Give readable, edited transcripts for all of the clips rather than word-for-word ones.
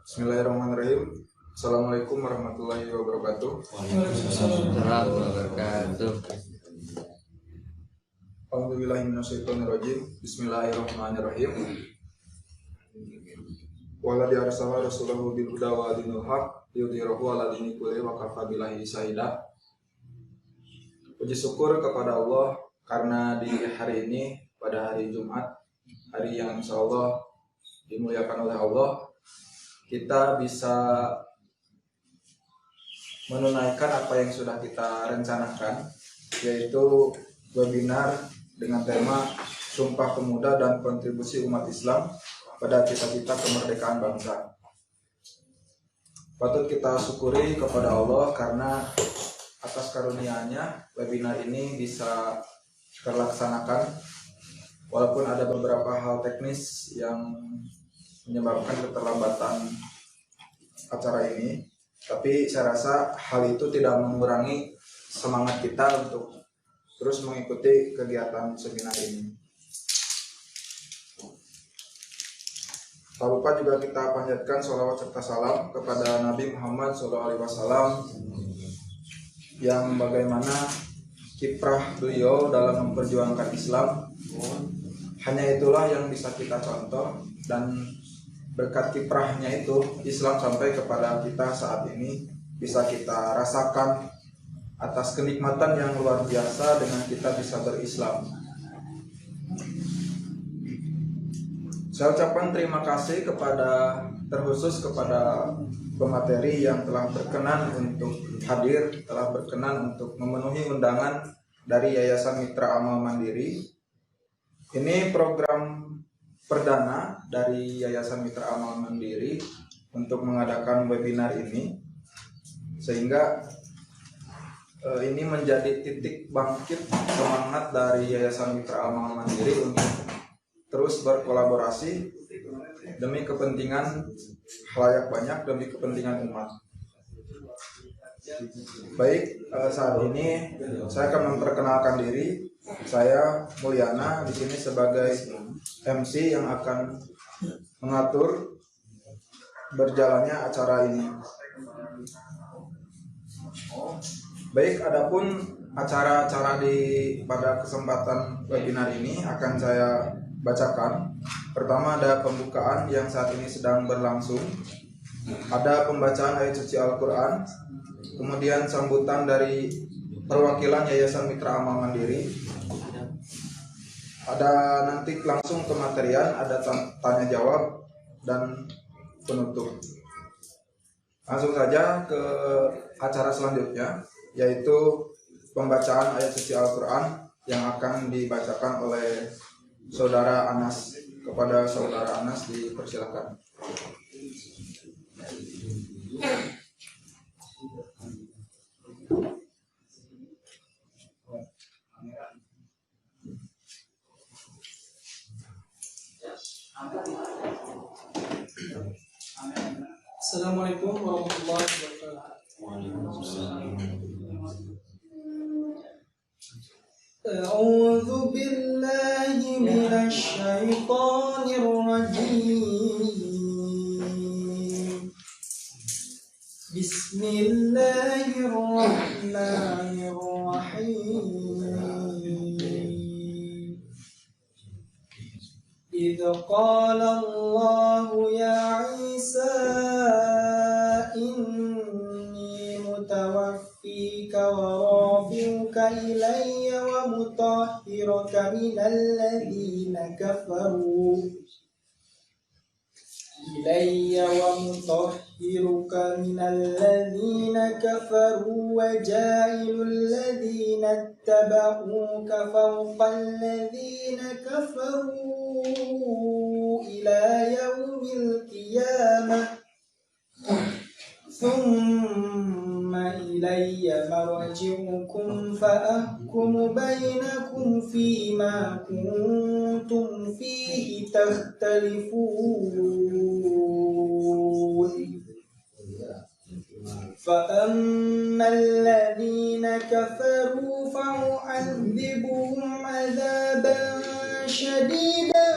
Bismillahirrahmanirrahim. Assalamualaikum warahmatullahi wabarakatuh. Waalaikumsalam warahmatullahi wabarakatuh. A'udzubillahiminasyaitonirrajim. Bismillahirrahmanirrahim. Walladzi arsala rasulahu bil huda wa dinil haq liyudhhirahu 'ala dini kullihi wa kafa billahi syahida. Puji syukur kepada Allah karena di hari ini, pada hari Jumat, hari yang insyaallah dimuliakan oleh Allah, kita bisa menunaikan apa yang sudah kita rencanakan, yaitu webinar dengan tema Sumpah Pemuda dan Kontribusi Umat Islam pada Cita-Cita Kemerdekaan Bangsa. Patut kita syukuri kepada Allah karena atas karunia-Nya webinar ini bisa terlaksanakan walaupun ada beberapa hal teknis yang menyebabkan keterlambatan acara ini, tapi saya rasa hal itu tidak mengurangi semangat kita untuk terus mengikuti kegiatan seminar ini. Tak lupa juga kita panjatkan sholawat serta salam kepada Nabi Muhammad SAW yang bagaimana kiprah beliau dalam memperjuangkan Islam hanya itulah yang bisa kita contoh, dan berkat kiprahnya itu Islam sampai kepada kita saat ini bisa kita rasakan atas kenikmatan yang luar biasa dengan kita bisa berislam. Saya ucapkan terima kasih terkhusus kepada pemateri yang telah berkenan untuk hadir, telah berkenan untuk memenuhi undangan dari Yayasan Mitra Amal Mandiri. Ini program perdana dari Yayasan Mitra Amal Mandiri untuk mengadakan webinar ini, sehingga ini menjadi titik bangkit semangat dari Yayasan Mitra Amal Mandiri untuk terus berkolaborasi demi kepentingan khalayak banyak, demi kepentingan umat. Baik, saat ini saya akan memperkenalkan diri. Saya Mulyana di sini sebagai MC yang akan mengatur berjalannya acara ini. Baik, adapun acara-acara pada kesempatan webinar ini akan saya bacakan. Pertama ada pembukaan yang saat ini sedang berlangsung. Ada pembacaan ayat suci Al-Quran. Kemudian sambutan dari perwakilan Yayasan Mitra Amal Mandiri. Ada nanti langsung kematerian, ada tanya jawab dan penutup. Langsung saja ke acara selanjutnya, yaitu pembacaan ayat suci Al-Quran yang akan dibacakan oleh Saudara Anas. Kepada Saudara Anas dipersilakan. Assalamualaikum warahmatullahi wabarakatuh. A'udzu billahi minasy syaithanir rajim. Bismillahirrahmanirrahim. إذ قال الله يا عيسى إني متوفيك ورافعك إلي ومطهرك من الذين كفروا وجاعل الذين اتبعوك فوق الذين كفروا إلى يوم القيامة ثم إلي مرجعكم فأحكم بينكم فيما كنتم فيه تختلفون. فأما الذين كفروا فأعذبهم عذابا شديدا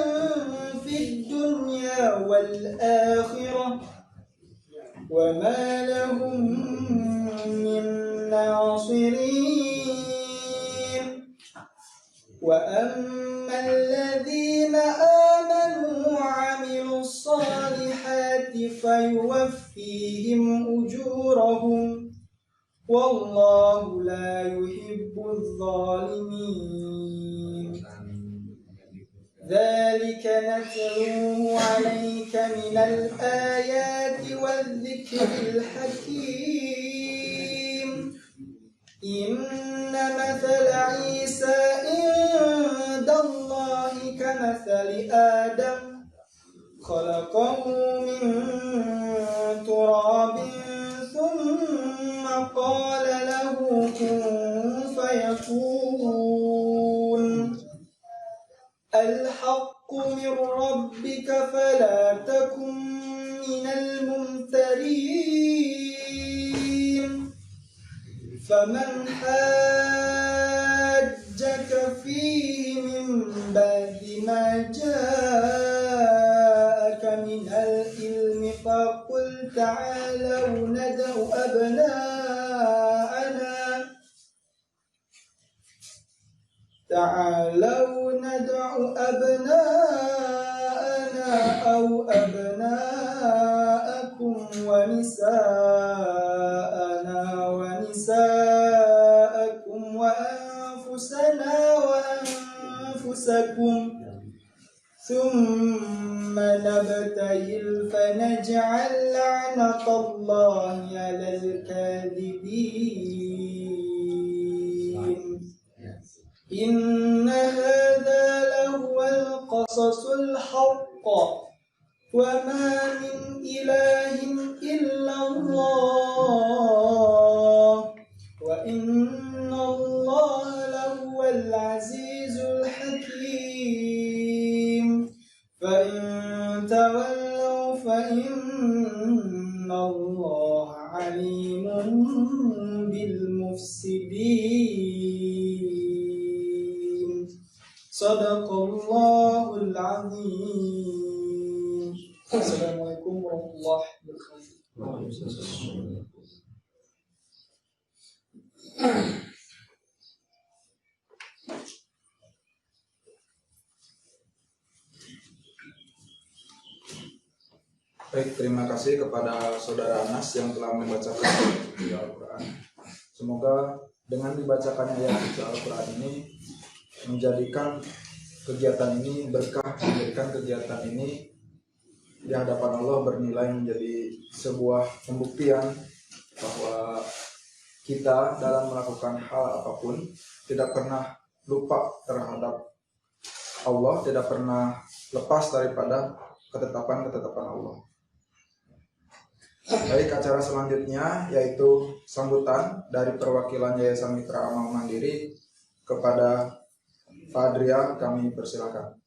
في الدنيا والآخرة وما لهم من ناصرين وأما الذين آمنوا وعملوا الصالحات فيوفيهم أجورهم والله لا يحب الظالمين ذلك نتلوه عليك من الآيات والذكر الحكيم إن مثل عيسى عند الله كمثل آدم خلقه من تراب ثم قال له كن فيكون الحق من ربك فلا تكن من الممترين فمن حاجك فيه من بعد ما جاءك من العلم فقل تعالوا ندع أبناءنا أو أبناءكم ونساءنا ونساءكم وأنفسنا وأنفسكم ثم نبتهل فنجعل لعنة الله على الكاذبين إن هذا لهو القصص الحق وما من إله إلا الله وإن الله لهو العزيز الحكيم فإن تولوا فإن الله عليم بالمفسدين صدق الله العظيم. Assalamualaikum warahmatullahi wabarakatuh. Baik, terima kasih kepada Saudara Anas yang telah membacakan Al-Quran. Semoga dengan dibacakannya ayat suci Al-Quran ini menjadikan kegiatan ini berkah, menjadikan kegiatan ini di hadapan Allah bernilai menjadi sebuah pembuktian bahwa kita dalam melakukan hal apapun tidak pernah lupa terhadap Allah, tidak pernah lepas daripada ketetapan-ketetapan Allah. Baik, acara selanjutnya yaitu sambutan dari perwakilan Yayasan Mitra Amal Mandiri kepada Pak Adria, kami persilakan.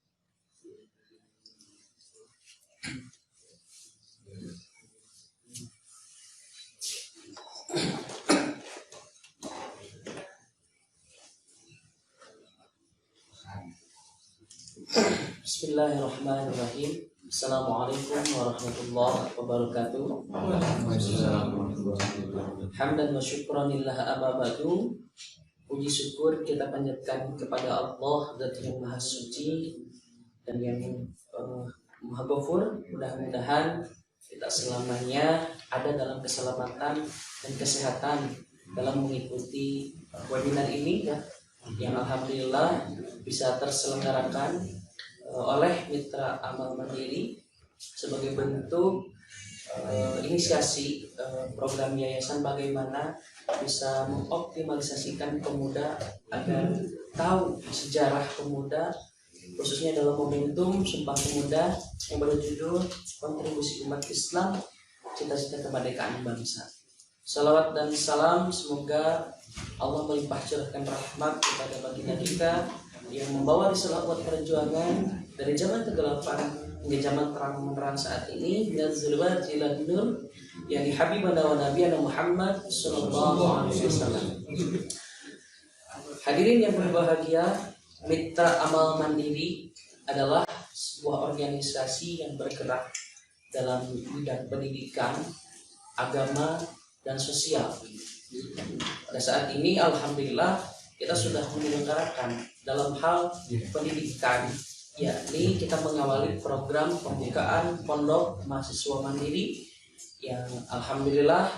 Bismillahirrahmanirrahim. Assalamualaikum warahmatullahi wabarakatuh. Hamdan wa syukran lillah amma ba'du. Puji syukur kita panjatkan kepada Allah Zat yang Maha Suci dan yang Maha Ghafur. Mudah-mudahan kita selamanya ada dalam keselamatan dan kesehatan dalam mengikuti webinar ini ya, yang alhamdulillah bisa terselenggarakan oleh Mitra Amal Mandiri sebagai bentuk inisiasi program yayasan bagaimana bisa mengoptimalisasikan pemuda agar tahu sejarah pemuda, khususnya dalam momentum Sumpah Pemuda yang berjudul Kontribusi Umat Islam Cita-cita Kemerdekaan Bangsa. Salawat dan salam semoga Allah melimpah curahkan rahmat kepada baginda kita yang membawa risalah buat perjuangan dari zaman kegelapan hingga zaman terang menerang saat ini, dan zulmat ila nur yang habibana wa nabiyana Muhammad sallallahu alaihi wasallam. Hadirin yang berbahagia, Mitra Amal Mandiri adalah sebuah organisasi yang bergerak dalam bidang pendidikan, agama, dan sosial. Pada saat ini alhamdulillah kita sudah menyelenggarakan dalam hal pendidikan, yakni kita mengawali program pembukaan pondok mahasiswa mandiri yang alhamdulillah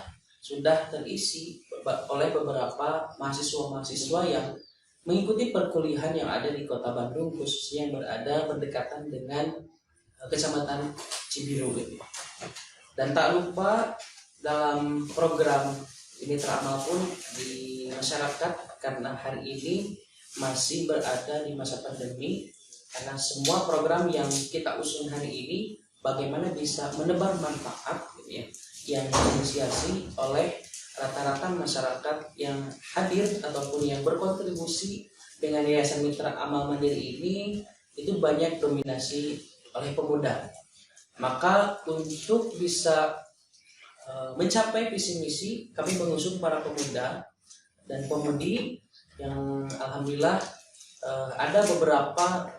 sudah terisi oleh beberapa mahasiswa-mahasiswa yang mengikuti perkuliahan yang ada di Kota Bandung, khususnya yang berada berdekatan dengan Kecamatan Cibiru. Dan tak lupa dalam program Mitra Amal pun di masyarakat, karena hari ini masih berada di masa pandemi, karena semua program yang kita usung hari ini bagaimana bisa menebar manfaat gitu ya, yang diinisiasi oleh rata-rata masyarakat yang hadir ataupun yang berkontribusi dengan Yayasan Mitra Amal Mandiri ini itu banyak dominasi oleh pemuda. Maka untuk bisa mencapai visi misi, kami mengusung para pemuda dan pemudi yang alhamdulillah ada beberapa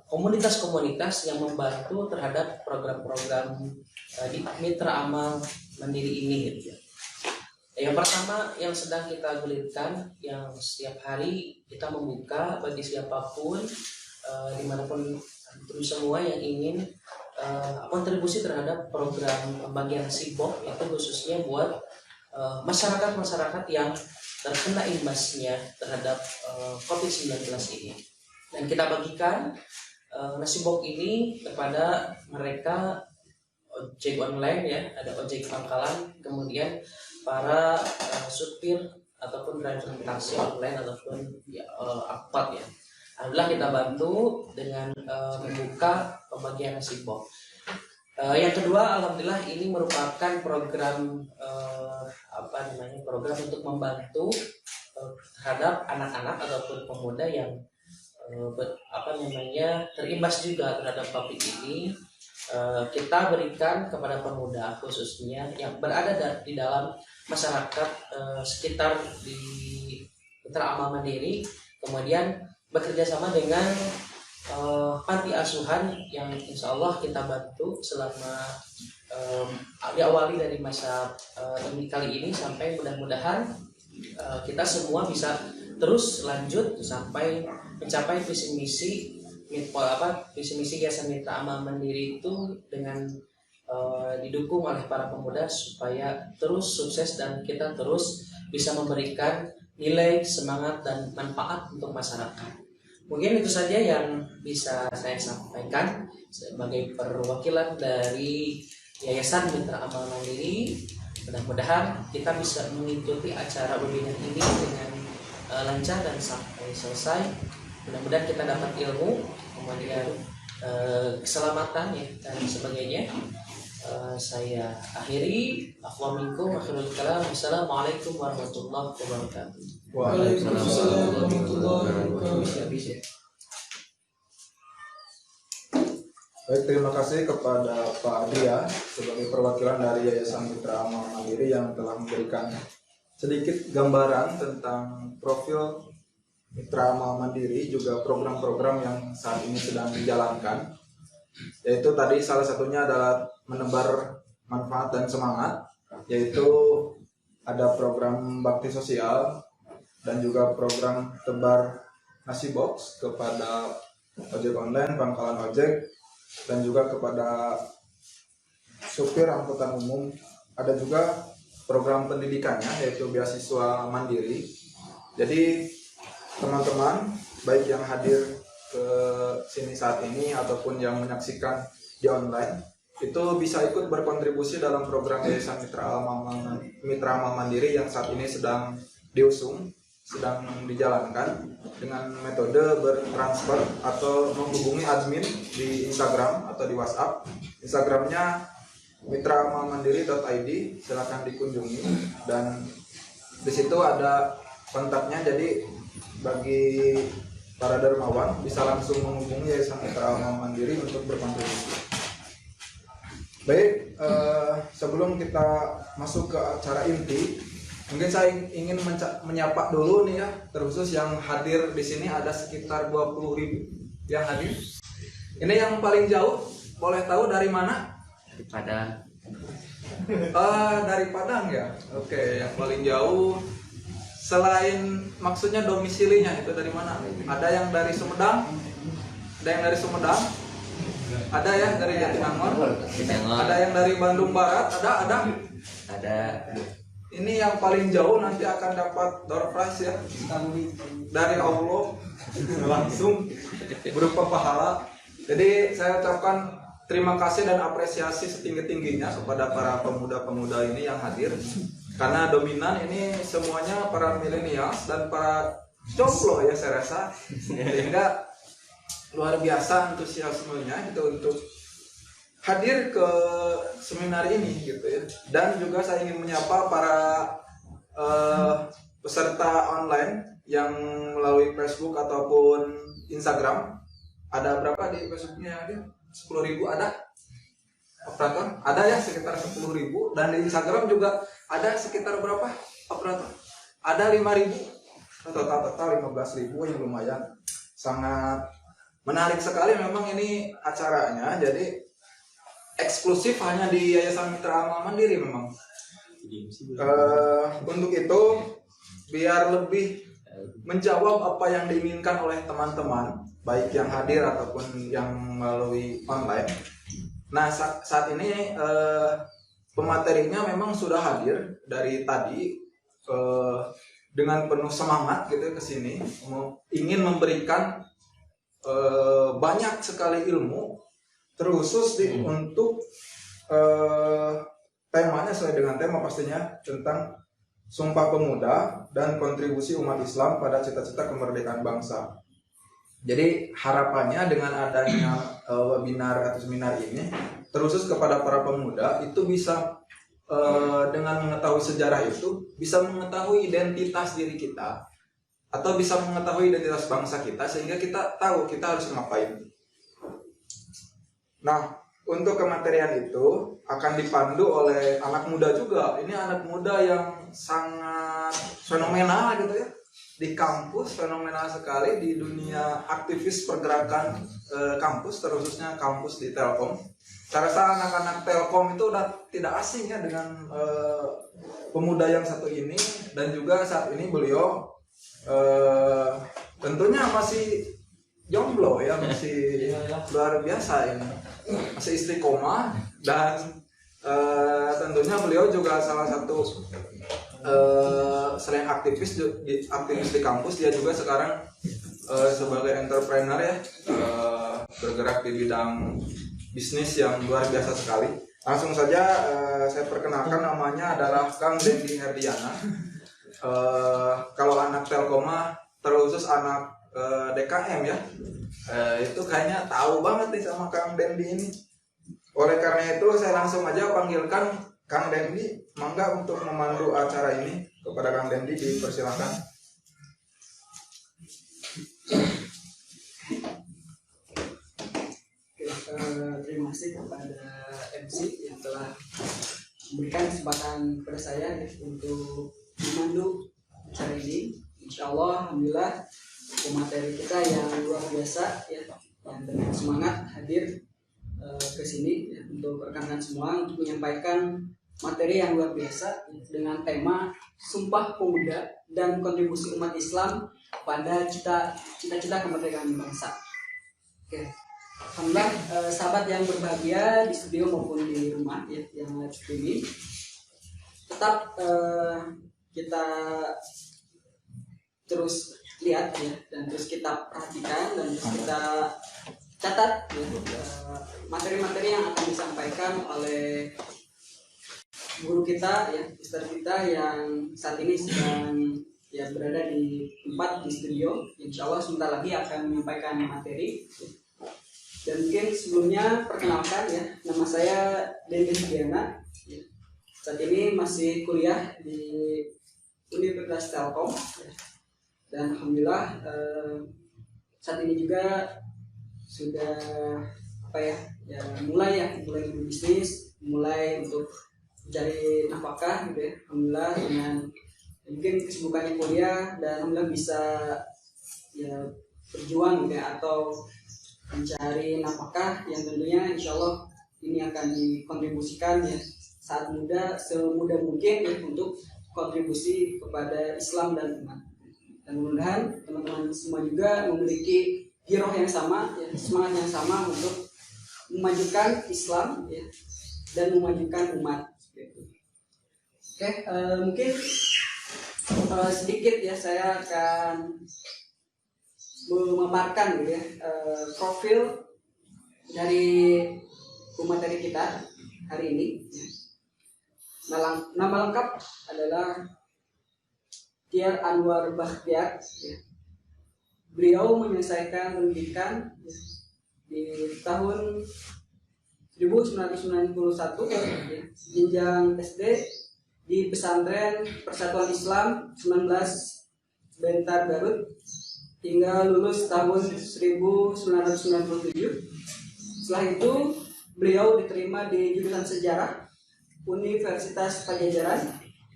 komunitas-komunitas yang membantu terhadap program-program di Mitra Amal Mandiri ini gitu ya. Yang pertama yang sedang kita gulirkan, yang setiap hari kita membuka bagi siapapun dimanapun semua yang ingin kontribusi terhadap program pembagian sibok, itu khususnya buat masyarakat-masyarakat yang terkena imbasnya terhadap COVID-19 ini. Dan kita bagikan nasibok ini kepada mereka ojek online ya, ada ojek pangkalan, kemudian para supir ataupun driver taksi online ataupun ya, angkot ya. Alhamdulillah kita bantu dengan membuka pembagian nasibok. Yang kedua, alhamdulillah ini merupakan program program untuk membantu terhadap anak-anak ataupun pemuda yang terimbas juga terhadap COVID ini. Kita berikan kepada pemuda khususnya yang berada di dalam masyarakat sekitar di Mitra Amal Mandiri, kemudian bekerja sama dengan panti asuhan yang insya Allah kita bantu selama diawali dari masa pandemi kali ini sampai mudah-mudahan kita semua bisa terus lanjut sampai mencapai visi misi Yayasan Mitra Amal Mandiri itu dengan didukung oleh para pemuda supaya terus sukses dan kita terus bisa memberikan nilai, semangat, dan manfaat untuk masyarakat. Mungkin itu saja yang bisa saya sampaikan sebagai perwakilan dari Yayasan Mitra Amal Mandiri. Mudah-mudahan kita bisa mengikuti acara webinar ini dengan lancar dan sampai selesai. Mudah-mudahan kita dapat ilmu, kemudian keselamatan ya, dan sebagainya. Saya akhiri. Wassalamualaikum warahmatullahi wabarakatuh. Waalaikumsalam warahmatullahi wabarakatuh. Baik, terima kasih kepada Pak Adria sebagai perwakilan dari Yayasan Mitra Amal Mandiri yang telah memberikan sedikit gambaran tentang profil Mitra Amal Mandiri, juga program-program yang saat ini sedang dijalankan. Yaitu tadi salah satunya adalah menebar manfaat dan semangat, yaitu ada program bakti sosial dan juga program tebar nasi box kepada ojek online, pangkalan ojek, dan juga kepada supir angkutan umum. Ada juga program pendidikannya yaitu beasiswa mandiri. Jadi teman-teman baik yang hadir ke sini saat ini ataupun yang menyaksikan di online itu bisa ikut berkontribusi dalam program Yayasan Mitra Amal Mandiri yang saat ini sedang diusung, sedang dijalankan dengan metode bertransfer atau menghubungi admin di Instagram atau di WhatsApp. Instagramnya mitraamalmandiri.id, silakan dikunjungi dan di situ ada kontaknya. Jadi bagi para dermawan bisa langsung menghubungi Yayasan Mitra Amal Mandiri untuk berkontribusi. Baik, sebelum kita masuk ke acara inti, mungkin saya ingin menyapa dulu nih ya, terkhusus yang hadir di sini ada sekitar 20.000 yang hadir. Ini yang paling jauh, boleh tahu dari mana? di Padang. Dari Padang ya. Oke, yang paling jauh selain maksudnya domisilinya itu dari mana? Ada yang dari Sumedang, ada ya dari Jatinangor, ada yang dari Bandung Barat, ada. Ini yang paling jauh nanti akan dapat door prize ya dari Allah langsung berupa pahala. Jadi saya ucapkan terima kasih dan apresiasi setinggi-tingginya kepada para pemuda-pemuda ini yang hadir, karena dominan ini semuanya para milenials dan para jomblo ya saya rasa, sehingga luar biasa antusiasmenya gitu untuk hadir ke seminar ini gitu ya. Dan juga saya ingin menyapa para peserta online yang melalui Facebook ataupun Instagram. Ada berapa di Facebooknya? 10.000 ada operator? Ada ya sekitar 10.000. Dan di Instagram juga ada sekitar berapa operator? Ada 5.000. Total 15.000 yang lumayan. Sangat menarik sekali memang ini acaranya. Jadi eksklusif hanya di Yayasan Mitra Amal Mandiri memang. Untuk itu biar lebih menjawab apa yang diinginkan oleh teman-teman, baik yang hadir ataupun yang melalui online. Nah saat ini pematerinya memang sudah hadir dari tadi dengan penuh semangat gitu ke sini, ingin memberikan banyak sekali ilmu, terkhusus untuk temanya sesuai dengan tema pastinya tentang Sumpah Pemuda dan kontribusi umat Islam pada cita-cita kemerdekaan bangsa. Jadi harapannya dengan adanya webinar atau seminar ini, terkhusus kepada para pemuda, itu bisa dengan mengetahui sejarah itu, bisa mengetahui identitas diri kita, atau bisa mengetahui identitas bangsa kita, sehingga kita tahu kita harus ngapain. Nah, untuk kematerian itu akan dipandu oleh anak muda juga. Ini anak muda yang sangat fenomenal gitu ya. Di kampus, fenomenal sekali di dunia aktivis pergerakan kampus, terkhususnya kampus di Telkom. Saya rasa anak-anak Telkom itu udah tidak asing ya dengan pemuda yang satu ini. Dan juga saat ini beliau tentunya masih jomblo ya, masih luar biasa ini, masih istiqomah. Dan tentunya beliau juga salah satu selain aktivis di kampus, dia juga sekarang sebagai entrepreneur ya, bergerak di bidang bisnis yang luar biasa sekali. Langsung saja saya perkenalkan, namanya adalah Kang Dendi Herdiana. Kalau anak Telkoma, terkhusus anak DKM ya, itu kayaknya tahu banget nih sama Kang Dendi ini. Oleh karena itu saya langsung aja panggilkan Kang Dendi, mangga untuk memandu acara ini. Kepada Kang Dendi dipersilakan. Terima kasih kepada MC yang telah memberikan kesempatan kepada saya untuk memandu acara ini. Insya Allah, alhamdulillah, pemateri kita yang luar biasa ya, yang dengan semangat hadir ke sini ya, untuk rekan-rekan semua untuk menyampaikan materi yang luar biasa dengan tema Sumpah Pemuda dan kontribusi umat Islam pada cita-cita kemerdekaan bangsa. Oke. Alhamdulillah, sahabat yang berbahagia di studio maupun di rumah ya, yang live streaming, tetap kita terus lihat ya, dan terus kita perhatikan dan terus kita catat ya, materi-materi yang akan disampaikan oleh guru kita ya, ustaz kita yang saat ini sedang ya berada di tempat di studio. Insya Allah sebentar lagi akan menyampaikan materi. Dan mungkin sebelumnya perkenalkan ya, nama saya Dendi Herdiana ya. Saat ini masih kuliah di Universitas Telkom ya. Dan alhamdulillah saat ini juga sudah mulai berbisnis, mulai untuk mencari nafkah gitu ya. Alhamdulillah dengan mungkin kesibukannya kuliah, dan alhamdulillah bisa ya berjuang gitu ya, atau mencari nafkah yang tentunya insya Allah ini akan dikontribusikan ya saat muda semudah mungkin ya untuk kontribusi kepada Islam dan umat. Dan mudah-mudahan teman-teman semua juga memiliki giroh yang sama, ya, semangat yang sama untuk memajukan Islam ya, dan memajukan umat. Gitu. Oke, mungkin sedikit ya saya akan memaparkan gitu ya, profil dari pemateri kita hari ini. Ya. Nama lengkap adalah Tiar Anwar Bakhtiar. Ya. Beliau menyelesaikan pendidikan ya, di tahun 1991 ya, jenjang SD di pesantren Persatuan Islam 19 Bentar Garut hingga lulus tahun 1997. Setelah itu beliau diterima di jurusan sejarah Universitas Pajajaran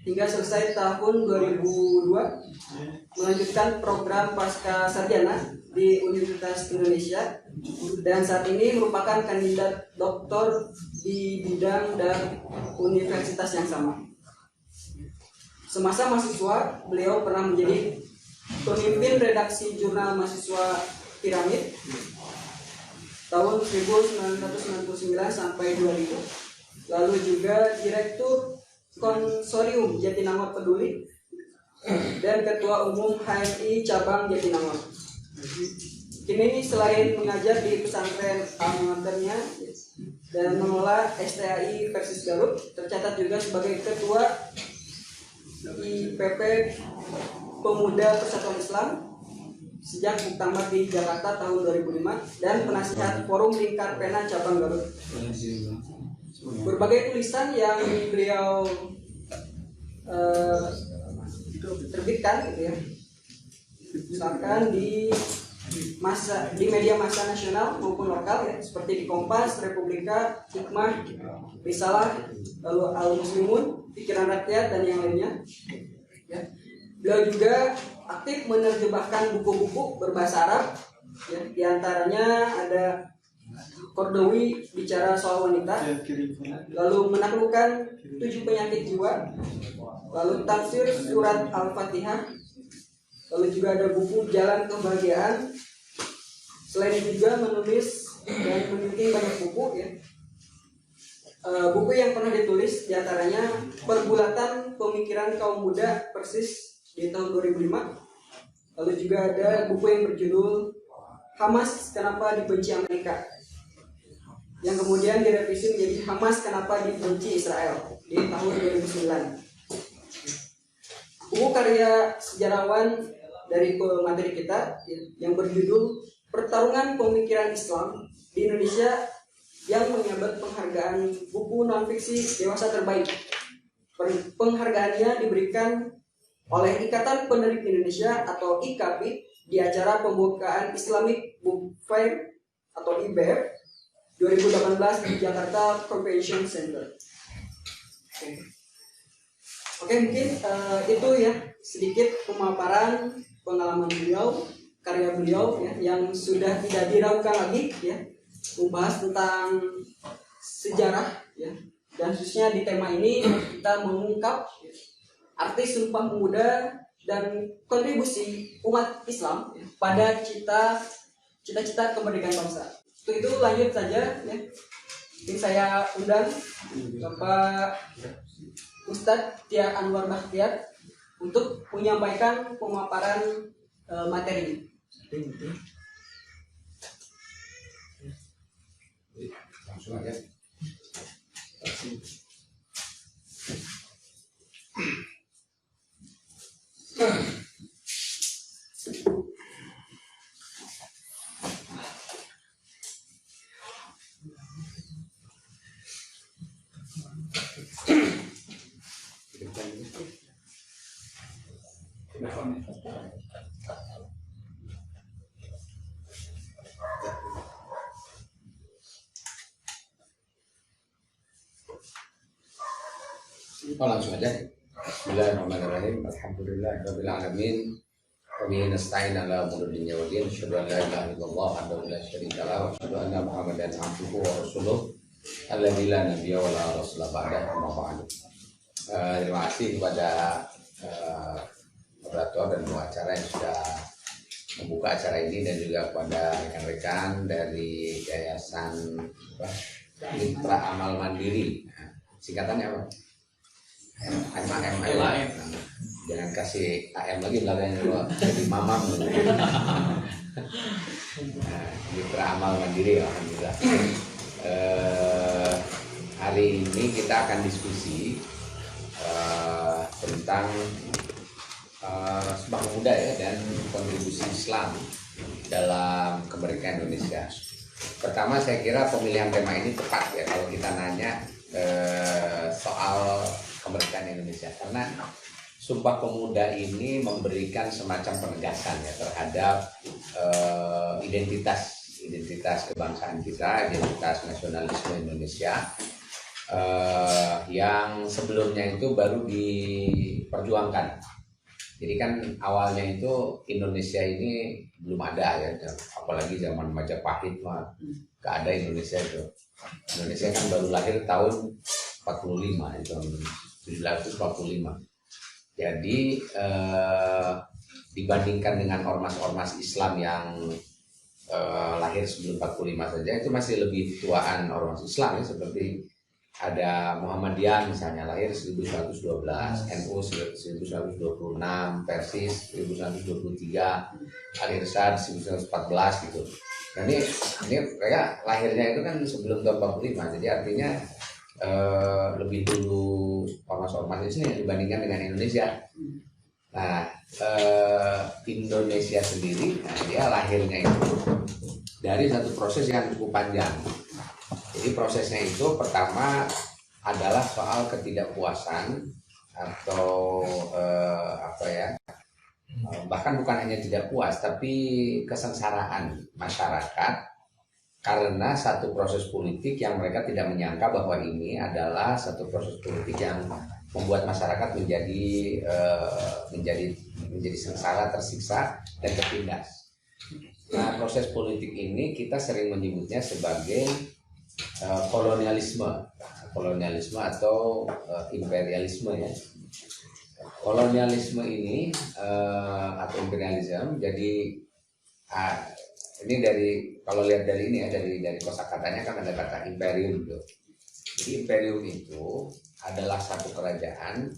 hingga selesai tahun 2002, melanjutkan program pasca sarjana di Universitas Indonesia dan saat ini merupakan kandidat doktor di bidang dan universitas yang sama. Semasa mahasiswa, beliau pernah menjadi pemimpin redaksi jurnal mahasiswa Piramid tahun 1999 sampai 2000. Lalu juga Direktur Konsorium Jatinangor Peduli dan Ketua Umum HMI Cabang Jatinangor. Kini selain mengajar di pesantren amaternya dan mengelola STAI Persis Garut, tercatat juga sebagai Ketua IPP Pemuda Persatuan Islam sejak muktamar di Jakarta tahun 2005 dan penasihat Forum Lingkar Pena Cabang Garut. Berbagai tulisan yang beliau terbitkan gitu ya, misalkan di media massa nasional maupun lokal ya, seperti di Kompas, Republika, Hikmah, Risalah, lalu Al Muslimun, Pikiran Rakyat dan yang lainnya. Ya. Beliau juga aktif menerjemahkan buku-buku berbahasa Arab. Ya, di antaranya ada Kordowi bicara soal wanita, lalu menaklukkan 7 penyakit jiwa, lalu tafsir surat Al-Fatihah, lalu juga ada buku Jalan Kebahagiaan. Selain itu juga menulis dan memiliki banyak buku ya. Buku yang pernah ditulis diantaranya Pergulatan Pemikiran Kaum Muda Persis di tahun 2005. Lalu juga ada buku yang berjudul Hamas Kenapa Dibenci Amerika, yang kemudian direvisi menjadi Hamas Kenapa Dibenci Israel di tahun 2009. Buku karya sejarawan dari materi kita yang berjudul Pertarungan Pemikiran Islam di Indonesia yang menyabet penghargaan buku non-fiksi dewasa terbaik. Penghargaannya diberikan oleh Ikatan Penerbit Indonesia atau IKAPI di acara pembukaan Islamic Book Fair atau IBF 2018 di Jakarta Convention Center. Oke, mungkin itu ya sedikit pemaparan pengalaman beliau, karya beliau ya, yang sudah tidak diragukan lagi ya, membahas tentang sejarah ya, dan khususnya di tema ini kita mengungkap ya, arti Sumpah Pemuda dan kontribusi umat Islam ya, pada cita-cita kemerdekaan bangsa. Untuk itu lanjut saja ya. Ini saya undang Bapak Ustadz Tiar Anwar Bakhtiar untuk menyampaikan pemaparan materi. Langsung aja. Oh, langsung aja. Bismillahirrahmanirrahim. Alhamdulillahirabbil alamin. Wa bihi nasta'in ala umuri dunya wa din. Asyhadu an la ilaha illallah wahdahu la syarika lahu wa asyhadu anna Muhammadan abduhu wa rasuluh. alhamdulillah nabiyya wala rasulullah ba'da amma ba'du. Terima kasih kepada moderator dan pengacara yang sudah membuka acara ini dan juga kepada rekan-rekan dari Yayasan Mitra Amal Mandiri. Singkatannya apa? MAM. Jangan kasih AM lagi belakangnya loh, jadi mamam. Mitra Amal Mandiri, alhamdulillah. Hari ini kita akan diskusi tentang Sumpah Pemuda ya, dan kontribusi Islam dalam kemerdekaan Indonesia. Pertama, saya kira pemilihan tema ini tepat ya kalau kita nanya soal kemerdekaan Indonesia, karena Sumpah Pemuda ini memberikan semacam penegasan ya terhadap identitas kebangsaan kita, identitas nasionalisme Indonesia yang sebelumnya itu baru diperjuangkan. Jadi kan awalnya itu Indonesia ini belum ada ya, apalagi zaman Majapahit mah gak ada Indonesia itu. Indonesia kan baru lahir tahun 45, tahun 1745. Jadi dibandingkan dengan ormas-ormas Islam yang lahir sebelum 45 saja, itu masih lebih tuaan ormas Islam ya, seperti ada Muhammadiyah misalnya lahir 1112, NU 1126, Persis 1123, Al-Irsyad 1114 gitu. Nah ini mereka lahirnya itu kan sebelum tahun 45, jadi artinya lebih dulu ormas-ormas ini dibandingkan dengan Indonesia. Nah Indonesia sendiri, dia lahirnya itu dari satu proses yang cukup panjang. Jadi prosesnya itu pertama adalah soal ketidakpuasan atau bahkan bukan hanya tidak puas, tapi kesengsaraan masyarakat karena satu proses politik yang mereka tidak menyangka bahwa ini adalah satu proses politik yang membuat masyarakat menjadi sengsara, tersiksa, dan tertindas. Nah, proses politik ini kita sering menyebutnya sebagai kolonialisme atau imperialisme ya. Kolonialisme ini atau imperialisme, jadi ini kalau lihat dari ini ya, dari kosakatanya kan ada kata imperium gitu. Jadi imperium itu adalah satu kerajaan,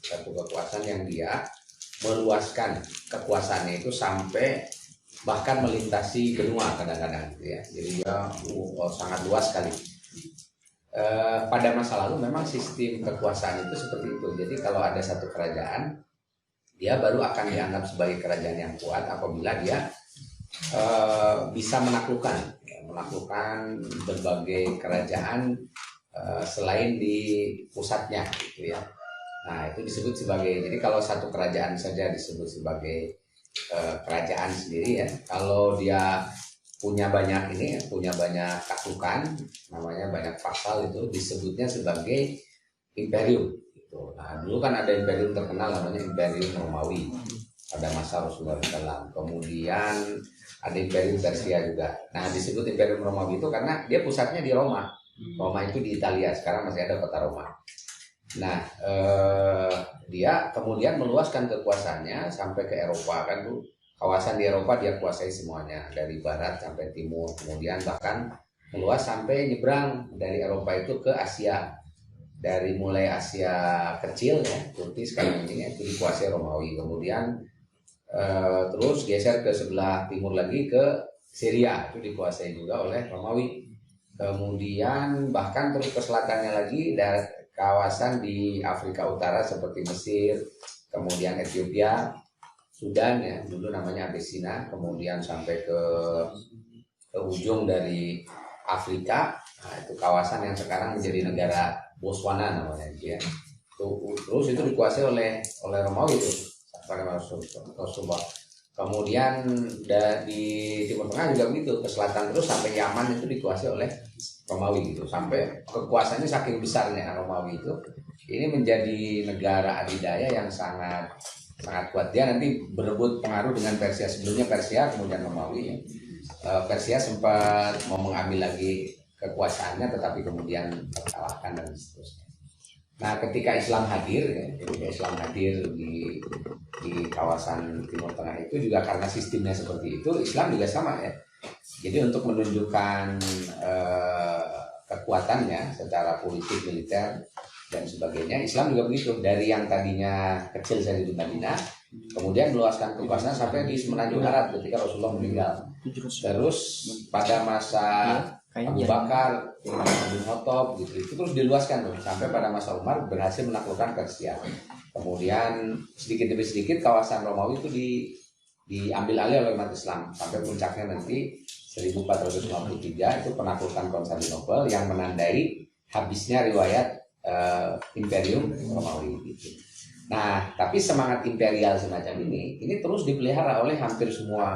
satu kekuasaan yang dia meluaskan kekuasaannya itu sampai bahkan melintasi benua kadang-kadang gitu ya. Jadi dia sangat luas sekali. Pada masa lalu memang sistem kekuasaan itu seperti itu. Jadi kalau ada satu kerajaan, dia baru akan dianggap sebagai kerajaan yang kuat apabila dia bisa menaklukkan berbagai kerajaan selain di pusatnya gitu ya. Nah itu disebut sebagai, jadi kalau satu kerajaan saja disebut sebagai kerajaan sendiri ya. Kalau dia punya banyak taklukan, namanya banyak pasal, itu disebutnya sebagai imperium gitu. Nah dulu kan ada imperium terkenal namanya Imperium Romawi pada masa Rasulullah SAW. Kemudian ada Imperium Persia juga. Nah disebut Imperium Romawi itu karena dia pusatnya di Roma. Roma itu di Italia, sekarang masih ada kota Roma. Nah, dia kemudian meluaskan kekuasaannya sampai ke Eropa kan tuh. Kawasan di Eropa dia kuasai semuanya dari barat sampai timur. Kemudian bahkan meluas sampai nyebrang dari Eropa itu ke Asia. Dari mulai Asia kecil ya, Turki sekarang ini ya, itu dikuasai Romawi. Kemudian terus geser ke sebelah timur lagi ke Syria, itu dikuasai juga oleh Romawi. Kemudian bahkan terus ke selatannya lagi dari kawasan di Afrika Utara seperti Mesir, kemudian Ethiopia, Sudan ya, dulu namanya Abesina, kemudian sampai ke ujung dari Afrika. Nah, itu kawasan yang sekarang menjadi negara Botswana namanya ya. Terus itu dikuasai oleh Romawi itu pada masa Rasulullah. Kemudian di Timur Tengah juga begitu, ke selatan terus sampai Yaman itu dikuasai oleh Romawi gitu. Sampai kekuasaannya saking besarnya Romawi itu, ini menjadi negara adidaya yang sangat kuat. Dia nanti berebut pengaruh dengan Persia, sebelumnya Persia kemudian Romawi ya. Persia sempat mau mengambil lagi kekuasaannya, tetapi kemudian terkalahkan dan seterusnya. Nah, ketika Islam hadir, ya, ketika Islam hadir di kawasan Timur Tengah itu juga karena sistemnya seperti itu, Islam juga sama ya. Jadi untuk menunjukkan kekuatannya secara politik, militer dan sebagainya, Islam juga begitu. Dari yang tadinya kecil saja di Madinah, kemudian meluaskan kekuasaan sampai di semenanjung Arab ketika Rasulullah meninggal. Terus pada masa Abu Bakar, Umar bin Khattab gitu, itu terus diluaskan tuh sampai pada masa Umar berhasil menaklukkan Persia. Kemudian sedikit demi sedikit kawasan Romawi itu diambil alih oleh umat Islam sampai puncaknya nanti 1453 itu penaklukan Konstantinopel yang menandai habisnya riwayat Imperium Romawi gitu. Nah, tapi semangat imperial semacam ini terus dipelihara oleh hampir semua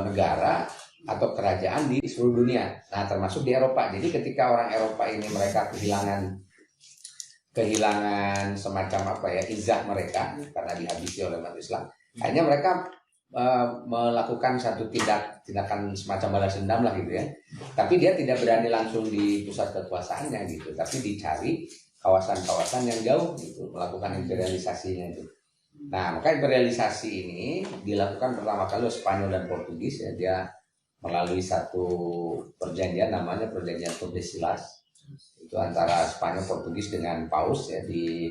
negara atau kerajaan di seluruh dunia. Nah, termasuk di Eropa. Jadi ketika orang Eropa ini mereka kehilangan semacam izah mereka karena dihabisi oleh umat Islam. Akhirnya mereka melakukan satu tindakan semacam balas dendam lah gitu ya. Tapi dia tidak berani langsung di pusat kekuasaannya gitu, tapi dicari kawasan-kawasan yang jauh gitu, melakukan imperialisasinya itu. Nah, maka imperialisasi ini dilakukan pertama kali oleh Spanyol dan Portugis ya. Dia melalui satu perjanjian namanya Perjanjian Tordesillas. Itu antara Spanyol Portugis dengan Paus ya. Di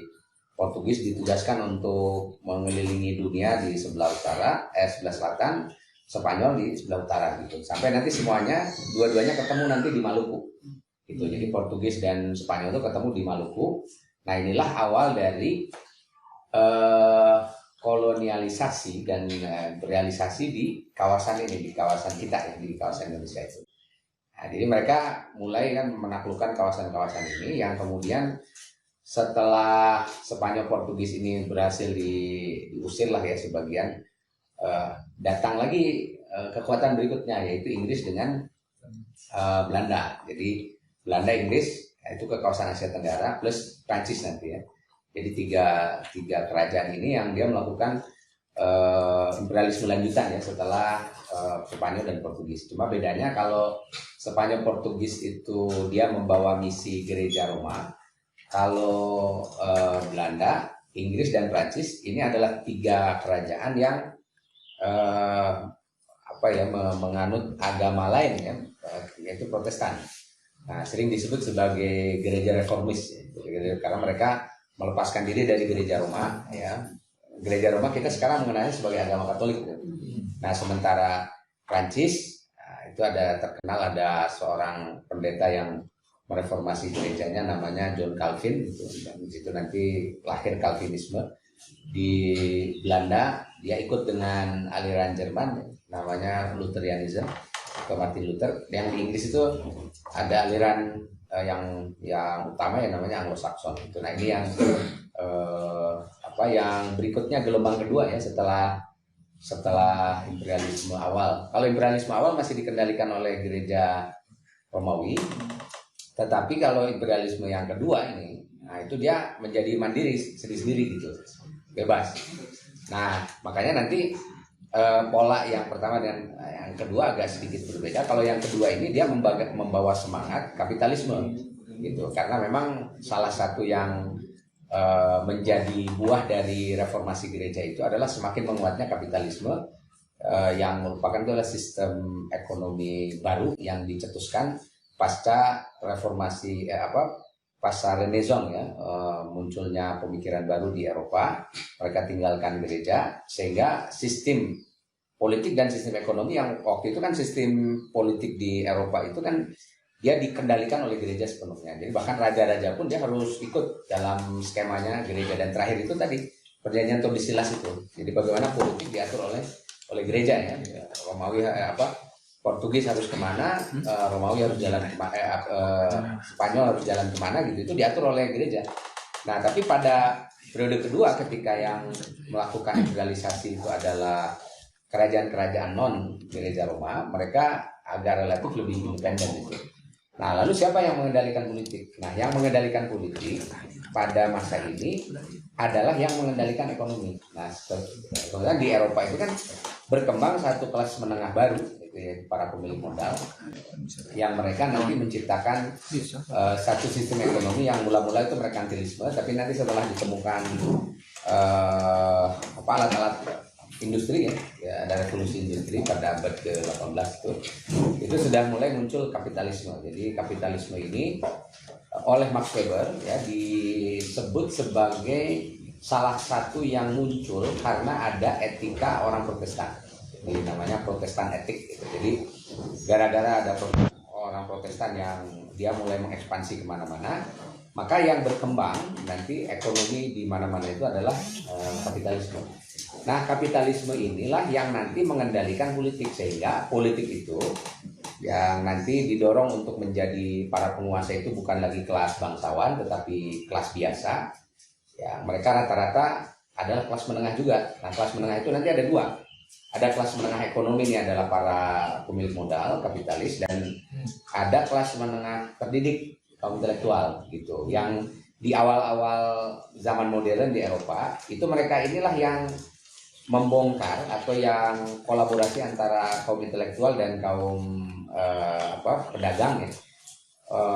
Portugis ditugaskan untuk mengelilingi dunia di sebelah sebelah selatan, Spanyol di sebelah utara gitu. Sampai nanti semuanya dua-duanya ketemu nanti di Maluku. Gitu. Jadi Portugis dan Spanyol itu ketemu di Maluku. Nah, inilah awal dari kolonialisasi dan realisasi di kawasan ini, di kawasan kita ya, di kawasan Indonesia itu. Nah, jadi mereka mulai kan menaklukkan kawasan-kawasan ini yang kemudian setelah Spanyol Portugis ini berhasil diusir lah ya sebagian, datang lagi kekuatan berikutnya yaitu Inggris dengan Belanda. Jadi Belanda, Inggris itu ke kawasan Asia Tenggara plus Prancis nanti ya. Jadi tiga kerajaan ini yang dia melakukan imperialisme lanjutan ya setelah Spanyol dan Portugis. Cuma bedanya kalau Spanyol Portugis itu dia membawa misi gereja Roma. Kalau Belanda, Inggris dan Prancis ini adalah tiga kerajaan yang menganut agama lain ya, yaitu Protestan. Nah, sering disebut sebagai gereja reformis ya, karena mereka melepaskan diri dari gereja Roma ya. Gereja Roma kita sekarang mengenalnya sebagai agama Katolik ya. Nah, sementara Prancis itu terkenal ada seorang pendeta yang mereformasi gerejanya namanya John Calvin gitu. Dan di situ nanti lahir Calvinisme. Di Belanda dia ikut dengan aliran Jerman namanya Lutheranism atau Martin Luther. Yang di Inggris itu ada aliran yang utama yang namanya Anglo-Saxon itu. Nah, ini yang berikutnya gelombang kedua ya setelah imperialisme awal. Kalau imperialisme awal masih dikendalikan oleh gereja Romawi, tetapi kalau imperialisme yang kedua ini, nah itu dia menjadi mandiri sendiri-sendiri gitu, bebas. Nah, makanya nanti pola yang pertama dan yang kedua agak sedikit berbeda. Kalau yang kedua ini dia membawa semangat kapitalisme gitu, karena memang salah satu yang menjadi buah dari reformasi gereja itu adalah semakin menguatnya kapitalisme yang merupakan itu adalah sistem ekonomi baru yang dicetuskan pasca reformasi pasca Renaissance ya, munculnya pemikiran baru di Eropa. Mereka tinggalkan gereja sehingga sistem politik dan sistem ekonomi yang waktu itu kan sistem politik di Eropa itu kan dia dikendalikan oleh gereja sepenuhnya. Jadi bahkan raja-raja pun dia harus ikut dalam skemanya gereja. Dan terakhir itu tadi perjanjian Tordesillas itu. Jadi bagaimana politik diatur oleh gereja ya. Romawi Portugis harus kemana, Romawi harus jalan Spanyol harus jalan kemana gitu, itu diatur oleh gereja. Nah, tapi pada periode kedua ketika yang melakukan imperialisasi itu adalah kerajaan-kerajaan non gereja Roma, mereka agak relatif lebih independen itu. Nah, lalu siapa yang mengendalikan politik? Nah, yang mengendalikan politik pada masa ini adalah yang mengendalikan ekonomi. Nah, di Eropa itu kan berkembang satu kelas menengah baru. gitu ya, para pemilik modal yang mereka nanti menciptakan satu sistem ekonomi yang mula-mula itu merkantilisme, tapi nanti setelah ditemukan alat-alat industri ya, ada revolusi industri pada abad ke-18 itu sudah mulai muncul kapitalisme. Jadi kapitalisme ini oleh Max Weber ya disebut sebagai salah satu yang muncul karena ada etika orang Protestan. Jadi namanya Protestan etik gitu. Jadi gara-gara ada orang Protestan yang dia mulai mengekspansi kemana-mana, maka yang berkembang nanti ekonomi di mana-mana itu adalah kapitalisme. Nah, kapitalisme inilah yang nanti mengendalikan politik, sehingga politik itu yang nanti didorong untuk menjadi para penguasa itu bukan lagi kelas bangsawan tetapi kelas biasa. Ya, mereka rata-rata adalah kelas menengah juga. Nah, kelas menengah itu nanti ada dua. Ada kelas menengah ekonomi, ini adalah para pemilik modal, kapitalis, dan ada kelas menengah terdidik, kaum intelektual gitu. Yang di awal-awal zaman modern di Eropa, itu mereka inilah yang membongkar atau yang kolaborasi antara kaum intelektual dan kaum pedagang ya.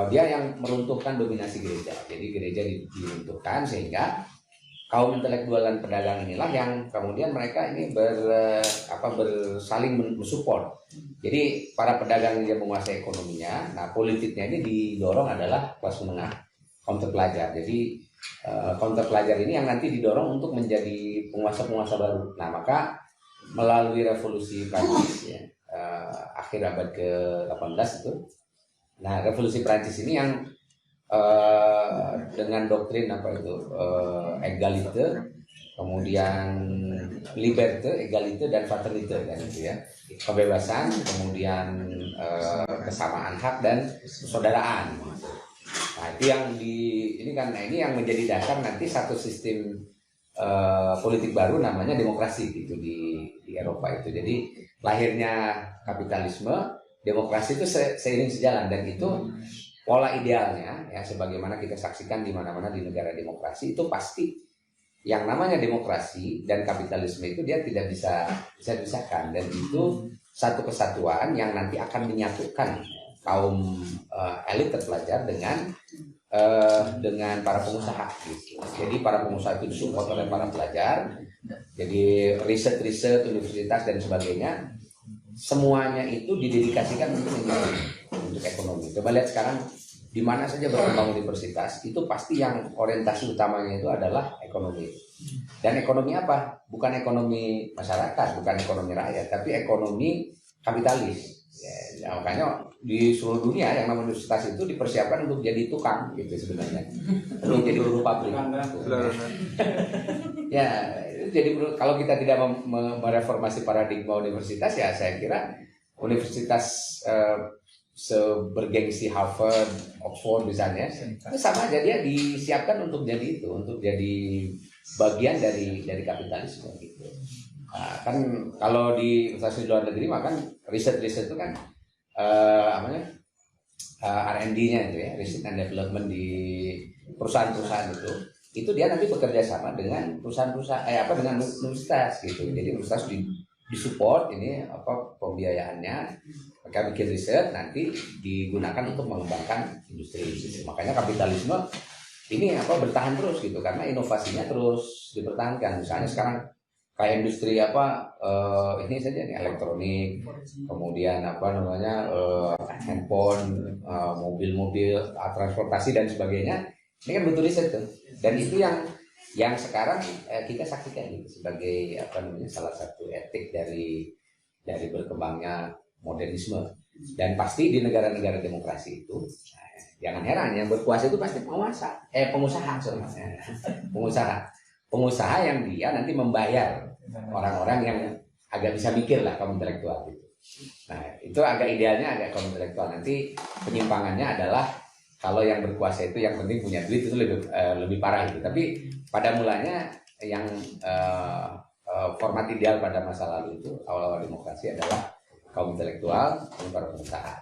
Dia yang meruntuhkan dominasi gereja. Jadi gereja diruntuhkan sehingga kaum intelektual dan pedagang inilah yang kemudian mereka ini bersaling mensupport. Jadi para pedagang ini menguasai ekonominya, nah politiknya ini didorong adalah kelas menengah, kaum terpelajar. Jadi kaum terpelajar ini yang nanti didorong untuk menjadi penguasa-penguasa baru. Nah maka melalui revolusi Prancis ya, akhir abad ke-18 itu, nah revolusi Prancis ini yang dengan doktrin egalite, kemudian liberté, egalite dan fraternité kan itu ya, kebebasan, kemudian kesamaan hak dan persaudaraan. Nah itu yang ini yang menjadi dasar nanti satu sistem politik baru namanya demokrasi gitu di Eropa itu. Jadi lahirnya kapitalisme, demokrasi itu seiring sejalan, dan itu pola idealnya ya sebagaimana kita saksikan di mana-mana di negara demokrasi itu pasti yang namanya demokrasi dan kapitalisme itu dia tidak bisa dipisahkan, dan itu satu kesatuan yang nanti akan menyatukan kaum elit terpelajar dengan para pengusaha gitu. Jadi para pengusaha itu disupport oleh para pelajar. Jadi riset universitas dan sebagainya semuanya itu didedikasikan untuk ekonomi. Coba lihat sekarang di mana saja berkembang universitas itu pasti yang orientasi utamanya itu adalah ekonomi. Dan ekonomi apa? Bukan ekonomi masyarakat, bukan ekonomi rakyat, tapi ekonomi kapitalis. Ya, makanya di seluruh dunia yang namanya universitas itu dipersiapkan untuk jadi tukang gitu sebenarnya, untuk jadi buruh pabrik. Ya, jadi kalau kita tidak mereformasi paradigma universitas ya saya kira universitas sebergengsi Harvard, Oxford misalnya, itu sama aja dia disiapkan untuk jadi itu, untuk jadi bagian dari kapitalisme gitu. Nah, kan kalau di universitas luar negeri maka riset itu kan R&D-nya itu ya, research and development di perusahaan-perusahaan itu dia nanti bekerja sama dengan perusahaan-perusahaan dengan universitas gitu. Jadi universitas disupport ini pembiayaannya, mereka bikin riset nanti digunakan untuk mengembangkan industri gitu. Makanya kapitalisme ini bertahan terus gitu karena inovasinya terus dipertahankan. Misalnya sekarang kayak industri ini saja nih, elektronik, kemudian handphone, mobil-mobil, transportasi dan sebagainya, ini kan butuh riset tuh. Dan itu yang sekarang kita saksikan gitu sebagai salah satu etik dari berkembangnya modernisme. Dan pasti di negara-negara demokrasi itu jangan heran yang berkuasa itu pasti pengusaha yang dia nanti membayar orang-orang yang agak bisa mikir lah, kaum intelektual gitu. Nah itu agak idealnya agak kaum intelektual. Nanti penyimpangannya adalah kalau yang berkuasa itu yang penting punya duit itu lebih parah itu. Tapi pada mulanya yang format ideal pada masa lalu itu awal-awal demokrasi adalah kaum intelektual dan para pengusaha.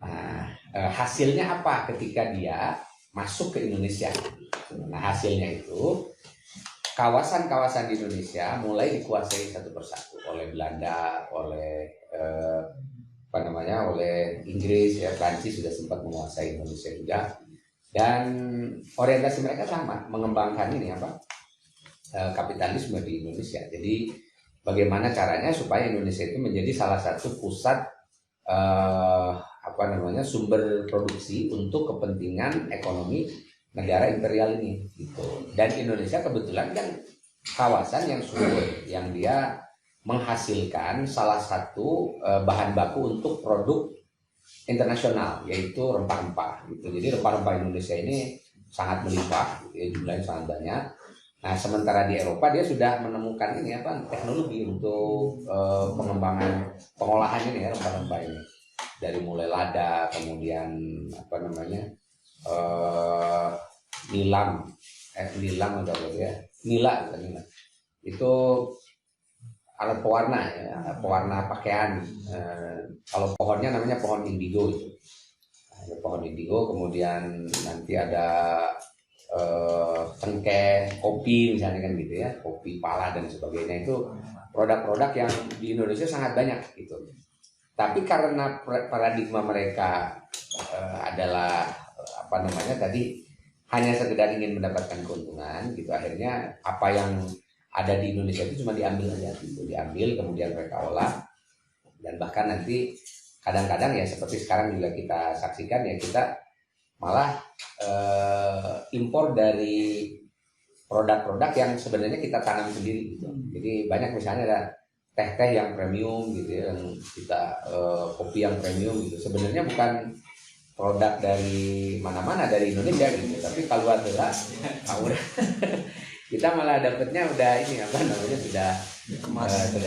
Nah, hasilnya apa ketika dia masuk ke Indonesia? Nah, hasilnya itu kawasan-kawasan di Indonesia mulai dikuasai satu persatu oleh Belanda, oleh oleh Inggris, ya Prancis sudah sempat menguasai Indonesia juga, dan orientasi mereka sama, mengembangkan ini kapitalisme di Indonesia. Jadi bagaimana caranya supaya Indonesia itu menjadi salah satu pusat sumber produksi untuk kepentingan ekonomi negara imperial ini gitu. Dan Indonesia kebetulan kan kawasan yang subur, yang dia menghasilkan salah satu bahan baku untuk produk internasional, yaitu rempah-rempah gitu. Jadi rempah-rempah Indonesia ini sangat melimpah gitu ya, jumlahnya sangat banyak. Nah, sementara di Eropa dia sudah menemukan ini teknologi untuk pengembangan pengolahan ini ya, rempah-rempah ini. Dari mulai lada, kemudian nilam atau apa ya, nila. Itu alat pewarna ya, pewarna pakaian. Kalau pohonnya namanya pohon indigo itu. Ada pohon indigo, kemudian nanti ada cengkeh, kopi misalnya kan gitu ya, kopi pala dan sebagainya. Itu produk-produk yang di Indonesia sangat banyak gitu. Tapi karena paradigma mereka adalah tadi hanya sekedar ingin mendapatkan keuntungan gitu, akhirnya apa yang ada di Indonesia itu cuma diambil aja gitu, diambil kemudian mereka olah, dan bahkan nanti kadang-kadang ya seperti sekarang juga kita saksikan ya, kita malah impor dari produk-produk yang sebenarnya kita tanam sendiri gitu. Jadi banyak misalnya ada teh-teh yang premium gitu ya, yang kita kopi yang premium gitu, sebenarnya bukan produk dari mana-mana, dari Indonesia gitu. Tapi kalau adalah kita malah dapatnya udah ini sudah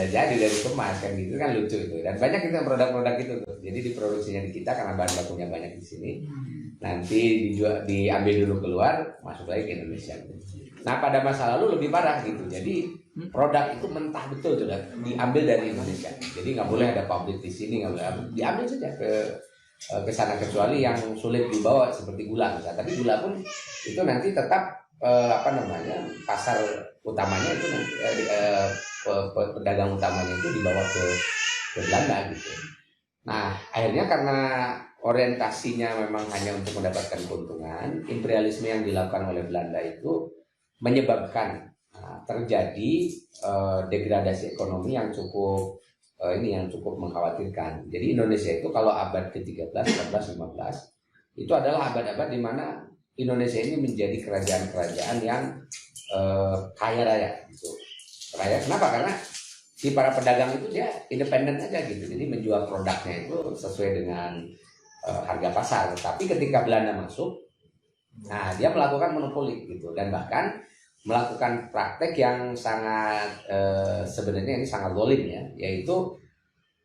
jadi dari kemas kan gitu, kan lucu itu. Dan banyak kita produk-produk itu tuh. Jadi diproduksinya di kita karena bahan bakunya banyak di sini. Nanti diambil dulu keluar, masuk lagi ke Indonesia. Nah, pada masa lalu lebih parah gitu. Jadi produk itu mentah betul sudah diambil dari Indonesia. Jadi nggak boleh ada pabrik di sini, nggak boleh, diambil saja ke sana, kecuali yang sulit dibawa seperti gula misalnya. Tapi gula pun itu nanti tetap pasar utamanya itu pedagang utamanya itu dibawa ke Belanda gitu. Nah, akhirnya karena orientasinya memang hanya untuk mendapatkan keuntungan, imperialisme yang dilakukan oleh Belanda itu menyebabkan terjadi degradasi ekonomi yang cukup mengkhawatirkan. Jadi Indonesia itu kalau abad ke-13, 14, 15 itu adalah abad-abad di mana Indonesia ini menjadi kerajaan-kerajaan yang kaya raya gitu. Kaya kenapa? Karena si para pedagang itu dia independen aja gitu. Jadi menjual produknya itu sesuai dengan harga pasar. Tapi ketika Belanda masuk, nah dia melakukan monopoli gitu, dan bahkan melakukan praktek yang sangat sebenarnya ini sangat zalim ya, yaitu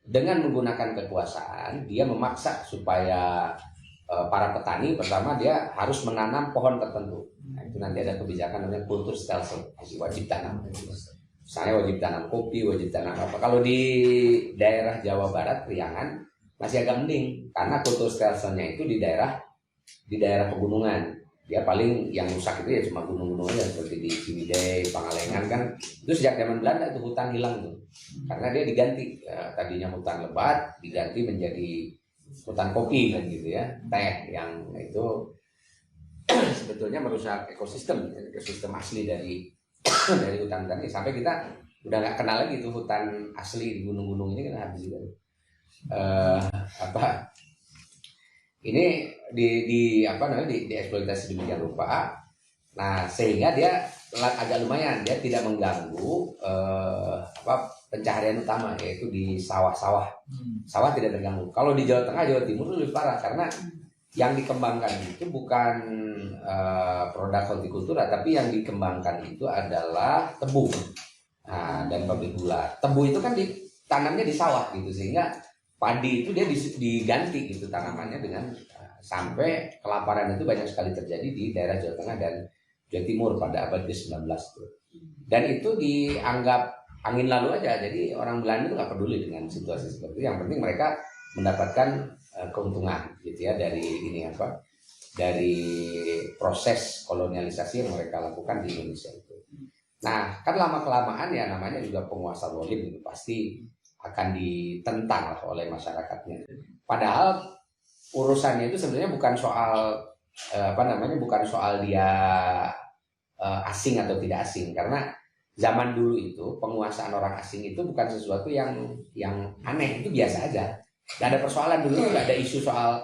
dengan menggunakan kekuasaan dia memaksa supaya para petani pertama dia harus menanam pohon tertentu. Nah, itu nanti ada kebijakan namanya Kulturstelsel, wajib tanam. Misalnya wajib tanam kopi, wajib tanam apa. Kalau di daerah Jawa Barat, Priangan masih agak mending karena Kulturstelselnya itu di daerah pegunungan. Dia paling yang rusak itu ya cuma gunung-gunung aja seperti di Ciwidey, Pangalengan kan. Itu sejak zaman Belanda itu hutan hilang tuh. Karena dia diganti, tadinya hutan lebat diganti menjadi hutan kopi kan gitu ya, teh yang itu sebetulnya merusak ekosistem asli dari hutan-hutan ini. Sampai kita udah nggak kenal lagi tuh hutan asli di gunung-gunung ini kan habis juga. Ini dieksploitasi demikian rupa. Nah, sehingga dia agak lumayan, dia tidak mengganggu pencaharian utama, yaitu di sawah-sawah. Sawah tidak terganggu. Kalau di Jawa Tengah, Jawa Timur itu lebih parah karena yang dikembangkan itu bukan produk hortikultura, tapi yang dikembangkan itu adalah tebu. Nah, dan pabrik gula. Tebu itu kan ditanamnya di sawah gitu, sehingga padi itu dia diganti gitu tanamannya dengan sampai kelaparan itu banyak sekali terjadi di daerah Jawa Tengah dan Jawa Timur pada abad ke-19 itu. Dan itu dianggap angin lalu aja. Jadi orang Belanda itu nggak peduli dengan situasi seperti itu. Yang penting mereka mendapatkan keuntungan gitu ya dari dari proses kolonialisasi yang mereka lakukan di Indonesia itu. Nah, kan lama-kelamaan ya namanya juga penguasa zalim itu pasti akan ditentang lah oleh masyarakatnya. Padahal urusannya itu sebenarnya bukan soal bukan soal dia asing atau tidak asing, karena zaman dulu itu penguasaan orang asing itu bukan sesuatu yang aneh, itu biasa aja. Gak ada persoalan dulu, gak ada isu soal,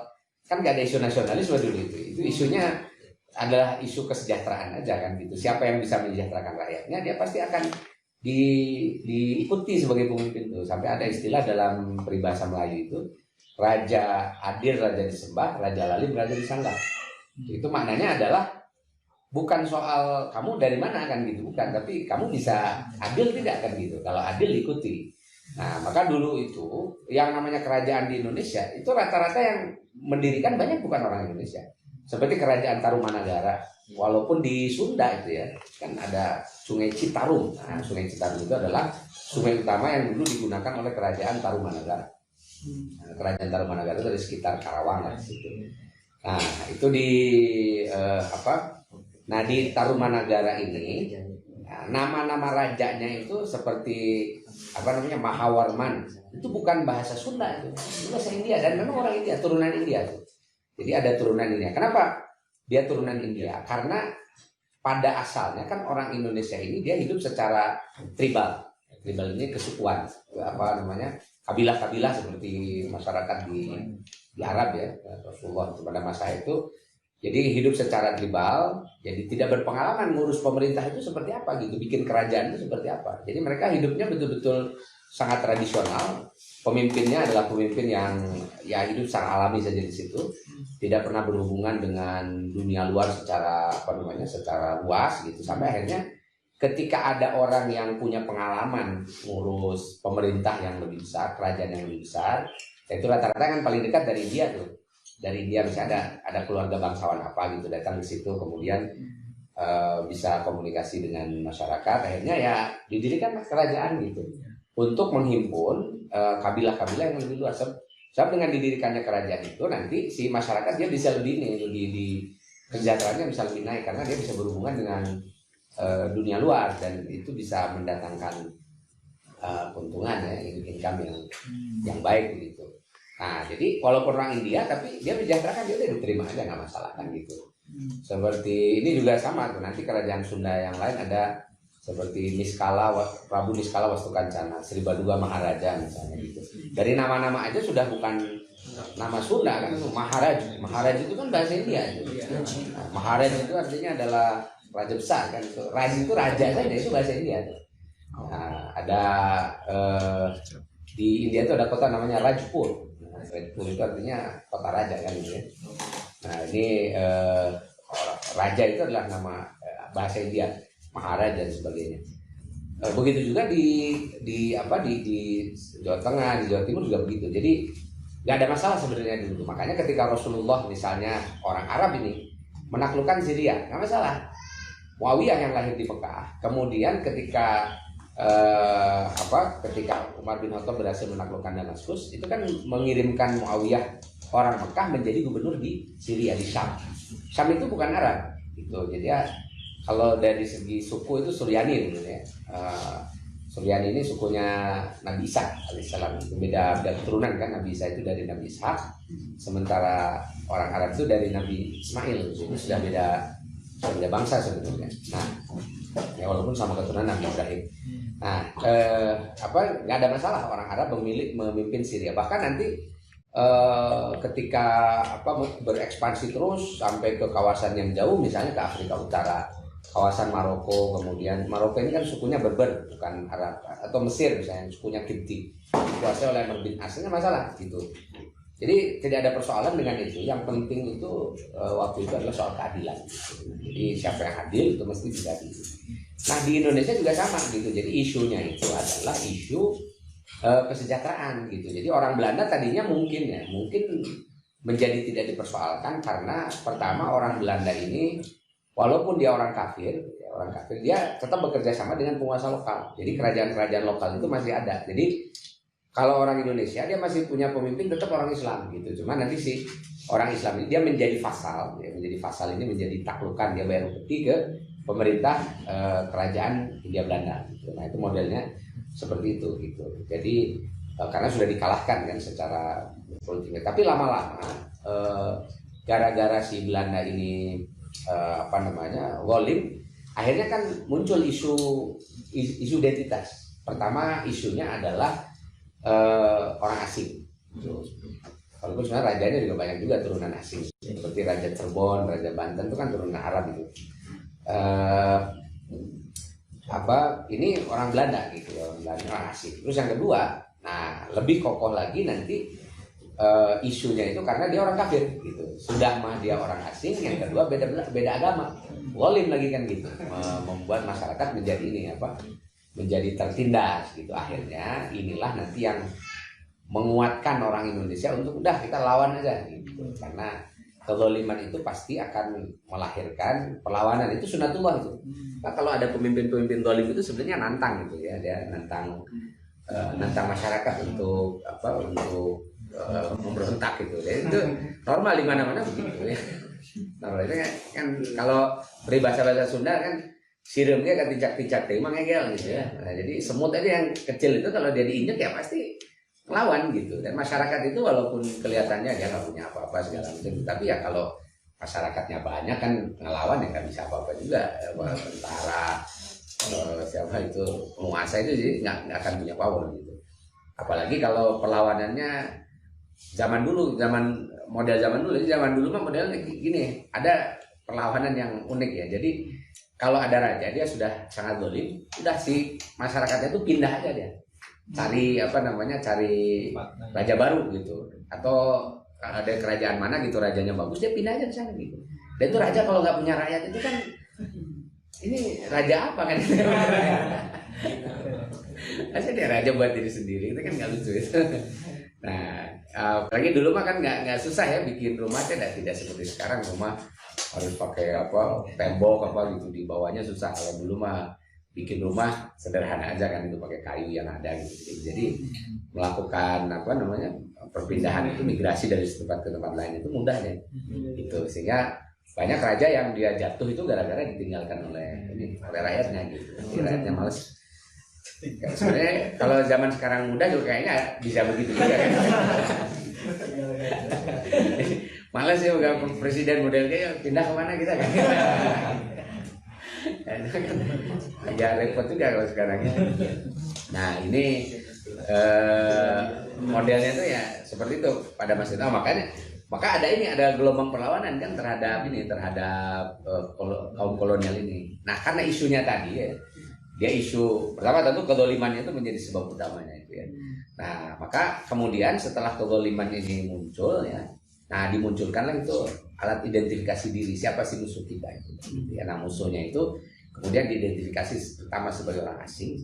kan gak ada isu nasionalisme dulu itu isunya adalah isu kesejahteraan aja kan gitu. Siapa yang bisa mensejahterakan rakyatnya, dia pasti akan diikuti sebagai pemimpin itu. Sampai ada istilah dalam peribahasa Melayu itu, raja adil raja disembah, raja lalim raja disanggah. Itu maknanya adalah bukan soal kamu dari mana kan gitu, bukan, tapi kamu bisa adil tidak kan gitu. Kalau adil ikuti. Nah, maka dulu itu yang namanya kerajaan di Indonesia itu rata-rata yang mendirikan banyak bukan orang Indonesia. Seperti kerajaan Tarumanagara, walaupun di Sunda itu ya, kan ada Sungai Citarum. Nah, Sungai Citarum itu adalah sungai utama yang dulu digunakan oleh kerajaan Tarumanagara. Nah, kerajaan Tarumanagara itu dari sekitar Karawang lah di situ. Nah, itu Nah, di Tarumanagara ini, nama-nama rajanya itu seperti Mahawarman. Itu bukan bahasa Sunda itu bahasa India, dan memang orang India, turunan India tuh. Jadi ada turunan India. Kenapa dia turunan India? Karena pada asalnya kan orang Indonesia ini dia hidup secara tribal. Tribal ini kesukuan, kabilah-kabilah seperti masyarakat di Arab ya, Rasulullah pada masa itu. Jadi hidup secara tribal, jadi tidak berpengalaman ngurus pemerintah itu seperti apa gitu, bikin kerajaan itu seperti apa. Jadi mereka hidupnya betul-betul sangat tradisional. Pemimpinnya adalah pemimpin yang ya hidup secara alami saja di situ, tidak pernah berhubungan dengan dunia luar secara luas gitu. Sampai akhirnya ketika ada orang yang punya pengalaman ngurus pemerintah yang lebih besar, kerajaan yang lebih besar, itu rata-rata kan paling dekat dari dia tuh. Dari India misalnya ada keluarga bangsawan apa gitu datang di situ, kemudian bisa komunikasi dengan masyarakat, akhirnya ya didirikan kerajaan gitu untuk menghimpun kabilah-kabilah yang lebih luas. Sebab dengan didirikannya kerajaan itu nanti si masyarakat dia bisa lebih kesejahteraannya bisa lebih naik karena dia bisa berhubungan dengan dunia luar, dan itu bisa mendatangkan keuntungan ya, income yang baik gitu. Nah, jadi walaupun orang India tapi dia mensejahterakan, dia udah diterima aja, nggak masalah kan gitu. Seperti ini juga sama tuh, nanti kerajaan Sunda yang lain ada seperti Prabu Niskala Wastukancana, Sri Baduga Maharaja misalnya gitu. Dari nama-nama aja sudah bukan nama Sunda kan, Maharaj itu kan bahasa India. Nah, Maharaj itu artinya adalah raja besar kan, itu raja itu raja saja, itu bahasa India tuh. Nah, ada di India itu ada kota namanya Rajpur. Rajpur itu artinya kota raja kan gitu ya. Nah, ini raja itu adalah nama bahasa India, Maharaja dan sebagainya. Begitu juga di Jawa Tengah, di Jawa Timur juga begitu. Jadi nggak ada masalah sebenarnya dulu. Makanya ketika Rasulullah misalnya orang Arab ini menaklukkan Syria, nggak masalah. Muawiyah yang lahir di Mekah, kemudian ketika Umar bin Khattab berhasil menaklukkan Damaskus, itu kan mengirimkan Muawiyah orang Mekah menjadi gubernur di Syria, di Syam. Syam itu bukan Arab gitu. Jadi ya kalau dari segi suku itu Suryani gitu ya. Suryani ini sukunya Nabi Isa alaihissalam. Itu beda keturunan kan, Nabi Isa itu dari Nabi Ishak, sementara orang Arab itu dari Nabi Ismail. Itu sudah beda bangsa sebetulnya. Nah, ya walaupun sama keturunan Nabi Ibrahim. Nah, nggak ada masalah orang Arab memimpin Syria. Bahkan nanti ketika berekspansi terus sampai ke kawasan yang jauh, misalnya ke Afrika Utara, kawasan Maroko, kemudian Maroko ini kan sukunya Berber bukan Arab, atau Mesir misalnya sukunya Kipti, dikuasai oleh Amr bin As, nggak masalah gitu. Jadi tidak ada persoalan dengan itu. Yang penting itu waktu itu adalah soal keadilan. Jadi siapa yang adil itu mesti bisa adil. Nah, di Indonesia juga sama gitu. Jadi isunya itu adalah isu kesejahteraan gitu. Jadi orang Belanda tadinya mungkin menjadi tidak dipersoalkan karena pertama orang Belanda ini walaupun dia orang kafir dia tetap bekerja sama dengan penguasa lokal. Jadi kerajaan-kerajaan lokal itu masih ada. Jadi kalau orang Indonesia dia masih punya pemimpin tetap orang Islam gitu. Cuma nanti orang Islam ini dia menjadi fasal ini menjadi taklukan, dia bayar upeti ke pemerintah kerajaan Hindia Belanda. Gitu. Nah itu modelnya seperti itu gitu. Jadi karena sudah dikalahkan kan secara politiknya. Tapi lama-lama gara-gara si Belanda ini Golim, akhirnya kan muncul isu identitas. Pertama isunya adalah orang asing. Walaupun sebenarnya rajanya juga banyak juga turunan asing, seperti Raja Cirebon, Raja Banten itu kan turunan Arab itu. Ini orang Belanda gitu ya, orang asing. Terus yang kedua, nah lebih kokoh lagi nanti isunya itu karena dia orang kafir gitu. Sudah mah dia orang asing, yang kedua beda agama. Golim lagi kan gitu, membuat masyarakat menjadi menjadi tertindas gitu. Akhirnya inilah nanti yang menguatkan orang Indonesia untuk udah kita lawan aja gitu. Karena kezaliman itu pasti akan melahirkan perlawanan, itu sunatullah itu. Nah, kalau ada pemimpin-pemimpin zalim itu sebenarnya nantang gitu ya, dia nantang masyarakat untuk memberontak gitu. Dan itu normal di mana-mana begitu ya. Normal itu kan kalau peribahasa Sunda kan siremnya kan tincak-tincak teh mangegel gitu ya. Nah, jadi semut aja yang kecil itu kalau dia diinjak ya pasti lawan gitu. Dan masyarakat itu walaupun kelihatannya dia nggak punya apa-apa segala macam, tapi ya kalau masyarakatnya banyak kan ngelawan ya nggak bisa apa-apa juga. Tentara siapa itu penguasa itu sih nggak akan punya power gitu. Apalagi kalau perlawanannya zaman dulu mah modelnya gini, ada perlawanan yang unik ya. Jadi kalau ada raja dia sudah sangat zalim, udah si masyarakatnya itu pindah aja dia. Cari raja baru gitu, atau ada kerajaan mana gitu rajanya bagus dia pindah aja ke sana gitu. Dan itu raja kalau nggak punya rakyat itu kan ini raja apa kan? Asal dia raja buat diri sendiri itu kan nggak lucu itu. Nah, apalagi dulu mah kan nggak susah ya bikin rumah tidak seperti sekarang, rumah harus pakai tembok gitu, di bawahnya susah. Kalau dulu mah bikin rumah sederhana aja kan, itu pakai kayu yang ada gitu. Jadi melakukan perpindahan itu, migrasi dari tempat ke tempat lain itu mudah ya. Gitu. Sehingga banyak raja yang dia jatuh itu gara-gara ditinggalkan oleh rakyatnya gitu. Jadi rakyatnya males. Sebenarnya kalau zaman sekarang muda juga kayaknya bisa begitu juga kan. Males ya presiden modelnya pindah kemana kita kan. Agak repot juga kalau sekarang. Nah ini modelnya tuh ya seperti itu pada masa itu. Maka ada gelombang perlawanan kan terhadap kaum kolonial ini. Nah karena isunya tadi ya, dia isu pertama tentu kezalimannya itu menjadi sebab utamanya itu ya. Nah maka kemudian setelah kezaliman ini muncul ya, nah dimunculkanlah itu alat identifikasi diri, siapa sih musuh kita itu. Ya, nah musuhnya itu kemudian diidentifikasi pertama sebagai orang asing,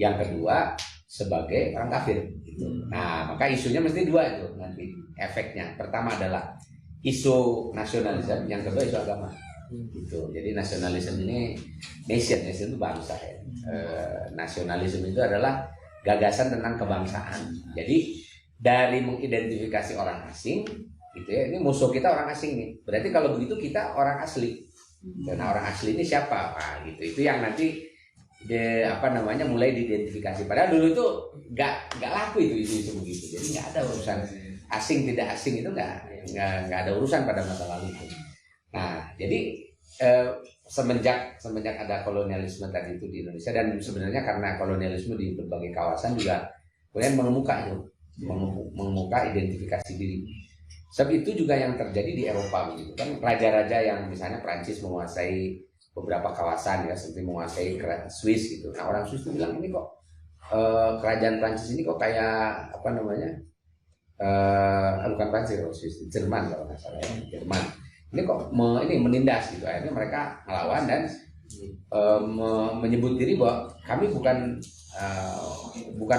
yang kedua sebagai orang kafir gitu. Nah maka isunya mesti dua itu nanti efeknya. Pertama adalah isu nasionalisme, yang kedua isu agama gitu. Jadi nasionalisme ini nation itu bangsa ya. Nasionalisme itu adalah gagasan tentang kebangsaan. Jadi dari mengidentifikasi orang asing gitu ya, ini musuh kita orang asing nih. Berarti kalau begitu kita orang asli. Dan orang asli ini siapa? Nah, gitu. Itu yang nanti mulai diidentifikasi. Padahal dulu itu nggak laku itu isu begitu. Jadi nggak ada urusan asing tidak asing, itu nggak ada urusan pada masa lalu itu. Nah, jadi semenjak ada kolonialisme tadi itu di Indonesia, dan sebenarnya karena kolonialisme di berbagai kawasan juga kemudian mengemuka identifikasi diri. Sebab itu juga yang terjadi di Eropa begitu kan, raja-raja yang misalnya Prancis menguasai beberapa kawasan ya, seperti menguasai Swiss gitu. Nah orang Swiss itu bilang ini kok kerajaan Prancis ini kok kayak bukan Prancis kalau Swiss, Jerman kalau nggak salah ya, Jerman. Ini kok menindas gitu. Akhirnya mereka melawan dan menyebut diri bahwa kami bukan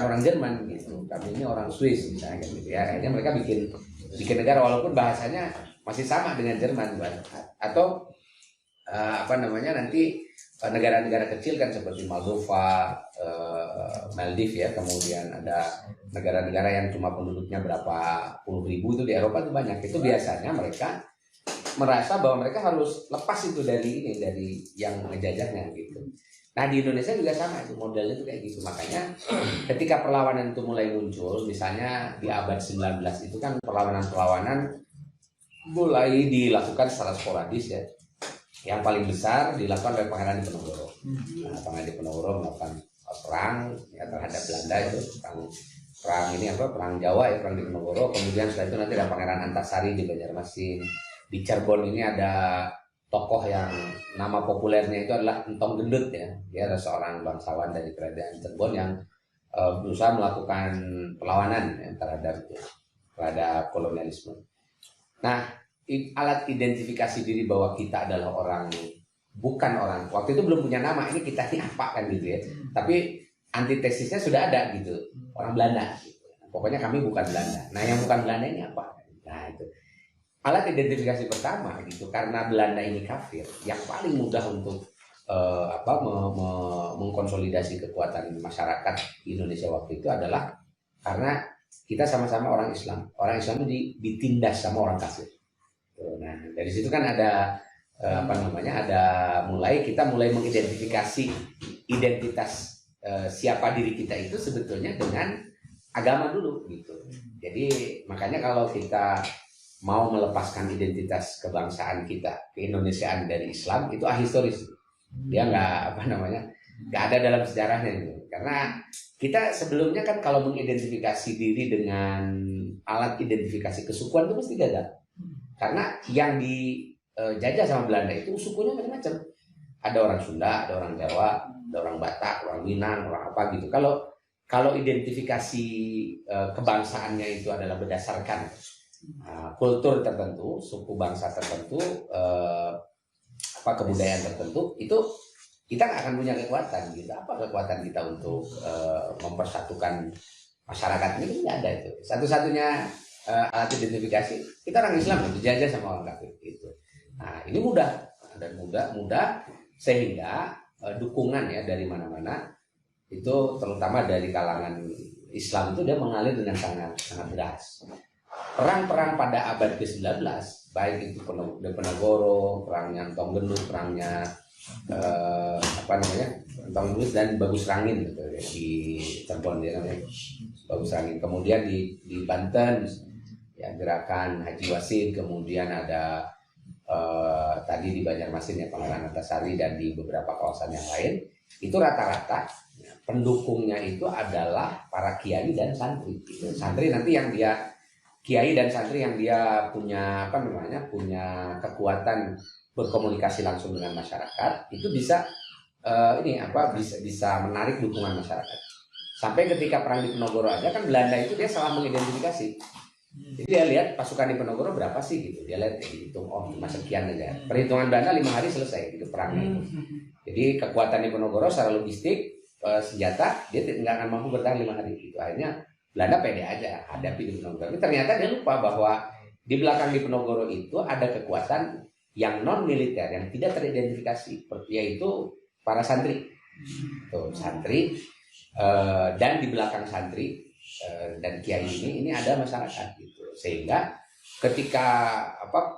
orang Jerman gitu, kami ini orang Swiss misalnya gitu ya. Akhirnya mereka bikin negara walaupun bahasanya masih sama dengan Jerman, atau nanti negara-negara kecil kan seperti Moldova, Maldives ya, kemudian ada negara-negara yang cuma penduduknya berapa puluh ribu itu di Eropa itu banyak. Itu biasanya mereka merasa bahwa mereka harus lepas itu dari yang ngejajahnya gitu. Nah di Indonesia juga sama, itu modelnya itu kayak gitu. Makanya ketika perlawanan itu mulai muncul, misalnya di abad 19 itu kan perlawanan mulai dilakukan secara sporadis ya. Yang paling besar dilakukan oleh Pangeran Diponegoro. Nah, Pangeran Diponegoro melakukan perang ya, terhadap Belanda, itu perang Jawa ya, perang Diponegoro. Kemudian setelah itu nanti ada Pangeran Antasari di Banjarmasin. Di Cirebon ini ada tokoh yang nama populernya itu adalah Entong Gendut ya. Dia adalah seorang bangsawan dari kerajaan Cirebon yang berusaha melakukan perlawanan ya, terhadap kolonialisme. Nah, alat identifikasi diri bahwa kita adalah bukan orang, waktu itu belum punya nama, ini kita ini apa kan gitu ya. Tapi antitesisnya sudah ada gitu, orang Belanda. Gitu. Pokoknya kami bukan Belanda. Nah, yang bukan Belanda ini apa? Nah, itu alat identifikasi pertama gitu, karena Belanda ini kafir. Yang paling mudah untuk mengkonsolidasi kekuatan masyarakat Indonesia waktu itu adalah karena kita sama-sama orang Islam. Orang Islam itu ditindas sama orang kafir. Nah, dari situ kan ada kita mulai mengidentifikasi identitas siapa diri kita itu sebetulnya dengan agama dulu gitu. Jadi makanya kalau kita mau melepaskan identitas kebangsaan kita, keindonesiaan dari Islam itu ahistoris. Dia nggak ada dalam sejarahnya itu. Karena kita sebelumnya kan kalau mengidentifikasi diri dengan alat identifikasi kesukuan itu mesti gagal. Karena yang dijajah sama Belanda itu sukunya macam-macam. Ada orang Sunda, ada orang Jawa, ada orang Batak, orang Minang, orang apa gitu. Kalau identifikasi kebangsaannya itu adalah berdasarkan kultur tertentu, suku bangsa tertentu, kebudayaan tertentu, itu kita nggak akan punya kekuatan gitu. Apa kekuatan kita untuk mempersatukan masyarakat ini? Nggak ada itu. Satu-satunya alat identifikasi kita orang Islam dijajah sama orang kafir gitu. Nah ini mudah sehingga dukungan ya dari mana-mana itu terutama dari kalangan Islam itu dia mengalir dengan sangat deras. Perang-perang pada abad ke-19 baik itu Diponegoro, perangnya Entong Gendut, perangnya Entong Gendut dan Bagus Rangin gitu, ya, di Cirebon dia namanya Bagus Rangin. Kemudian di Banten ya gerakan Haji Wasin, kemudian ada tadi di Banjarmasin ya Pangeran Antasari, dan di beberapa kawasan yang lain itu rata-rata ya, pendukungnya itu adalah para kiai dan santri. Santri nanti yang dia kiai dan santri yang dia punya punya kekuatan berkomunikasi langsung dengan masyarakat itu bisa bisa menarik dukungan masyarakat. Sampai ketika perang Diponegoro aja kan Belanda itu dia salah mengidentifikasi. Jadi dia lihat pasukan Diponegoro berapa sih gitu. Dia lihat dihitung cuma sekian aja. Perhitungan Belanda 5 hari selesai gitu perangnya. Jadi kekuatan Diponegoro secara logistik senjata dia nggak akan mampu bertahan 5 hari gitu. Akhirnya Belanda pede aja hadapi Diponegoro. Tapi ternyata dia lupa bahwa di belakang Diponegoro itu ada kekuatan yang non militer yang tidak teridentifikasi, yaitu para santri. Tuh, santri dan di belakang santri dan kiai ini ada masyarakat gitu. Sehingga ketika